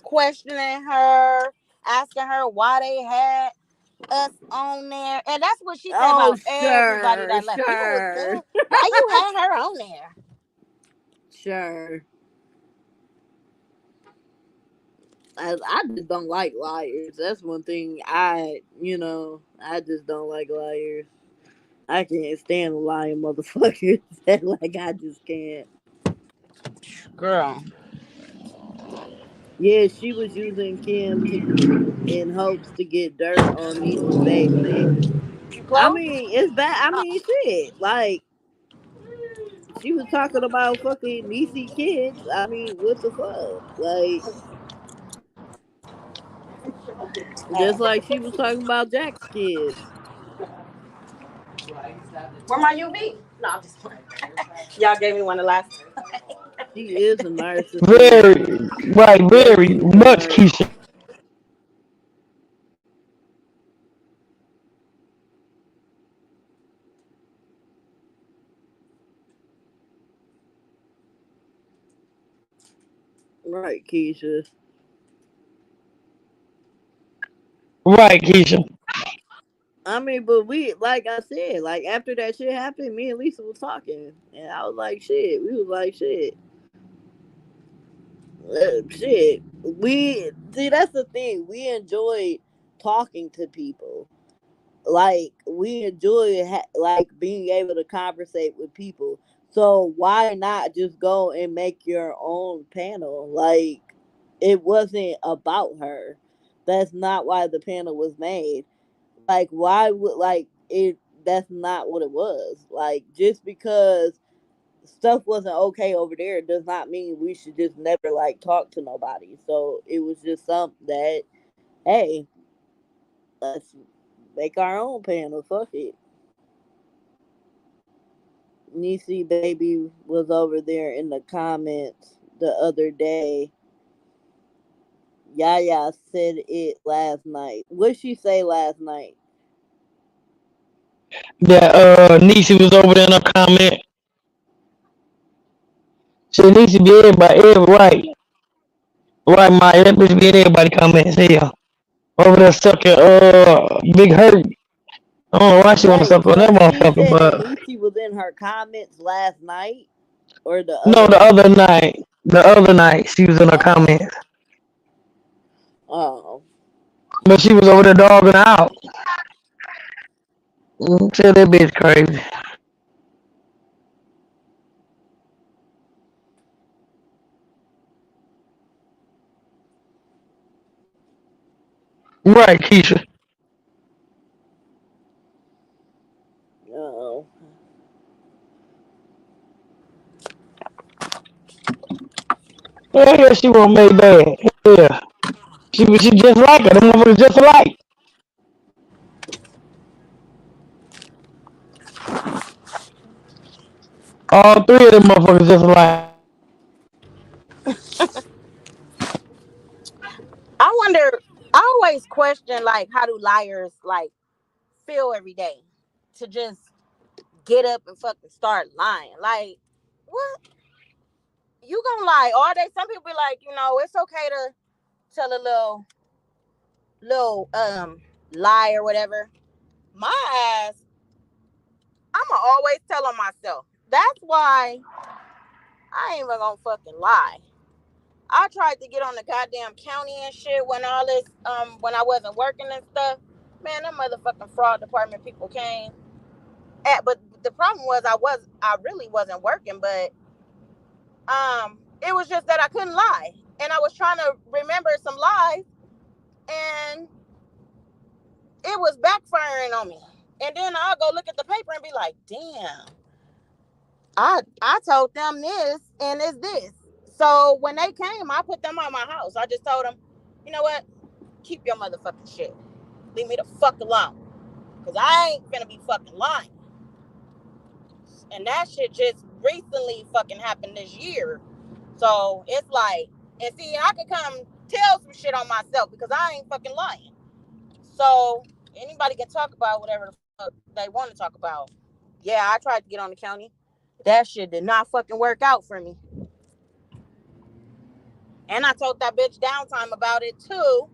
questioning her, asking her why they had us on there, and that's what she said Oh, about everybody sure, that left. People was sure, saying, "Why you had her on there?" sure. I just don't like liars. That's one thing I just don't like liars. I can't stand lying motherfuckers. Like, I just can't. Girl, Yeah, she was using Kim to in hopes to get dirt on Niecy baby. you I close? mean, it's bad. I Uh, mean, shit. Like, she was talking about fucking Niecy kids. I mean, what the fuck? Like, just like she was talking about Jack's kids. where my UV? No, I'm just playing. Y'all gave me one the last time. She is a narcissist. Very, right, Yeah, very she's a much, narc. Keisha. Right, Keisha. Right, Keisha. I mean, but we, like I said, like after that shit happened, me and Lisa was talking, and I was like, shit. We was like, shit. Shit. We see that's the thing. We enjoy talking to people. Like we enjoy like being able to conversate with people. So why not just go and make your own panel? Like it wasn't about her. That's not why the panel was made. Like why would like it? That's not what it was. Like just because stuff wasn't okay over there does not mean we should just never like talk to nobody. So it was just something that, hey, let's make our own panel. Fuck it. Niecy baby was over there in the comments the other day. Yaya said it last night. What she say last night? That Niecy was over there in a comment. She needs to be right, right, my that bitch be in everybody comments. Hell, over there sucking Big Hurt. I don't know why she want to Wait, suck on that so she motherfucker, said that but Niecy was in her comments last night or the no, other night? the other night she was in her Oh, comments, oh, but she was over there dogging out. Tell that bitch crazy. Right, Keisha. oh. Yeah, she won't make bad. Yeah, she just like her. Them motherfuckers just alike. All three of them motherfuckers just alike. I wonder. I always question like how do liars like feel every day to just get up and fucking start lying. Like what you gonna lie all day? Some people be like, it's okay to tell a little lie or whatever. My ass, I'ma always tell on myself. That's why I ain't even gonna fucking lie. I tried to get on the goddamn county and shit when all this when I wasn't working and stuff. Man, that motherfucking fraud department people came. But the problem was I really wasn't working, but it was just that I couldn't lie, and I was trying to remember some lies, and it was backfiring on me. And then I'll go look at the paper and be like, damn, I told them this and it's this. So when they came, I put them on my house. I just told them, you know what? Keep your motherfucking shit. Leave me the fuck alone. Cause I ain't gonna be fucking lying. And that shit just recently fucking happened this year. So it's like, and see, I could come tell some shit on myself because I ain't fucking lying. So anybody can talk about whatever the fuck they want to talk about. Yeah, I tried to get on the county. That shit did not fucking work out for me. And I told that bitch downtime about it too.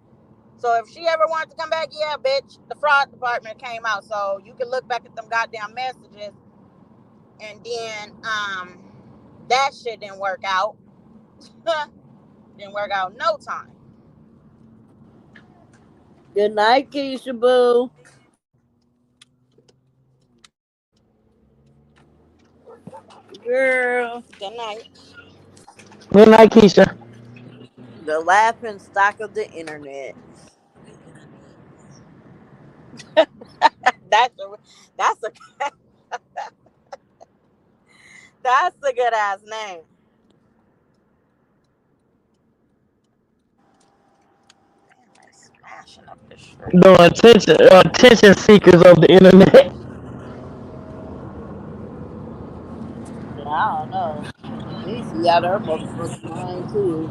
So if she ever wanted to come back, yeah, bitch, the fraud department came out. So you can look back at them goddamn messages. And then that shit didn't work out. Didn't work out no time. Good night, Keisha Boo. Girl. Good night. Good night, Keisha. The laughing stock of the internet. That's a that's a that's a good ass name. Damn, it's smashing up the street. The attention seekers of the internet. Yeah, I don't know. Niecy out her motherfucking mind too.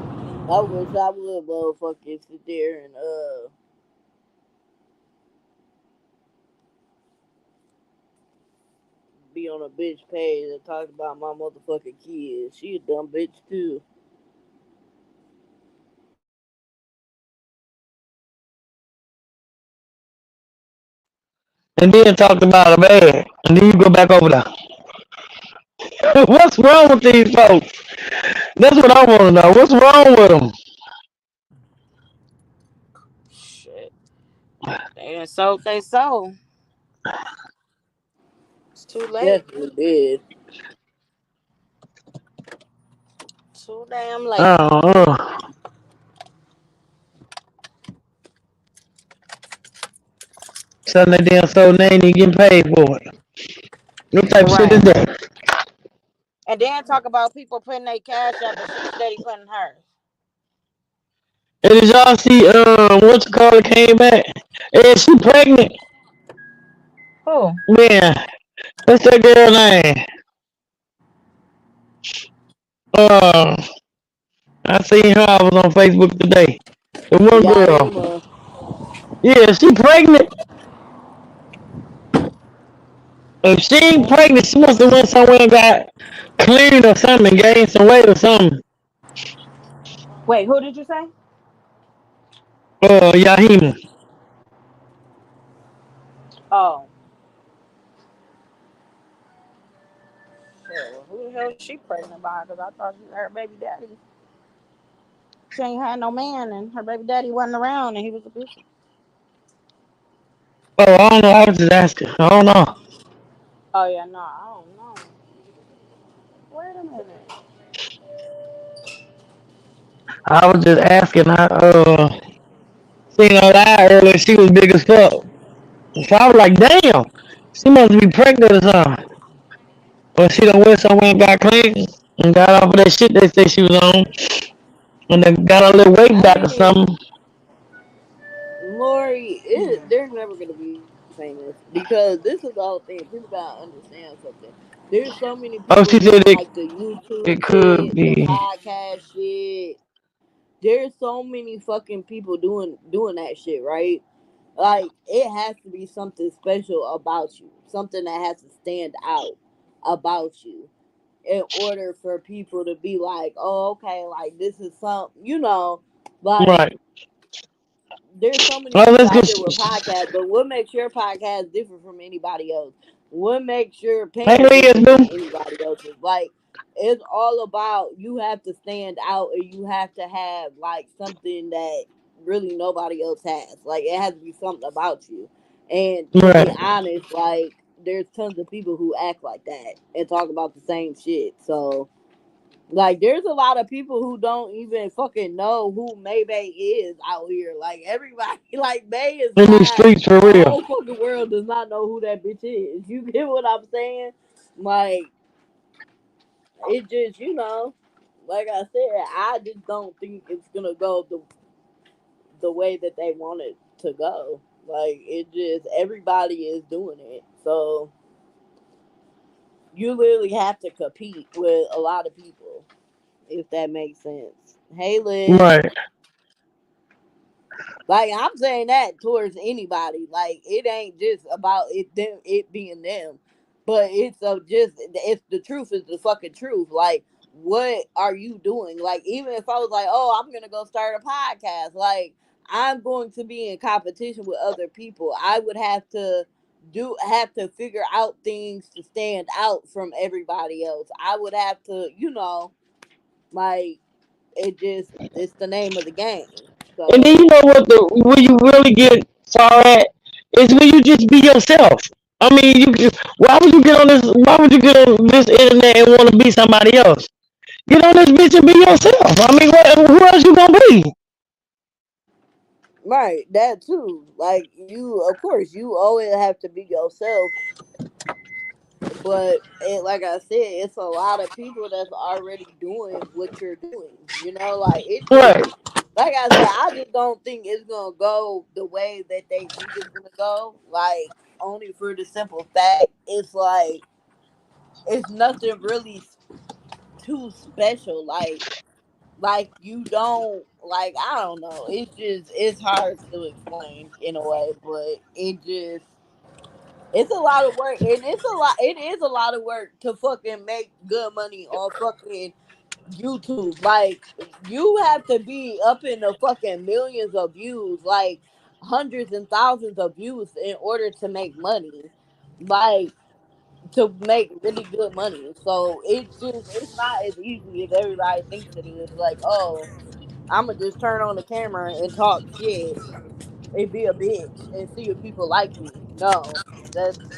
I wish I would motherfucking sit there and be on a bitch page and talk about my motherfucking kids. She a dumb bitch too. And then talked about a bad. And then you go back over there. What's wrong with these folks? That's what I want to know. What's wrong with them? Shit. They done sold they soul. It's too late. Definitely did. Too damn late. Oh, selling that damn soul name and getting paid for it. What type of shit is Right. that? And then talk about people putting their cash up, but she steady putting hers. And did y'all see what you call it came back? And she pregnant. Who? Man, what's that girl name? Uh, I seen her. I was on Facebook today. The one girl. Yahima. Yeah, she pregnant. If she ain't pregnant, she must have went somewhere and got clean or something, gained some weight or something. Wait, who did you say? Yahima. Oh, shit. Well, who the hell is she pregnant by? Because I thought she, her baby daddy. She ain't had no man, and her baby daddy wasn't around, and he was abusive. Oh, I don't know. I was just asking. I don't know. Oh yeah, no, I don't know. Wait a minute. I was just asking. I seen her live earlier. She was big as fuck. So I was like, damn, she must be pregnant or something. Or she done went somewhere and got clean and got off of that shit they say she was on and then got a little weight I back or mean, something. Lori, Hmm. they're never gonna be famous because this is the whole thing. People gotta understand something. There's so many Oh, people she said doing like the YouTube it could shit, the be. podcast shit. There's so many fucking people doing that shit, right? Like it has to be something special about you, something that has to stand out about you in order for people to be like, oh, okay, like this is something, like Right. there's so many Well, people let's out get. there with podcasts, but what makes your podcast different from anybody else? What makes your Hey, opinion Liz, different from boo. anybody else's? Like, it's all about you have to stand out and you have to have like something that really nobody else has. Like, it has to be something about you. And to be Right. honest, like there's tons of people who act like that and talk about the same shit. So like there's a lot of people who don't even fucking know who Maybay is out here. Like everybody like May is In these not, streets for the real. whole fucking world does not know who that bitch is. You get what I'm saying? Like it just, like I said, I just don't think it's gonna go the way that they want it to go. Like it just, everybody is doing it. So you literally have to compete with a lot of people, if that makes sense. Hey Liz. Right. Like I'm saying that towards anybody. Like it ain't just about it being them, but it's just, it's the truth is the fucking truth. Like what are you doing? Like even if I was like, oh, I'm gonna go start a podcast, like I'm going to be in competition with other people. I would have to figure out things to stand out from everybody else. I would have to, like it's the name of the game. And then you So know what the where you really get far at is when you just be yourself. I mean, why would you get on this? Why would you get on this internet and want to be somebody else? Get on this bitch and be yourself. I mean, who else you gonna be? right, that too. Like you, of course, you always have to be yourself. But like I said, it's a lot of people that's already doing what you're doing. Like it just, Right. like I said, I just don't think it's gonna go the way that they think it's gonna go. Like only for the simple fact, it's like it's nothing really too special. Like you don't, like I don't know. It's hard to explain in a way, but it's a lot of work, and it is a lot of work to fucking make good money on fucking YouTube. Like you have to be up in the fucking millions of views, like hundreds and thousands of views in order to make money. Like to make really good money. So it's not as easy as everybody thinks it is. Like, oh, I'ma just turn on the camera and talk shit and be a bitch and see if people like me. No.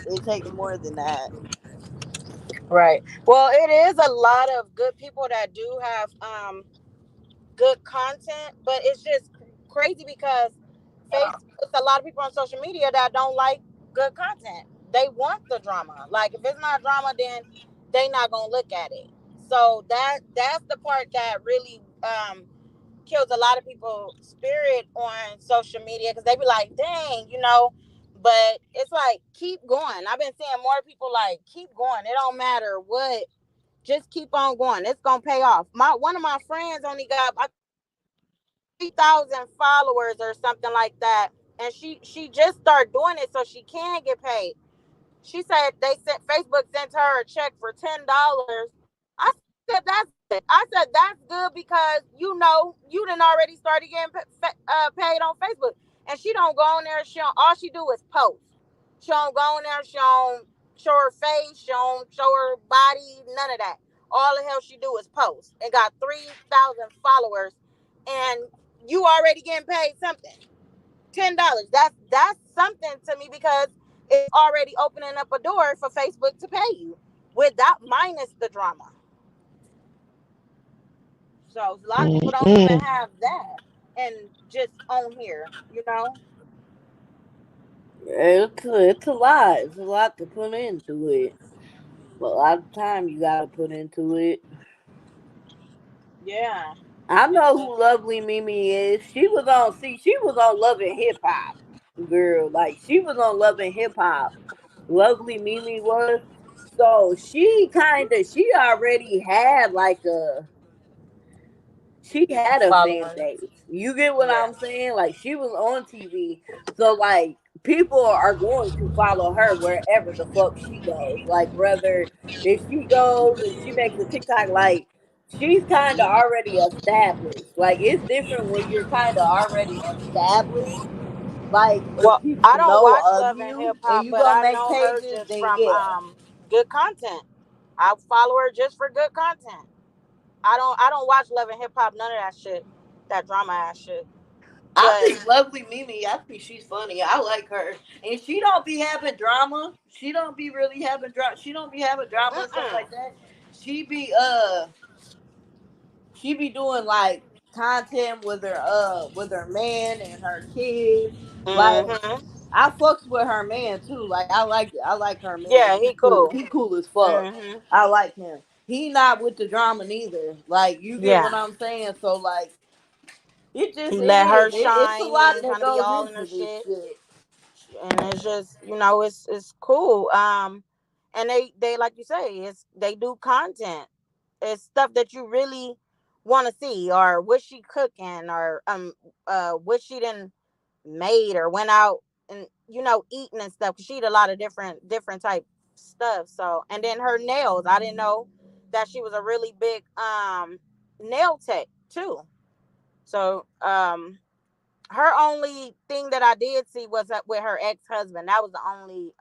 It takes more than that. Right. Well, it is a lot of good people that do have good content, but it's just crazy because it's a lot of people on social media that don't like good content. They want the drama. Like if it's not drama, then they not gonna look at it. So that's the part that really kills a lot of people's spirit on social media because they be like, dang, But it's like keep going. I've been seeing more people like keep going. It don't matter what, just keep on going. It's gonna pay off. My one of my friends only got I think 3,000 followers or something like that, and she just started doing it so she can get paid. She said Facebook sent her a check for $10. I said that's good. I said that's good because you done already started getting paid on Facebook, and she don't go on there. She don't, all she do is post. She don't go on there. She don't show her face. She don't show her body. None of that. All the hell she do is post, and got 3,000 followers, and you already getting paid something. $10. That's something to me because it's already opening up a door for Facebook to pay you without minus the drama. So a lot of people don't even Mm-mm. have that and just on here. It's a lot. It's a lot to put into it. A lot of time you gotta put into it. Yeah. I It's know just who Lovely Mimi is. She was on Loving Hip Hop, girl. Like she was on Loving Hip Hop. Lovely Mimi was. So she already had like she had a fan following. base. You get what Yeah. I'm saying? Like she was on TV. So like people are going to follow her wherever the fuck she goes. Like whether if she goes and she makes a TikTok, like she's kind of already established. Like it's different when you're kind of already established. Like when Well, people I don't know watch of Love and you Hip and Hop, you but gonna I make know her pages, just then from yeah. good content. I follow her just for good content. I don't watch Love and Hip Hop, none of that shit. That drama ass shit. I but think Lovely Mimi, I think she's funny. I like her. And she don't be having drama. She don't be really having drama. She don't be having drama and stuff like mm-mm. that. She be uh she be doing like content with her man and her kids. Like Mm-hmm. I fucks with her man too. Like I like her man. Yeah, he cool. He cool as fuck. Mm-hmm. I like him. He not with the drama neither. Like you get Yeah, what I'm saying? So like he it let is. her It's a shine. He lot ain't that trying to be goes all in her into this shit. shit. And it's just, it's cool. And they like you say, they do content. It's stuff that you really want to see, or what she cooking, or what she done made, or went out and eating and stuff. 'Cause she eat a lot of different type stuff. So, and then her nails, I didn't know that she was a really big nail tech too. So her only thing that I did see was with her ex-husband. That was the only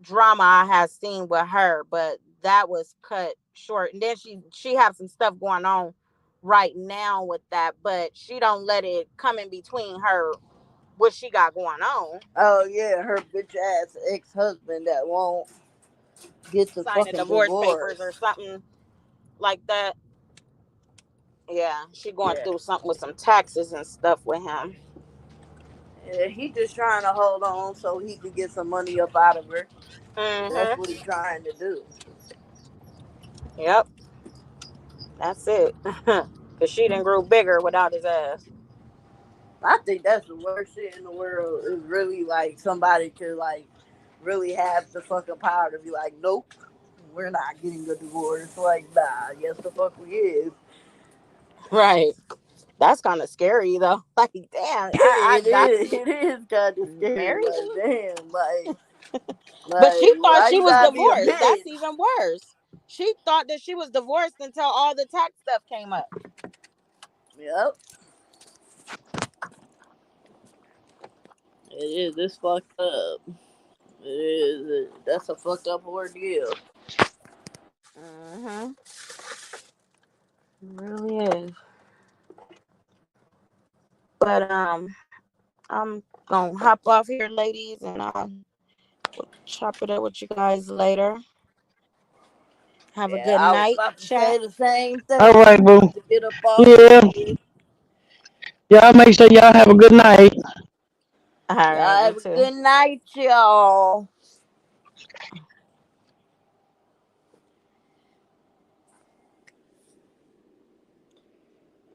drama I had seen with her, but that was cut short. And then she have some stuff going on right now with that, but she don't let it come in between her what she got going on. Oh yeah, her bitch ass ex husband that won't get the Signing fucking divorce papers divorce. or something like that. Yeah, she going Yeah. through something with some taxes and stuff with him. Yeah, he just trying to hold on so he can get some money up out of her. That's what Mm-hmm. he trying to do. Yep, that's it. Cause she didn't grow bigger without his ass. I think that's the worst shit in the world. Is really like somebody to like really have the fucking power to be like, nope, we're not getting a divorce. Like, nah, yes the fuck we is. Right. That's kind of scary though. Like, damn, I It got is. you. It is kind of scary. Marry Like, me. damn. But she thought Why she you was gotta be a divorced. That's bitch? even worse. She thought that she was divorced until all the tax stuff came up. Yep. It is. It's fucked up. It is. That's a fucked up ordeal. Mm-hmm. It really is. But I'm gonna hop off here, ladies, and I'll chop it up with you guys later. Have a Yeah, good I was night, about to chat. say the same All thing. right, I'm boo. about to get up off Yeah. here. Y'all make sure y'all have a good night. All right, Y'all you have a too. good night, y'all.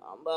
I'm about